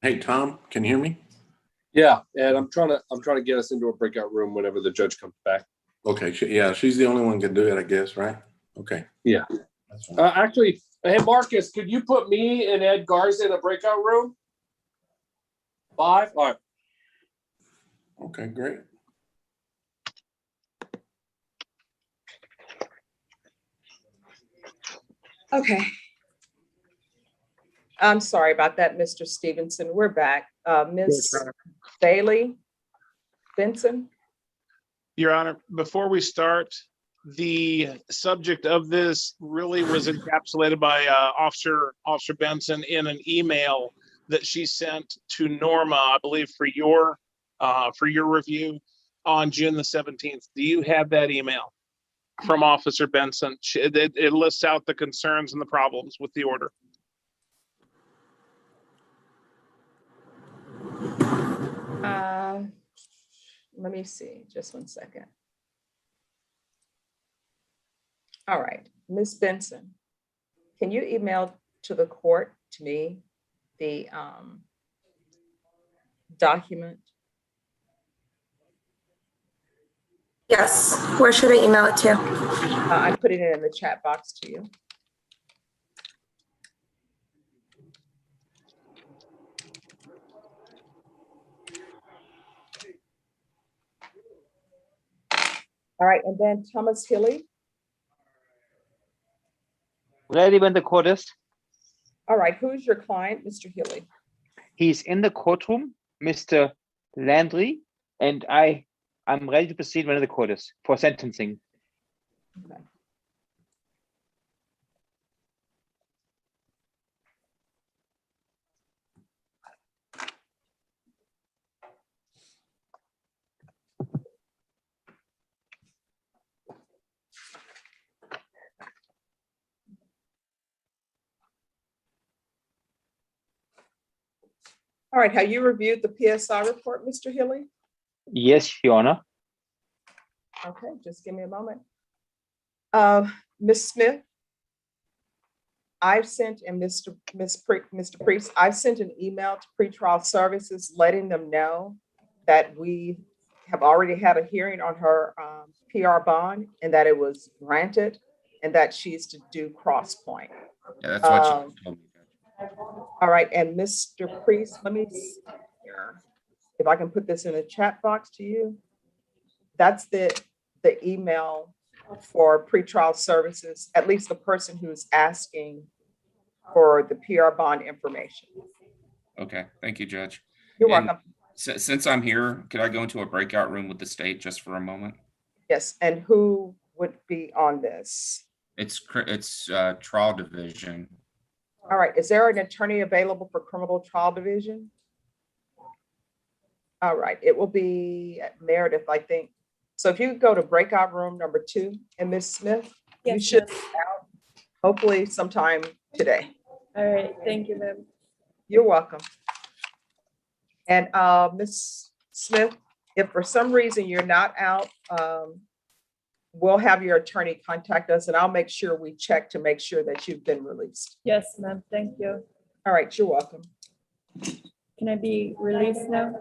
Hey, Tom, can you hear me?
Yeah, and I'm trying to get us into a breakout room whenever the judge comes back.
Okay, yeah, she's the only one can do it, I guess, right? Okay.
Yeah. Actually, hey, Marcus, could you put me and Ed Garza in a breakout room? 5? All right.
Okay, great.
Okay. I'm sorry about that, Mr. Stevenson. We're back. Ms. Bailey. Benson?
Your Honor, before we start, the subject of this really was encapsulated by Officer Benson in an email that she sent to Norma, I believe, for your review on June the 17th. Do you have that email from Officer Benson? It lists out the concerns and the problems with the order.
Let me see, just one second. All right, Ms. Benson, can you email to the court, to me, the document?
Yes, where should I email it to?
I'm putting it in the chat box to you. All right, and then Thomas Hilly.
Ready when the court is.
All right, who's your client, Mr. Hilly?
He's in the courtroom, Mr. Landry, and I'm ready to proceed when the court is for sentencing.
Okay. All right, have you reviewed the PSI report, Mr. Hilly?
Yes, Your Honor.
Okay, just give me a moment. Ms. Smith, I've sent, and Mr. Priest, I've sent an email to pretrial services letting them know that we have already had a hearing on her PR bond and that it was granted and that she's to do cross point.
Yeah, that's what she told me.
All right, and Mr. Priest, let me see here. If I can put this in a chat box to you. That's the email for pretrial services, at least the person who's asking for the PR bond information.
Okay, thank you, Judge.
You're
And
welcome.
Since I'm here, could I go into a breakout room with the state just for a moment?
Yes, and who would be on this?
It's trial division.
All right, is there an attorney available for criminal trial division? All right, it will be Meredith, I think. So if you could go to breakout room number 2, and Ms. Smith, you should be out hopefully sometime today.
All right, thank you, ma'am.
You're welcome. And Ms. Smith, if for some reason you're not out, we'll have your attorney contact us and I'll make sure we check to make sure that you've been released.
Yes, ma'am, thank you.
All right, you're welcome.
Can I be released now?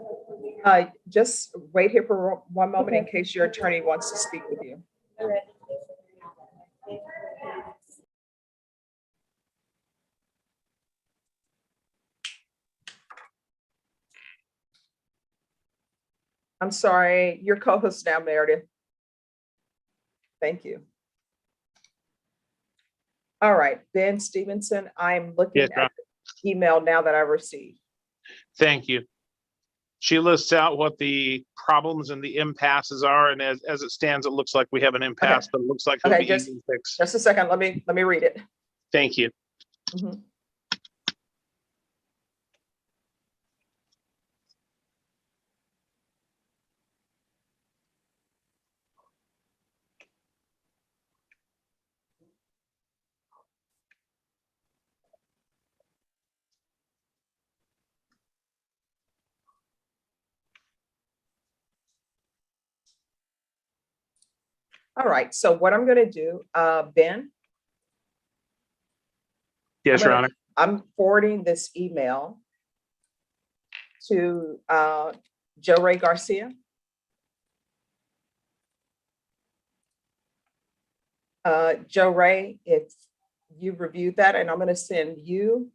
Just wait here for one moment in
Okay.
case your attorney wants to speak with you.
All right.
I'm sorry, your co-host now, Meredith. Thank you. All right, Ben Stevenson, I'm looking
Yes,
at the email now that I received.
Thank you. She lists out what the problems and the impasses are, and as it stands, it looks like we have an impasse, but it looks like it'll
Okay,
be
just
easy to fix.
a second. Let me read it.
Thank you.
Mhm. All right, so what I'm going to do, Ben.
Yes, Your Honor.
I'm forwarding this email to Joe Ray Garcia. Joe Ray, if you've reviewed that, and I'm going to send you,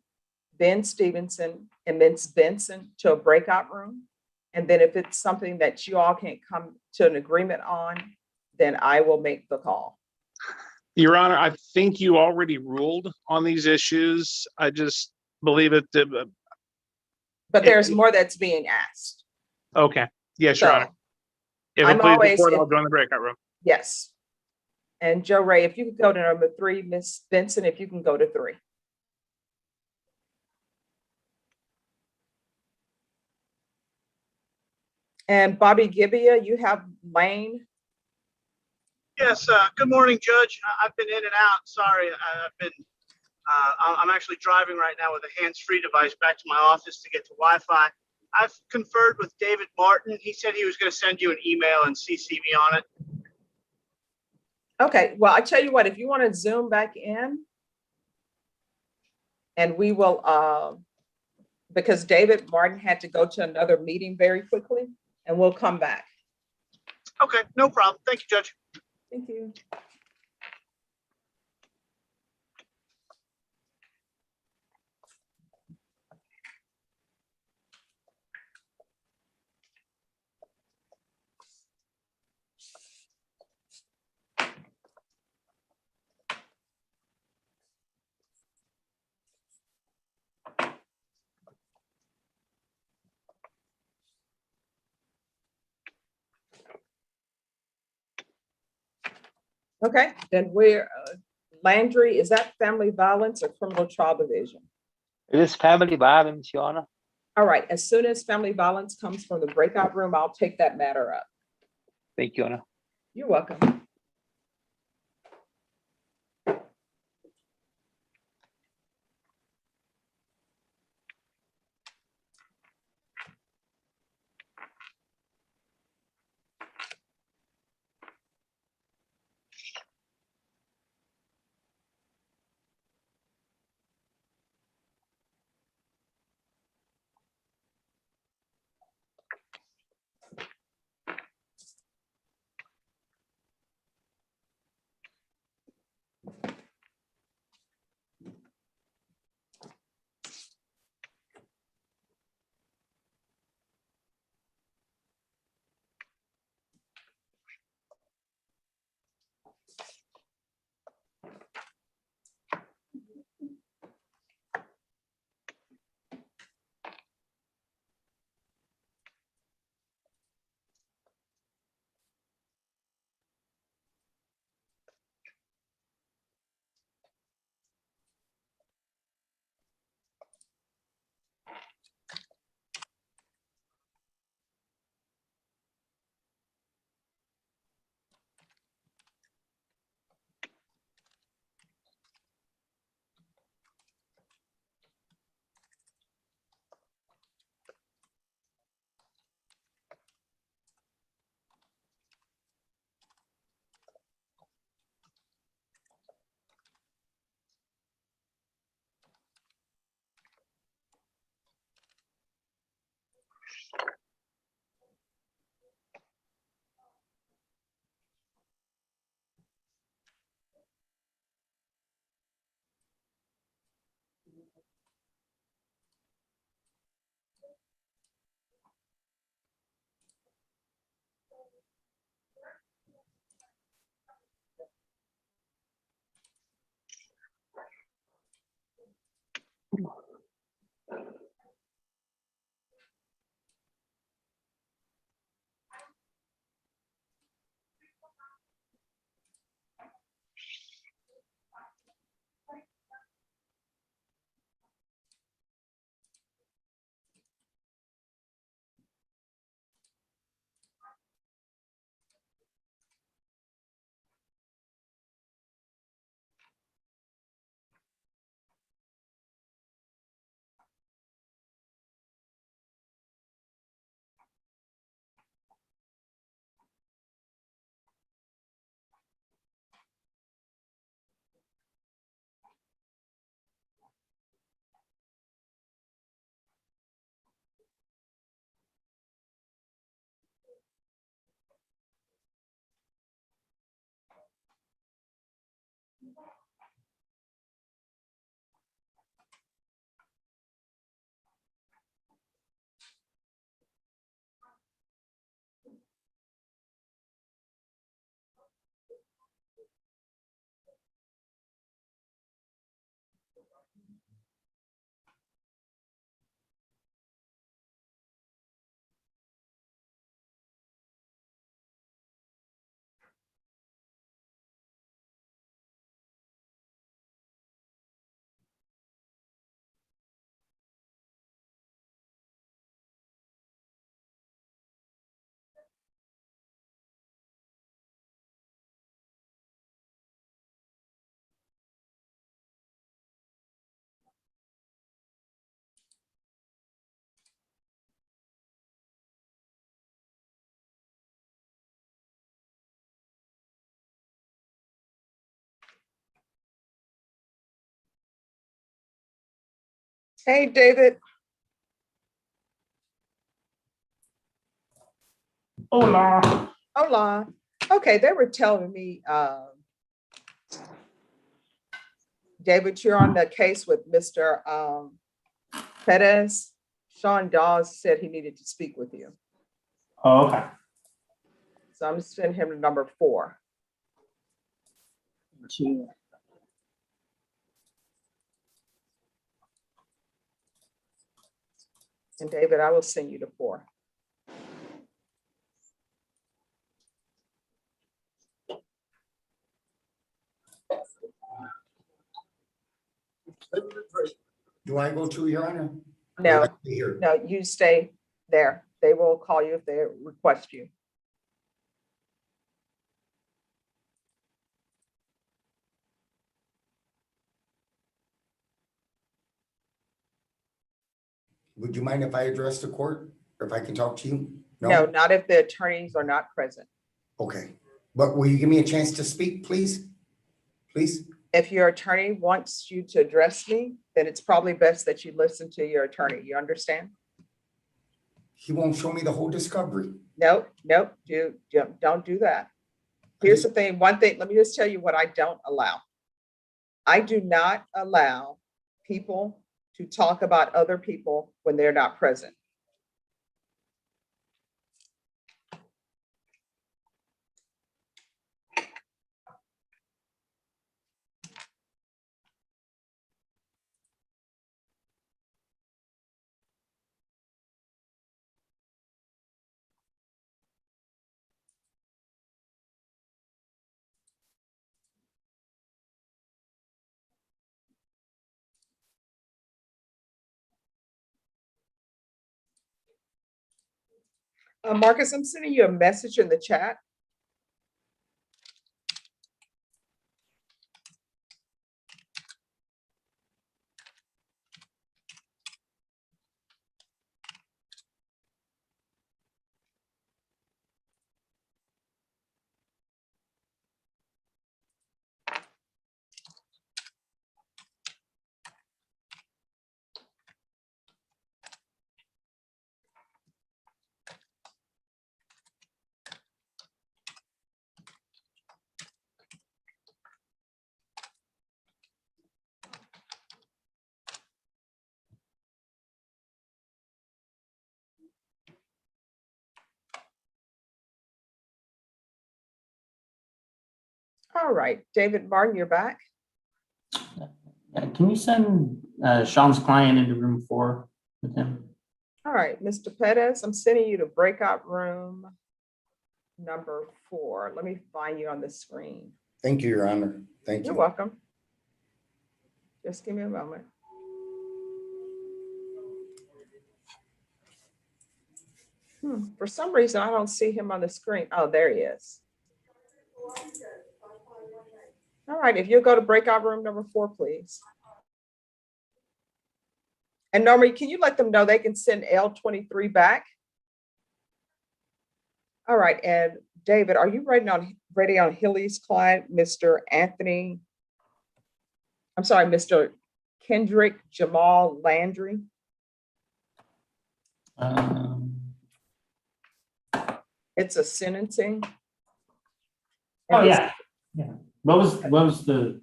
Ben Stevenson, and Ms. Benson to a breakout room. And then if it's something that you all can't come to an agreement on, then I will make the call.
Your Honor, I think you already ruled on these issues. I just believe it.
But there's more that's being asked.
Okay. Yes, Your Honor. If
I'm
it please the
always,
court, I'll join the breakout room.
yes. And Joe Ray, if you could go to number 3, Miss Benson, if you can go to 3. And Bobby Gibbia, you have Lane.
Yes, good morning, Judge. I've been in and out. Sorry, I'm actually driving right now with a hands-free device back to my office to get to Wi-Fi. I've conferred with David Martin. He said he was going to send you an email and CC me on it.
Okay, well, I tell you what, if you want to zoom back in, and we will, because David Martin had to go to another meeting very quickly, and we'll come back.
Okay, no problem. Thank you, Judge.
Thank you. Okay, then we're, Landry, is that family violence or criminal trial division?
It is family violence, Your Honor.
All right, as soon as family violence comes from the breakout room, I'll take that matter up.
Thank you, Your Honor.
You're welcome. Hey, David.
Hola.
Hola. Okay, they were telling me, David, you're on the case with Mr. Perez. Sean Dawes said he needed to speak with you.
Oh, okay.
So I'm sending him to number 4. And David, I will send you to 4.
Do I go to, Your Honor?
No,
Here.
no, you stay there. They will call you if they request you.
Would you mind if I address the court? Or if I can talk to you?
No, not if the attorneys are not present.
Okay. But will you give me a chance to speak, please? Please?
If your attorney wants you to address me, then it's probably best that you listen to your attorney. You understand?
He won't show me the whole discovery.
Nope, nope, don't do that. Here's the thing, one thing, let me just tell you what I don't allow. I do not allow people to talk about other people when they're not present. Marcus, I'm sending you a message in the chat. All right, David Martin, you're back.
Can you send Sean's client into room 4 with him?
All right, Mr. Perez, I'm sending you to breakout room number 4. Let me find you on the screen.
Thank you, Your Honor. Thank
You're
you.
welcome. Just give me a moment. For some reason, I don't see him on the screen. Oh, there he is. All right, if you'll go to breakout room number 4, please. And Normie, can you let them know they can send L23 back? All right, and David, are you ready on Hilly's client, Mr. Anthony? I'm sorry, Mr. Kendrick Jamal Landry? It's a sentencing.
Oh, yeah. Yeah. What was the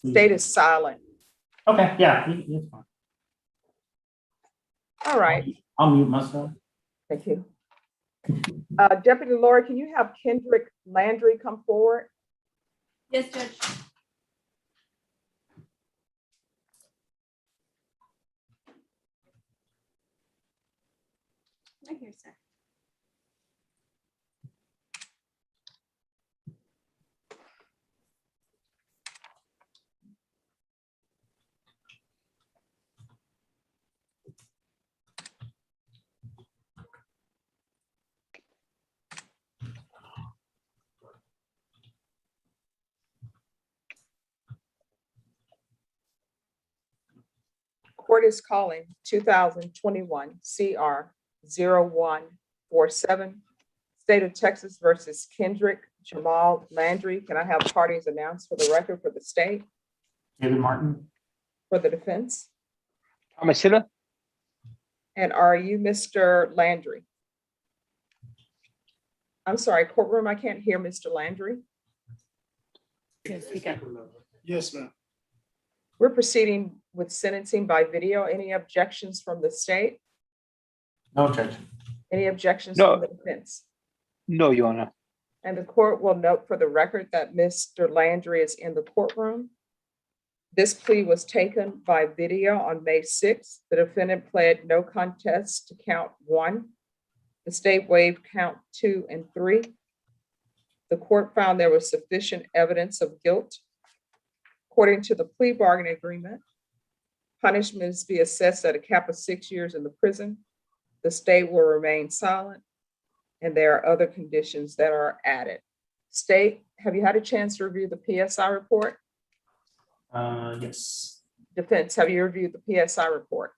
state is silent.
Okay, yeah, that's fine.
All right.
I'll mute myself.
Thank you. Deputy Laura, can you have Kendrick Landry come forward?
Yes, Judge. Right here, sir.
Court is calling 2021 CR 0147, State of Texas versus Kendrick Jamal Landry. Can I have parties announced for the record for the state?
David Martin.
For the defense?
Thomas Hiller?
And are you Mr. Landry? I'm sorry, courtroom, I can't hear Mr. Landry.
Yes, ma'am.
We're proceeding with sentencing by video. Any objections from the state?
No objection.
Any objections
No.
from the defense?
No, Your Honor.
And the court will note for the record that Mr. Landry is in the courtroom. This plea was taken by video on May 6th. The defendant pled no contest to count 1. The state waived count 2 and 3. The court found there was sufficient evidence of guilt. According to the plea bargaining agreement, punishment is to be assessed at a cap of 6 years in the prison. The state will remain silent, and there are other conditions that are added. State, have you had a chance to review the PSI report?
Yes.
Defense, have you reviewed the PSI report?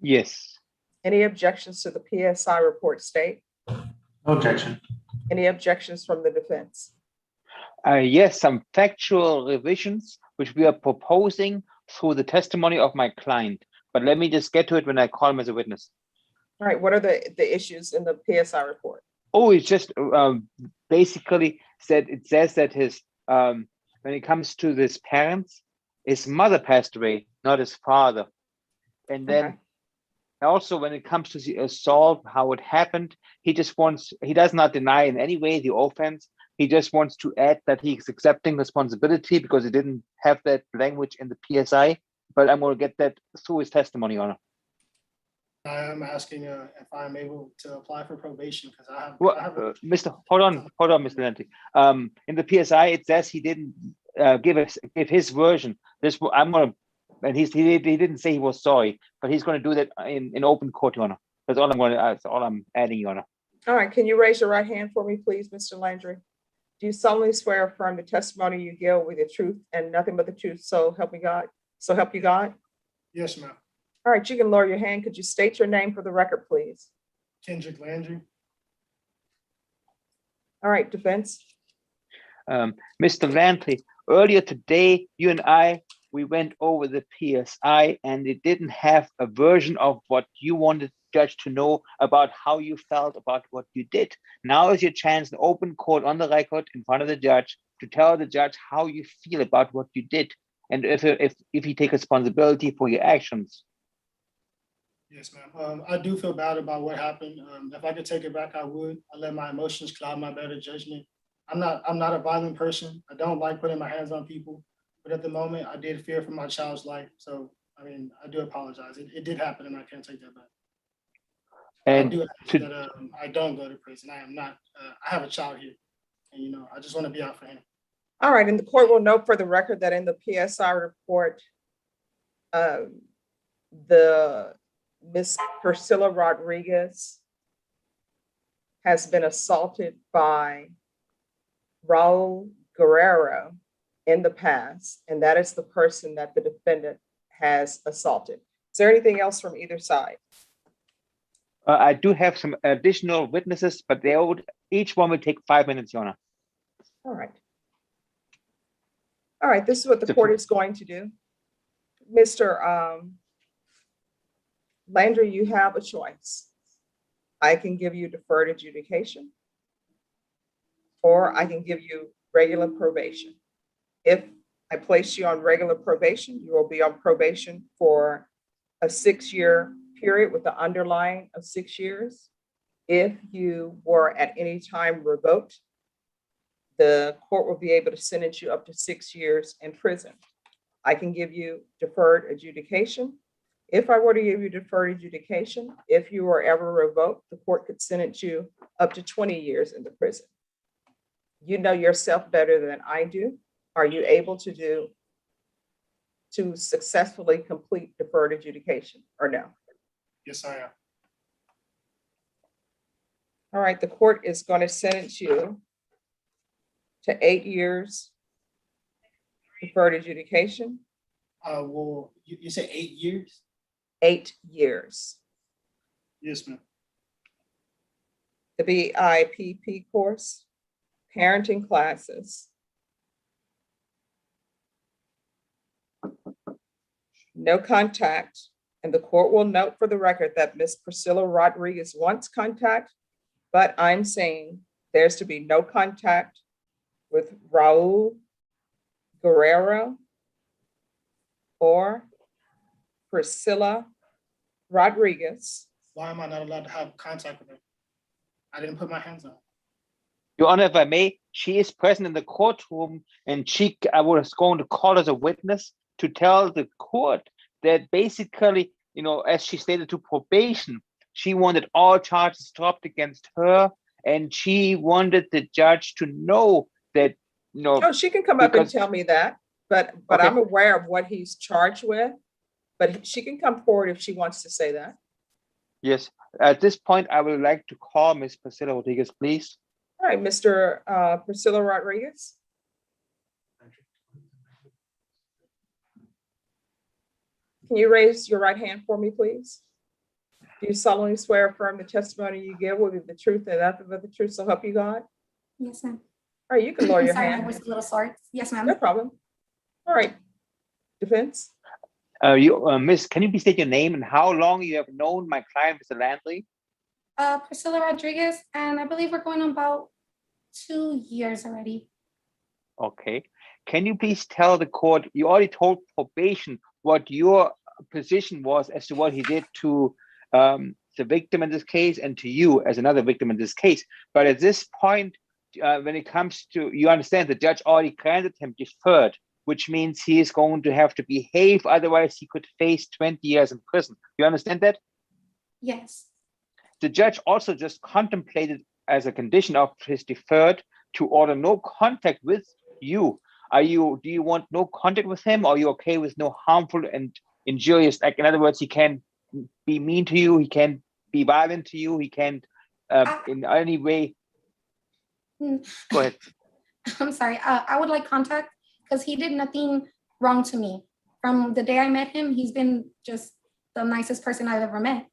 Yes.
Any objections to the PSI report, state?
No objection.
Any objections from the defense?
Yes, some factual revisions which we are proposing through the testimony of my client. But let me just get to it when I call him as a witness.
All right, what are the issues in the PSI report?
Oh, it's just basically said it says that his when it comes to his parents, his mother passed away, not his father. And then
Okay.
also when it comes to the assault, how it happened, he does not deny in any way the offense. He just wants to add that he's accepting responsibility because he didn't have that language in the PSI. But I'm going to get that through his testimony, Your Honor.
I am asking if I'm able to apply for probation because I have.
Well,
I have
hold on, Mr. Lanty. In the PSI, it says he didn't give his version. I'm gonna, and he didn't say he was sorry, but he's going to do that in open court, Your Honor. That's all I'm adding, Your Honor.
All right, can you raise your right hand for me, please, Mr. Landry? Do you solemnly swear or affirm the testimony you give with the truth and nothing but the truth, so help me God? So help you God?
Yes, ma'am.
All right, you can lower your hand. Could you state your name for the record, please?
Kendrick Landry.
All right, defense.
Mr. Lanty, earlier today, you and we went over the PSI and it didn't have a version of what you wanted the judge to know about how you felt about what you did. Now is your chance in open court on the record in front of the judge to tell the judge how you feel about what you did and if you take responsibility for your actions.
Yes, ma'am. I do feel bad about what happened. If I could take it back, I would. I let my emotions cloud my better judgment. I'm not a violent person. I don't like putting my hands on people, but at the moment I did fear for my child's life. So, I mean, I do apologize. It did happen and I can't take that back.
And
I do ask that I don't go to prison. I am not, I have a child here and, I just want to be out for him.
All right, and the court will note for the record that in the PSI report, the Miss Priscilla Rodriguez has been assaulted by Raul Guerrero in the past, and that is the person that the defendant has assaulted. Is there anything else from either side?
I do have some additional witnesses, but each one will take 5 minutes, Your Honor.
All right. All right, this is what the court is going to do. Mr. Landry, you have a choice. I can give you deferred adjudication, or I can give you regular probation. If I place you on regular probation, you will be on probation for a 6-year period with the underlying of 6 years. If you were at any time revoked, the court will be able to sentence you up to 6 years in prison. I can give you deferred adjudication. If I were to give you deferred adjudication, if you were ever revoked, the court could sentence you up to 20 years in the prison. You know yourself better than I do. Are you able to successfully complete deferred adjudication or no?
Yes, I am.
All right, the court is going to sentence you to 8 years deferred adjudication.
Well, you said 8 years?
8 years.
Yes, ma'am.
The BIPP course, parenting classes, no contact And the court will note for the record that Ms. Priscilla Rodriguez wants contact, but I'm saying there's to be no contact with Raul Guerrero or Priscilla Rodriguez.
Why am I not allowed to have contact with her? I didn't put my hands on her.
Your Honor, if I may, she is present in the courtroom and I was going to call as a witness to tell the court that basically, as she stated to probation, she wanted all charges dropped against her and she wanted the judge to know that,
Oh, she can come up and tell me that, but
Okay.
I'm aware of what he's charged with. But she can come forward if she wants to say that.
Yes, at this point, I would like to call Ms. Priscilla Rodriguez, please.
All right, Mr. Priscilla Rodriguez. Can you raise your right hand for me, please? Do you solemnly swear or affirm the testimony you give will be the truth and nothing but the truth, so help you God?
Yes, ma'am.
All right, you can lower your
Sorry, my
hand.
voice is a little sore. Yes, ma'am.
No problem. All right. Defense?
Miss, can you please state your name and how long you have known my client, Mr. Landry?
Priscilla Rodriguez, and I believe we're going on about 2 years already.
Okay. Can you please tell the court, you already told probation what your position was as to what he did to the victim in this case and to you as another victim in this case. But at this point, when it comes to, you understand the judge already granted him deferred, which means he is going to have to behave, otherwise he could face 20 years in prison. You understand that?
Yes.
The judge also just contemplated as a condition of his deferred to order no contact with you. Do you want no contact with him? Or are you okay with no harmful and injurious act? In other words, he can be mean to you, he can be violent to you, he can in any way. Go ahead.
I'm sorry. I would like contact because he did nothing wrong to me. From the day I met him, he's been just the nicest person I've ever met.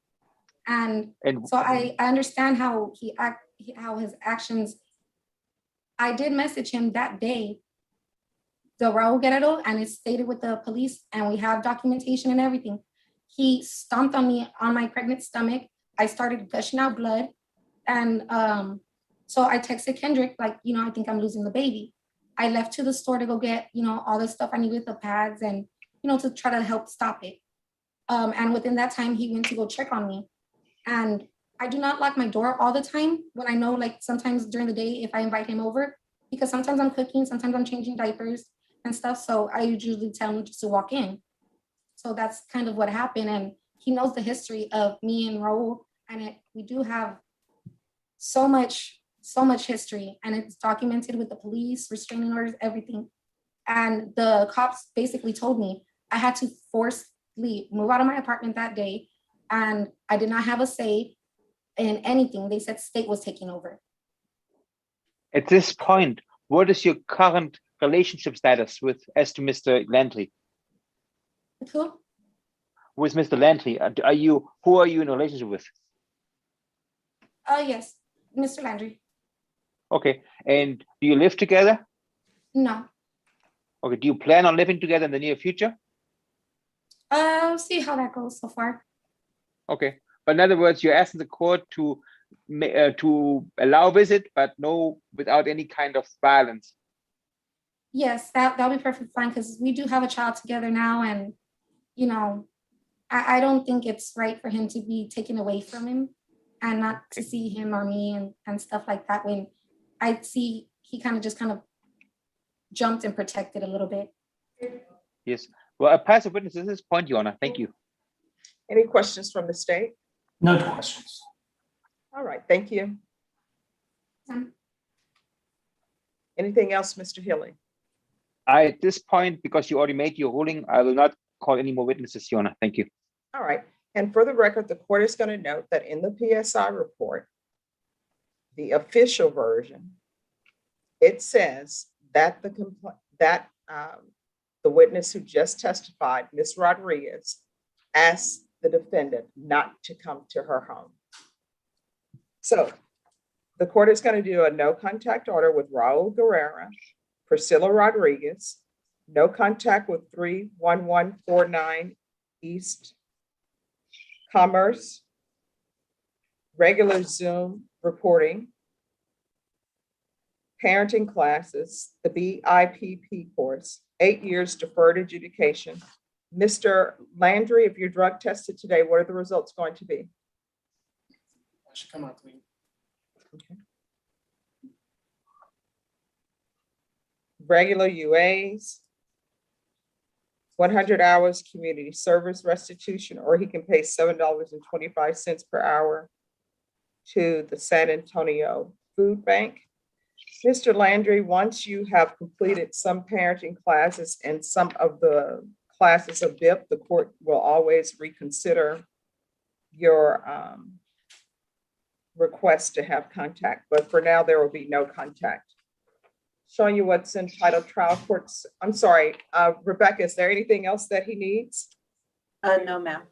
And so I understand how how his actions. I did message him that day, the Raul Guerrero, and it's stated with the police, and we have documentation and everything. He stomped on me on my pregnant stomach. I started gushing out blood, and so I texted Kendrick like, I think I'm losing the baby. I left to the store to go get, all the stuff I needed, the pads, and to try to help stop it. And within that time, he went to go check on me. And I do not lock my door all the time when I know, like sometimes during the day, if I invite him over, because sometimes I'm cooking, sometimes I'm changing diapers and stuff. So I usually tell him just to walk in. So that's kind of what happened. And he knows the history of me and Raul. And we do have so much history, and it's documented with the police, restraining orders, everything. And the cops basically told me I had to forcibly move out of my apartment that day. And I did not have a say in anything. They said state was taking over.
At this point, what is your current relationship status as to Mr. Landry?
With who?
With Mr. Landry, who are you in a relationship with?
Yes, Mr. Landry.
Okay, and do you live together?
No.
Okay, do you plan on living together in the near future?
See how that goes so far.
Okay, but in other words, you're asking the court to allow visit, but no, without any kind of violence.
Yes, that'll be perfectly fine because we do have a child together now, and I don't think it's right for him to be taken away from him and not to see him or me and stuff like that. When I see he kind of jumped and protected a little bit.
Yes. Well, a passive witness at this point, Your Honor. Thank you.
Any questions from the state?
No questions.
All right, thank you. Anything else, Mr. Healy?
At this point, because you already made your ruling, I will not call any more witnesses, Your Honor. Thank you.
All right, and for the record, the court is going to note that in the PSI report, the official version, it says that the witness who just testified, Ms. Rodriguez, asked the defendant not to come to her home. So the court is going to do a no contact order with Raul Guerrero, Priscilla Rodriguez, no contact with 31149 East commerce, regular Zoom reporting, parenting classes, the BIPP course, 8 years deferred adjudication. Mr. Landry, if you're drug tested today, what are the results going to be?
I should come out clean.
Okay. Regular UAs, 100 hours community service restitution, or he can pay $7.25 per hour to the San Antonio Food Bank. Mr. Landry, once you have completed some parenting classes and some of the classes of BIP, the court will always reconsider your request to have contact, but for now, there will be no contact. Showing you what's entitled trial courts. I'm sorry, Rebecca, is there anything else that he needs?
No, ma'am.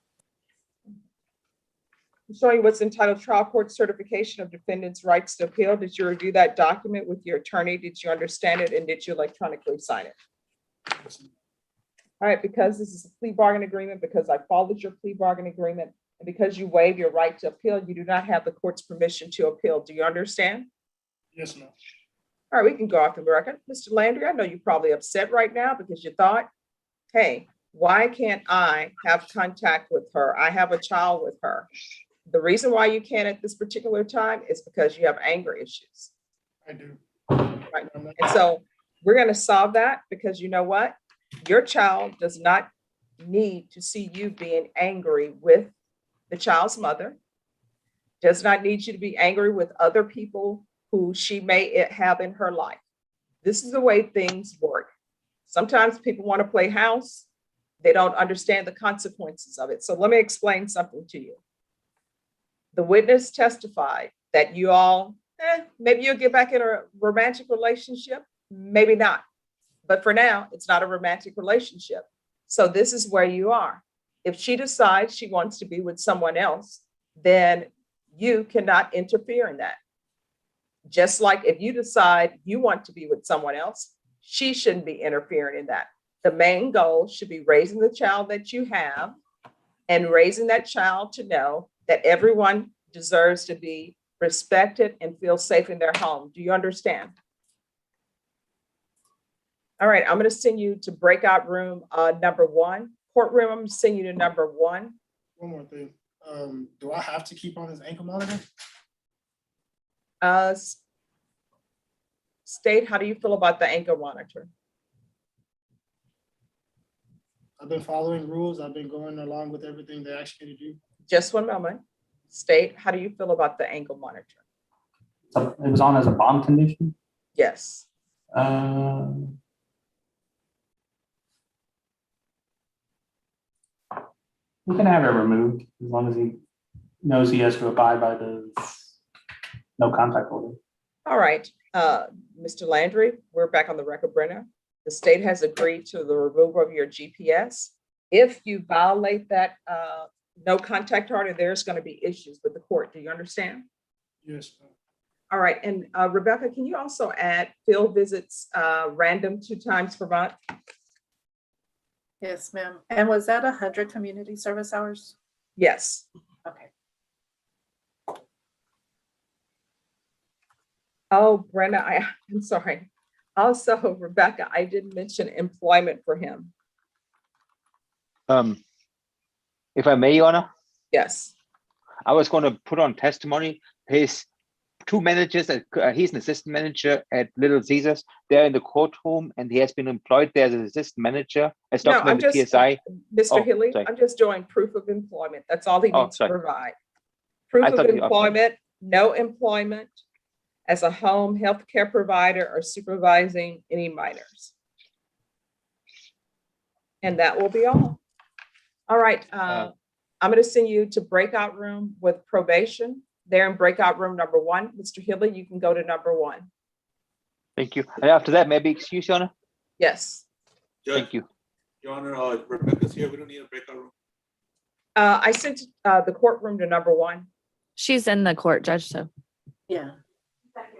Showing you what's entitled trial court certification of defendant's rights to appeal. Did you review that document with your attorney? Did you understand it, and did you electronically sign it? All right, because this is a plea bargain agreement, because I followed your plea bargain agreement, and because you waive your right to appeal, you do not have the court's permission to appeal. Do you understand?
Yes, ma'am.
All right, we can go off the record. Mr. Landry, I know you're probably upset right now because you thought, hey, why can't I have contact with her? I have a child with her. The reason why you can't at this particular time is because you have anger issues.
I do.
Right. And so we're going to solve that, because you know what? Your child does not need to see you being angry with the child's mother, does not need you to be angry with other people who she may have in her life. This is the way things work. Sometimes people want to play house. They don't understand the consequences of it. So let me explain something to you. The witness testified that you all, maybe you'll get back in a romantic relationship, maybe not. But for now, it's not a romantic relationship. So this is where you are. If she decides she wants to be with someone else, then you cannot interfere in that. Just like if you decide you want to be with someone else, she shouldn't be interfering in that. The main goal should be raising the child that you have and raising that child to know that everyone deserves to be respected and feel safe in their home. Do you understand? All right, I'm going to send you to breakout room number 1. Courtroom, I'm going to send you to number 1.
One more thing. Do I have to keep on his ankle monitor?
State, how do you feel about the ankle monitor?
I've been following rules. I've been going along with everything they asked me to do.
Just one moment. State, how do you feel about the ankle monitor?
So it was on as a bond condition?
Yes.
We can have it removed as long as he knows he has to abide by the no contact order.
All right, Mr. Landry, we're back on the record, Brenna. The state has agreed to the removal of your GPS. If you violate that no contact order, there's going to be issues with the court. Do you understand?
Yes, ma'am.
All right, and Rebecca, can you also add field visits random 2 times per month?
Yes, ma'am. And was that 100 community service hours?
Yes.
Okay.
Oh, Brenda, I'm sorry. Also, Rebecca, I didn't mention employment for him.
If I may, Your Honor,
Yes.
I was going to put on testimony his 2 managers. He's an assistant manager at Little Caesars. They're in the courtroom, and he has been employed there as an assistant manager. As
No, I'm
documented
just,
PSI.
Mr.
Oh,
Hilly,
sorry.
I'm just doing proof of employment. That's all he
Oh,
needs to
sorry.
provide. Proof
I
of
thought you- okay.
employment, no employment as a home healthcare provider or supervising any minors. And that will be all. All right, I'm going to send you to breakout room with probation. They're in breakout room number 1. Mr. Hilly, you can go to number 1.
Thank you. And after that, maybe excuse, Your Honor?
Yes.
Thank you.
Your Honor, Rebecca's here. We don't need a breakout room.
I sent the courtroom to number 1.
She's in the court, Judge, so.
Yeah.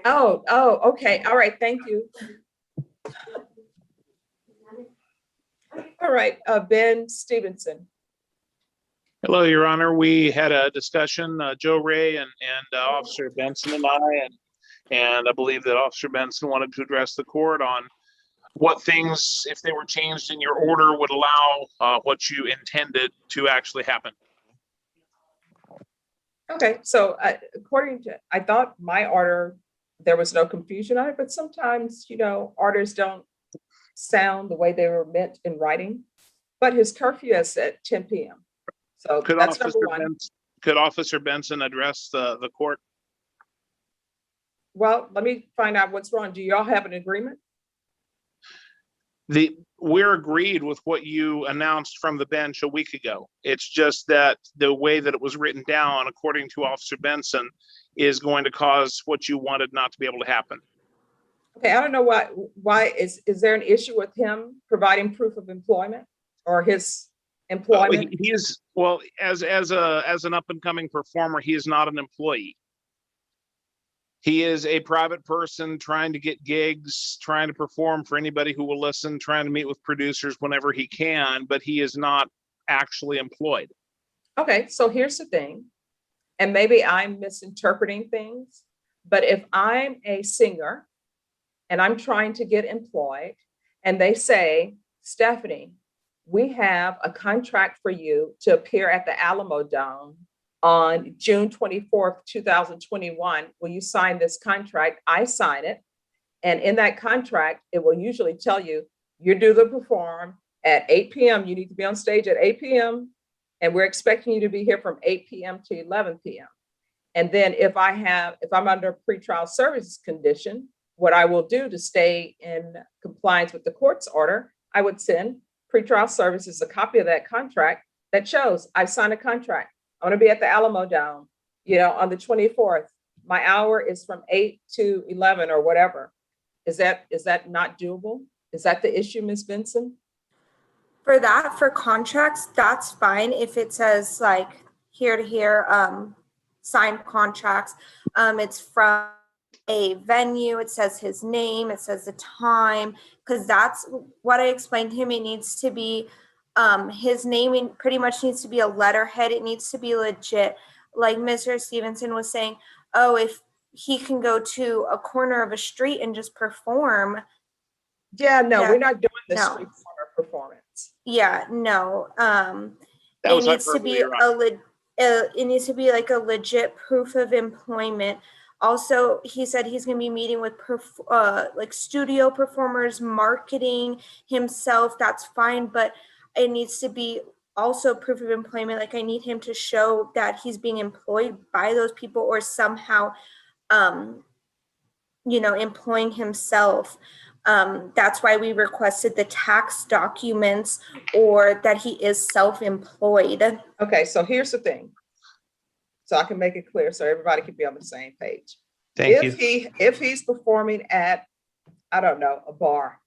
Oh, okay. All right. Thank you. All right, Ben Stevenson.
Hello, Your Honor. We had a discussion, Joe Ray and Officer Benson and I believe that Officer Benson wanted to address the court on what things, if they were changed in your order, would allow what you intended to actually happen.
Okay, so according to, I thought my order, there was no confusion on it, but sometimes, orders don't sound the way they were meant in writing. But his curfew is at 10 p.m. So that's number one.
Could Officer Benson address the court?
Well, let me find out what's wrong. Do y'all have an agreement?
We're agreed with what you announced from the bench a week ago. It's just that the way that it was written down, according to Officer Benson, is going to cause what you wanted not to be able to happen.
Okay, I don't know why is there an issue with him providing proof of employment or his employment?
He is, well, as an up and coming performer, he is not an employee. He is a private person trying to get gigs, trying to perform for anybody who will listen, trying to meet with producers whenever he can, but he is not actually employed.
Okay, so here's the thing, and maybe I'm misinterpreting things, but if I'm a singer and I'm trying to get employed and they say, Stephanie, we have a contract for you to appear at the Alamo Dome on June 24th, 2021. Will you sign this contract? I sign it. And in that contract, it will usually tell you, you're due to perform at 8 p.m. You need to be on stage at 8 p.m. And we're expecting you to be here from 8 p.m. to 11 p.m. And then if I'm under pretrial services condition, what I will do to stay in compliance with the court's order, I would send pretrial services a copy of that contract that shows I signed a contract. I'm going to be at the Alamo Dome, on the 24th. My hour is from 8 to 11 or whatever. Is that not doable? Is that the issue, Ms. Benson?
For that, for contracts, that's fine if it says like here to here, signed contracts. It's from a venue, it says his name, it says the time, because that's what I explained to him. It needs to be his name pretty much needs to be a letterhead. It needs to be legit. Like Mr. Stevenson was saying, oh, if he can go to a corner of a street and just perform.
Yeah, no, we're not doing the street corner performance.
Yeah, no. It needs to be it needs to be like a legit proof of employment. Also, he said he's going to be meeting with like studio performers, marketing himself. That's fine, but it needs to be also proof of employment. Like I need him to show that he's being employed by those people or somehow, employing himself. That's why we requested the tax documents or that he is self-employed.
Okay, so here's the thing. So I can make it clear so everybody can be on the same page. If he's performing at, I don't know, a bar,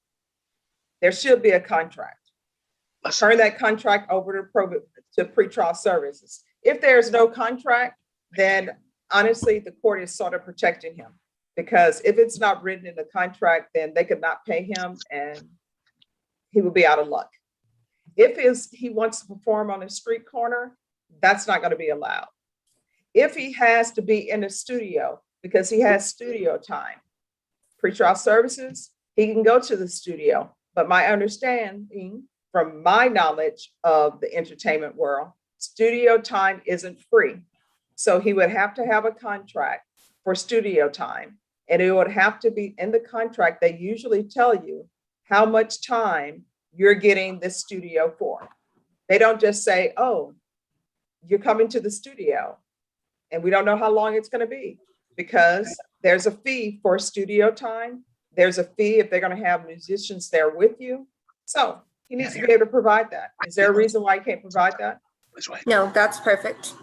there should be a contract. Turn that contract over to pretrial services. If there's no contract, then honestly, the court is sort of protecting him, because if it's not written in the contract, then they could not pay him and he would be out of luck. If he wants to perform on a street corner, that's not going to be allowed. If he has to be in a studio because he has studio time, pretrial services, he can go to the studio. But my understanding from my knowledge of the entertainment world, studio time isn't free. So he would have to have a contract for studio time. And it would have to be in the contract. They usually tell you how much time you're getting the studio for. They don't just say, oh, you're coming to the studio and we don't know how long it's going to be, because there's a fee for studio time. There's a fee if they're going to have musicians there with you. So he needs to be able to provide that. Is there a reason why he can't provide that?
No, that's perfect.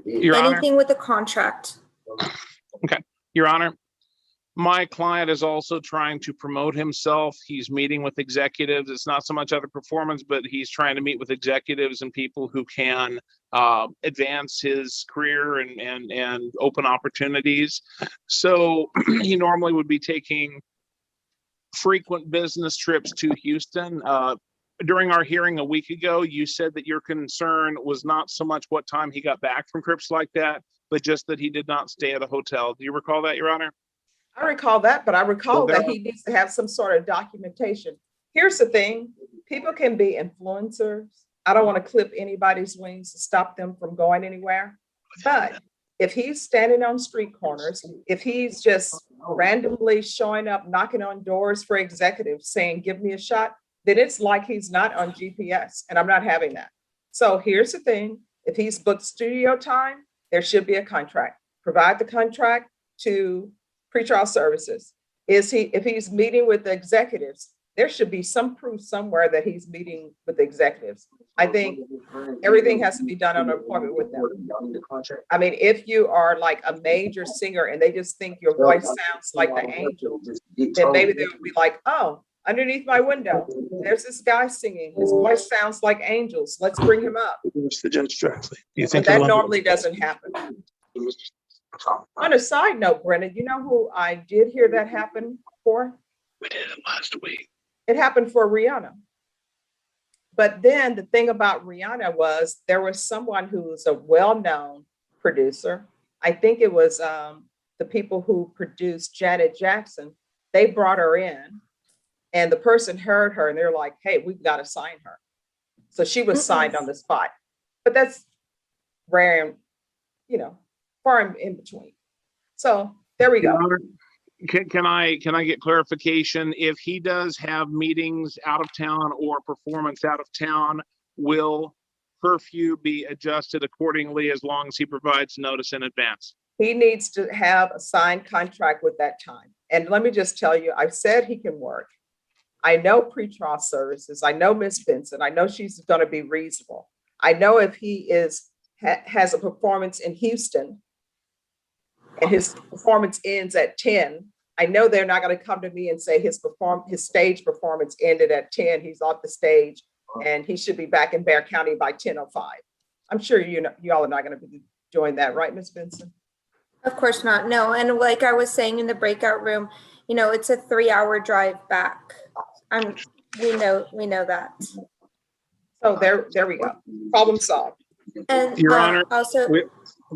Your
Anything
Honor,
with a contract.
okay, Your Honor, my client is also trying to promote himself. He's meeting with executives. It's not so much other performance, but he's trying to meet with executives and people who can advance his career and open opportunities. So he normally would be taking frequent business trips to Houston. during our hearing a week ago, you said that your concern was not so much what time he got back from trips like that, but just that he did not stay at a hotel. Do you recall that, Your Honor?
I recall that, but I recall
there
that he needs to have some sort of documentation. Here's the thing, people can be influencers. I don't want to clip anybody's wings to stop them from going anywhere. But if he's standing on street corners, if he's just randomly showing up, knocking on doors for executives saying, give me a shot, then it's like he's not on GPS, and I'm not having that. So here's the thing, if he's booked studio time, there should be a contract. Provide the contract to pretrial services. If he's meeting with the executives, there should be some proof somewhere that he's meeting with the executives. I think everything has to be done on an appointment with them. I mean, if you are like a major singer and they just think your voice sounds like the angel, then maybe they would be like, oh, underneath my window, there's this guy singing. His voice sounds like angels. Let's bring him up.
The judge directly. Do you
But
think
that normally doesn't happen. On a side note, Brennan, you know who I did hear that happen for?
We did it last week.
It happened for Rihanna. But then the thing about Rihanna was there was someone who was a well-known producer. I think it was the people who produced Janet Jackson. They brought her in and the person heard her and they're like, hey, we've got to sign her. So she was signed on the spot. But that's rare and, you know, far in between. So there we go.
Can I get clarification? If he does have meetings out of town or performance out of town, will curfew be adjusted accordingly as long as he provides notice in advance?
He needs to have a signed contract with that time. And let me just tell you, I've said he can work. I know pretrial services. I know Miss Benson. I know she's going to be reasonable. I know if he has a performance in Houston and his performance ends at 10, I know they're not going to come to me and say his stage performance ended at 10. He's off the stage and he should be back in Bexar County by 10:05. I'm sure y'all are not going to be doing that, right, Miss Benson?
Of course not. No. And like I was saying in the breakout room, you know, it's a 3-hour drive back. We know that.
So there we go. Problem solved.
And
Your Honor,
also,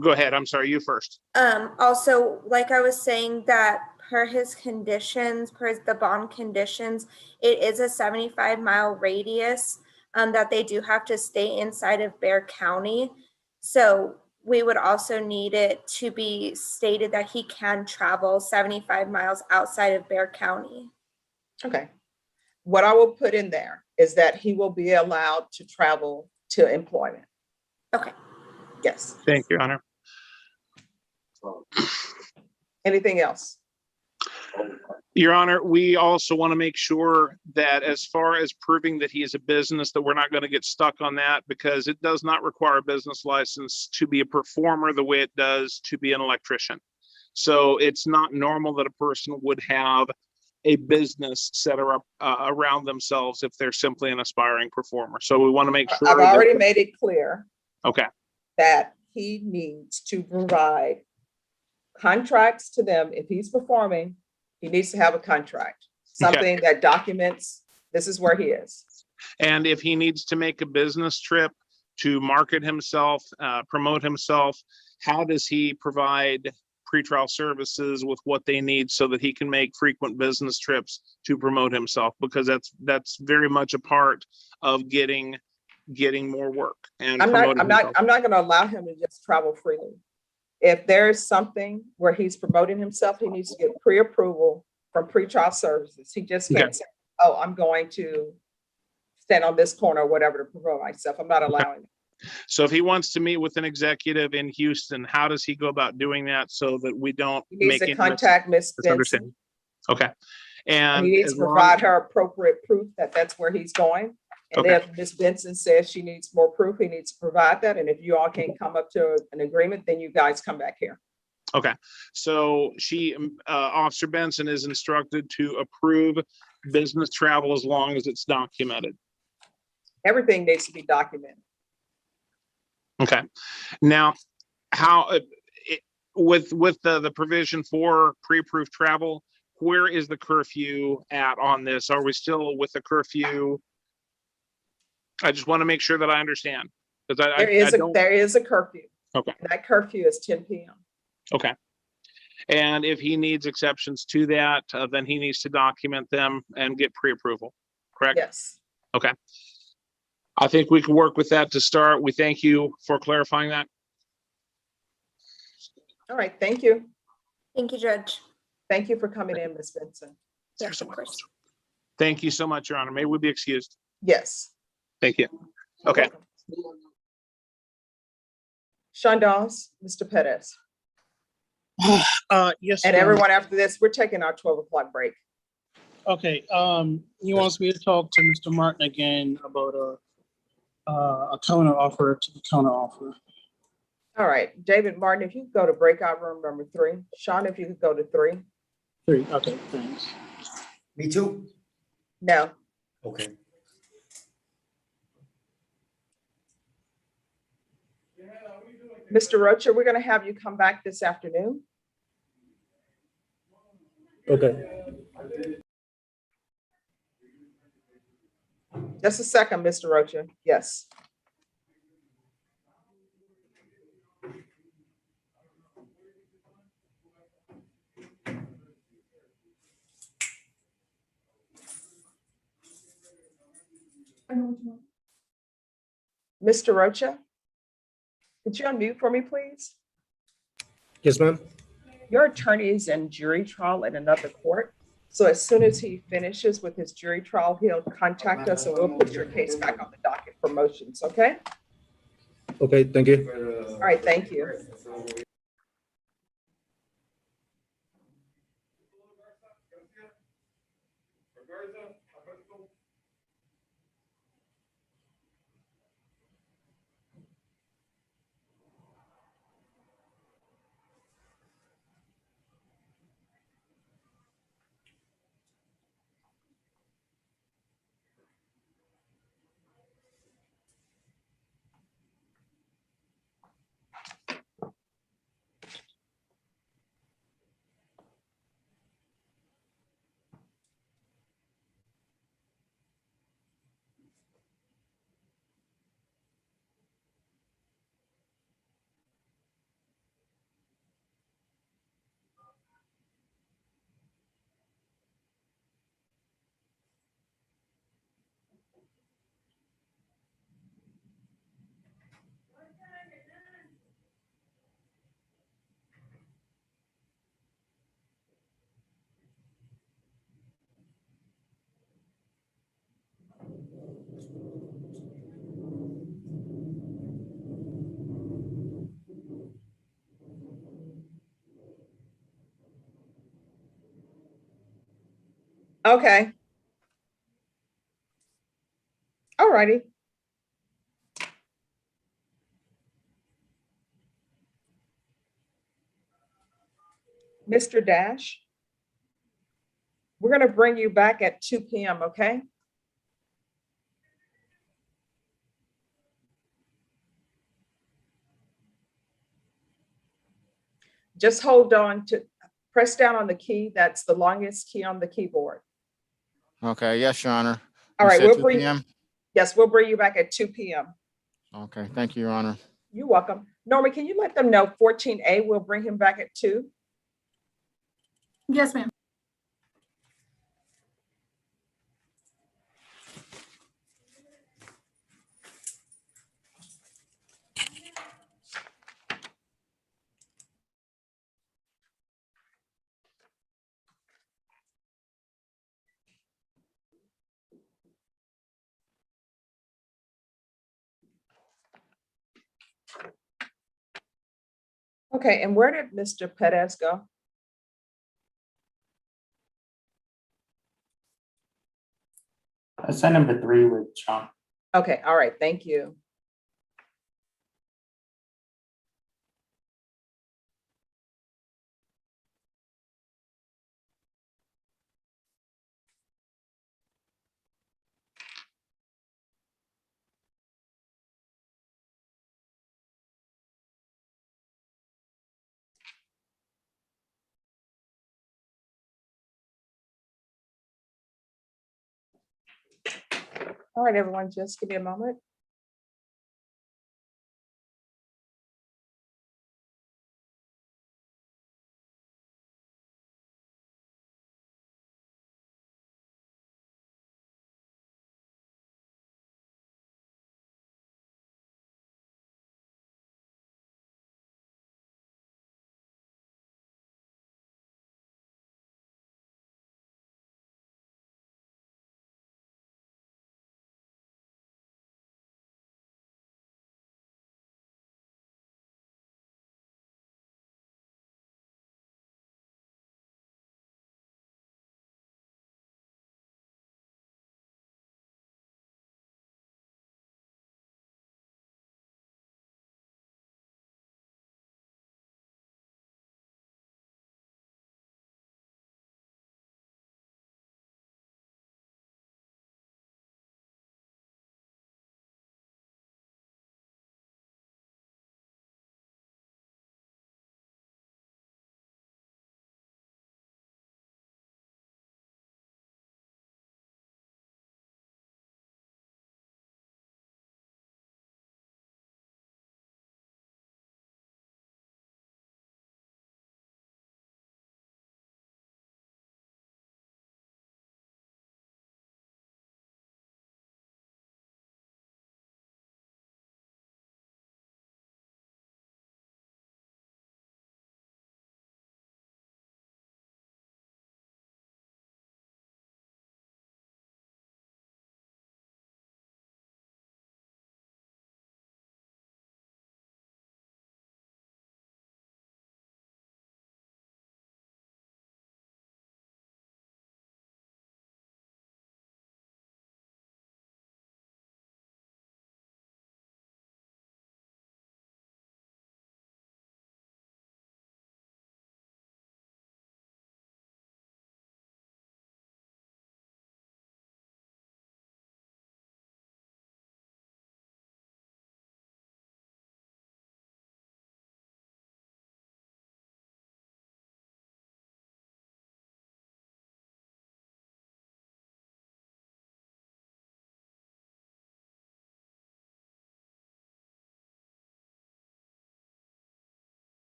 go ahead. I'm sorry, you first.
also, like I was saying, that per his conditions, per the bond conditions, it is a 75-mile radius that they do have to stay inside of Bexar County. So we would also need it to be stated that he can travel 75 miles outside of Bexar County.
Okay. What I will put in there is that he will be allowed to travel to employment.
Okay.
Yes.
Thank you, Your Honor.
Anything else?
Your Honor, we also want to make sure that as far as proving that he is a business, that we're not going to get stuck on that because it does not require a business license to be a performer the way it does to be an electrician. So it's not normal that a person would have a business set up around themselves if they're simply an aspiring performer. So we want to make sure.
I've already made it clear.
Okay.
That he needs to provide contracts to them. If he's performing, he needs to have a contract, something that documents this is where he is.
And if he needs to make a business trip to market himself, promote himself, how does he provide pretrial services with what they need so that he can make frequent business trips to promote himself? Because that's very much a part of getting more work. And
I'm not going to allow him to just travel freely. If there's something where he's promoting himself, he needs to get pre-approval from pretrial services. He just can't say, oh, I'm going to stand on this corner or whatever to promote myself. I'm not allowing it.
So if he wants to meet with an executive in Houston, how does he go about doing that so that we don't
He needs to contact Miss Benson.
Okay. And
he needs to provide her appropriate proof that that's where he's going. And if Miss Benson says she needs more proof, he needs to provide that. And if you all can't come up to an agreement, then you guys come back here.
Okay. So Officer Benson is instructed to approve business travel as long as it's documented.
Everything needs to be documented.
Okay. Now, how with the provision for pre-approved travel, where is the curfew at on this? Are we still with the curfew I just want to make sure that I understand. Because I don't.
There is a curfew.
Okay.
And that curfew is 10 p.m.
Okay. And if he needs exceptions to that, then he needs to document them and get pre-approval, correct?
Yes.
Okay. I think we can work with that to start. We thank you for clarifying that.
All right. Thank you.
Thank you, Judge.
Thank you for coming in, Ms. Benson.
Yes, of course.
Thank you so much, Your Honor. May we be excused?
Yes.
Thank you. Okay.
Sean Dawes, Mr. Pettis.
Yes.
And
ma'am.
everyone after this, we're taking our 12 o'clock break.
Okay, he wants me to talk to Mr. Martin again about a counter offer to the counter offer.
All right, David Martin, if you could go to breakout room number 3. Sean, if you could go to 3.
3, okay, thanks.
Me too?
No.
Okay.
Mr. Rocha, we're going to have you come back this afternoon.
Okay.
Just a second, Mr. Rocha. Yes. Mr. Rocha, could you unmute for me, please?
Yes, ma'am.
Your attorney is in jury trial in another court. So as soon as he finishes with his jury trial, he'll contact us and we'll put your case back on the docket for motions, okay?
Okay, thank you.
All right, thank you. Okay. All righty. Mr. Dash, we're going to bring you back at 2 p.m., okay? Just hold on to, press down on the key. That's the longest key on the keyboard.
Okay, yes, Your Honor.
All
You
right,
said
we'll
2
bring,
p.m.?
yes, we'll bring you back at 2 p.m.
Okay, thank you, Your Honor.
You're welcome. Norma, can you let them know 14A, we'll bring him back at 2?
Yes, ma'am.
Okay, and where did Mr. Perez go?
I sent him to 3 with Sean.
Okay, all right, thank you. All right, everyone, just give me a moment.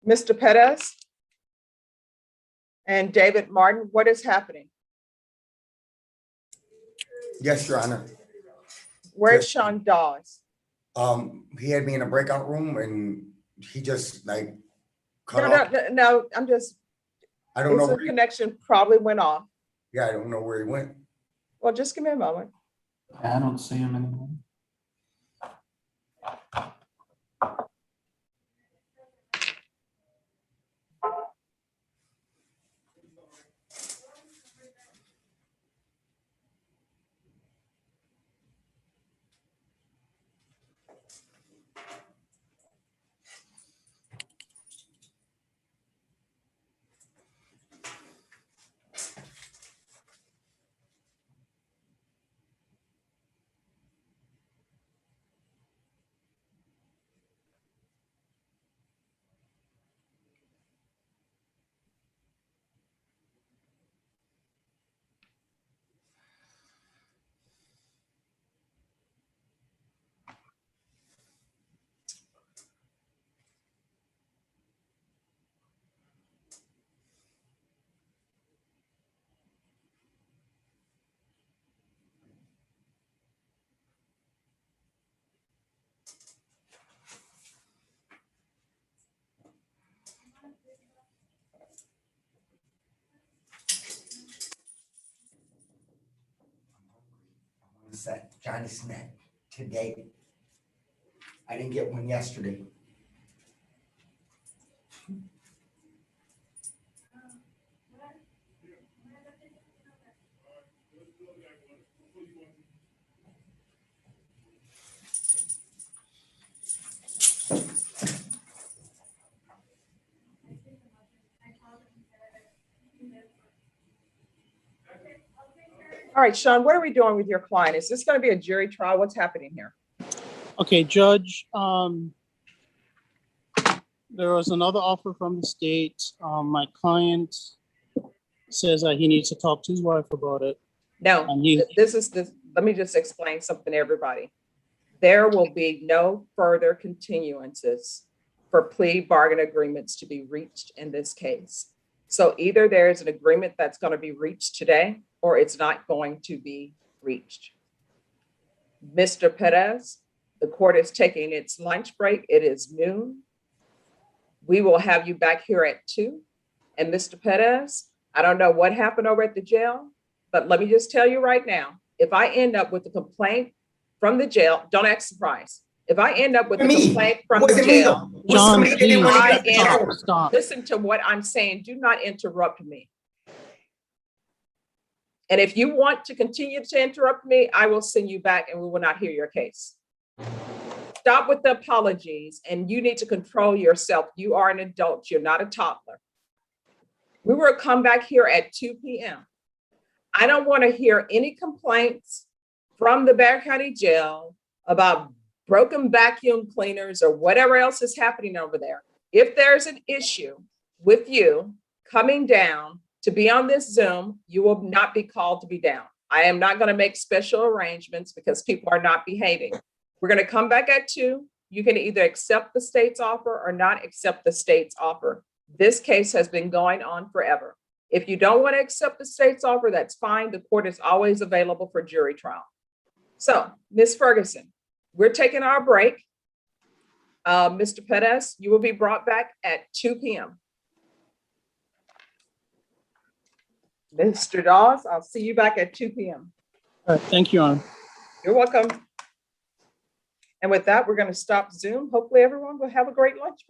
Mr. Perez and David Martin, what is happening?
Yes, Your Honor.
Where's
Yes.
Sean Dawes?
He had me in a breakout room and he just like cut
No,
off.
no, I'm just,
I don't know
his
where
connection probably went off.
yeah, I don't know where he went.
Well, just give me a moment.
I don't see him anymore.
Johnny Smith today. I didn't get one yesterday.
All right, Sean, what are we doing with your client? Is this going to be a jury trial? What's happening here?
Okay, Judge, there was another offer from the state. My client says that he needs to talk to his wife about it.
No, let me just explain something to everybody. There will be no further continuances for plea bargain agreements to be reached in this case. So either there is an agreement that's going to be reached today, or it's not going to be reached. Mr. Perez, the court is taking its lunch break. It is noon. We will have you back here at 2. And Mr. Perez, I don't know what happened over at the jail, but let me just tell you right now, if I end up with a complaint from the jail, don't act surprised. If I end up with a complaint from the jail,
John, please, stop.
Listen to what I'm saying. Do not interrupt me. And if you want to continue to interrupt me, I will send you back and we will not hear your case. Stop with the apologies, and you need to control yourself. You are an adult. You're not a toddler. We will come back here at 2 p.m. I don't want to hear any complaints from the Bexar County Jail about broken vacuum cleaners or whatever else is happening over there. If there's an issue with you coming down to be on this Zoom, you will not be called to be down. I am not going to make special arrangements because people are not behaving. We're going to come back at 2. You can either accept the state's offer or not accept the state's offer. This case has been going on forever. If you don't want to accept the state's offer, that's fine. The court is always available for jury trial. So, Ms. Ferguson, we're taking our break. Mr. Perez, you will be brought back at 2 p.m. Mr. Dawes, I'll see you back at 2 p.m.
All right, thank you, Your Honor.
You're welcome. And with that, we're going to stop Zoom. Hopefully everyone will have a great lunch.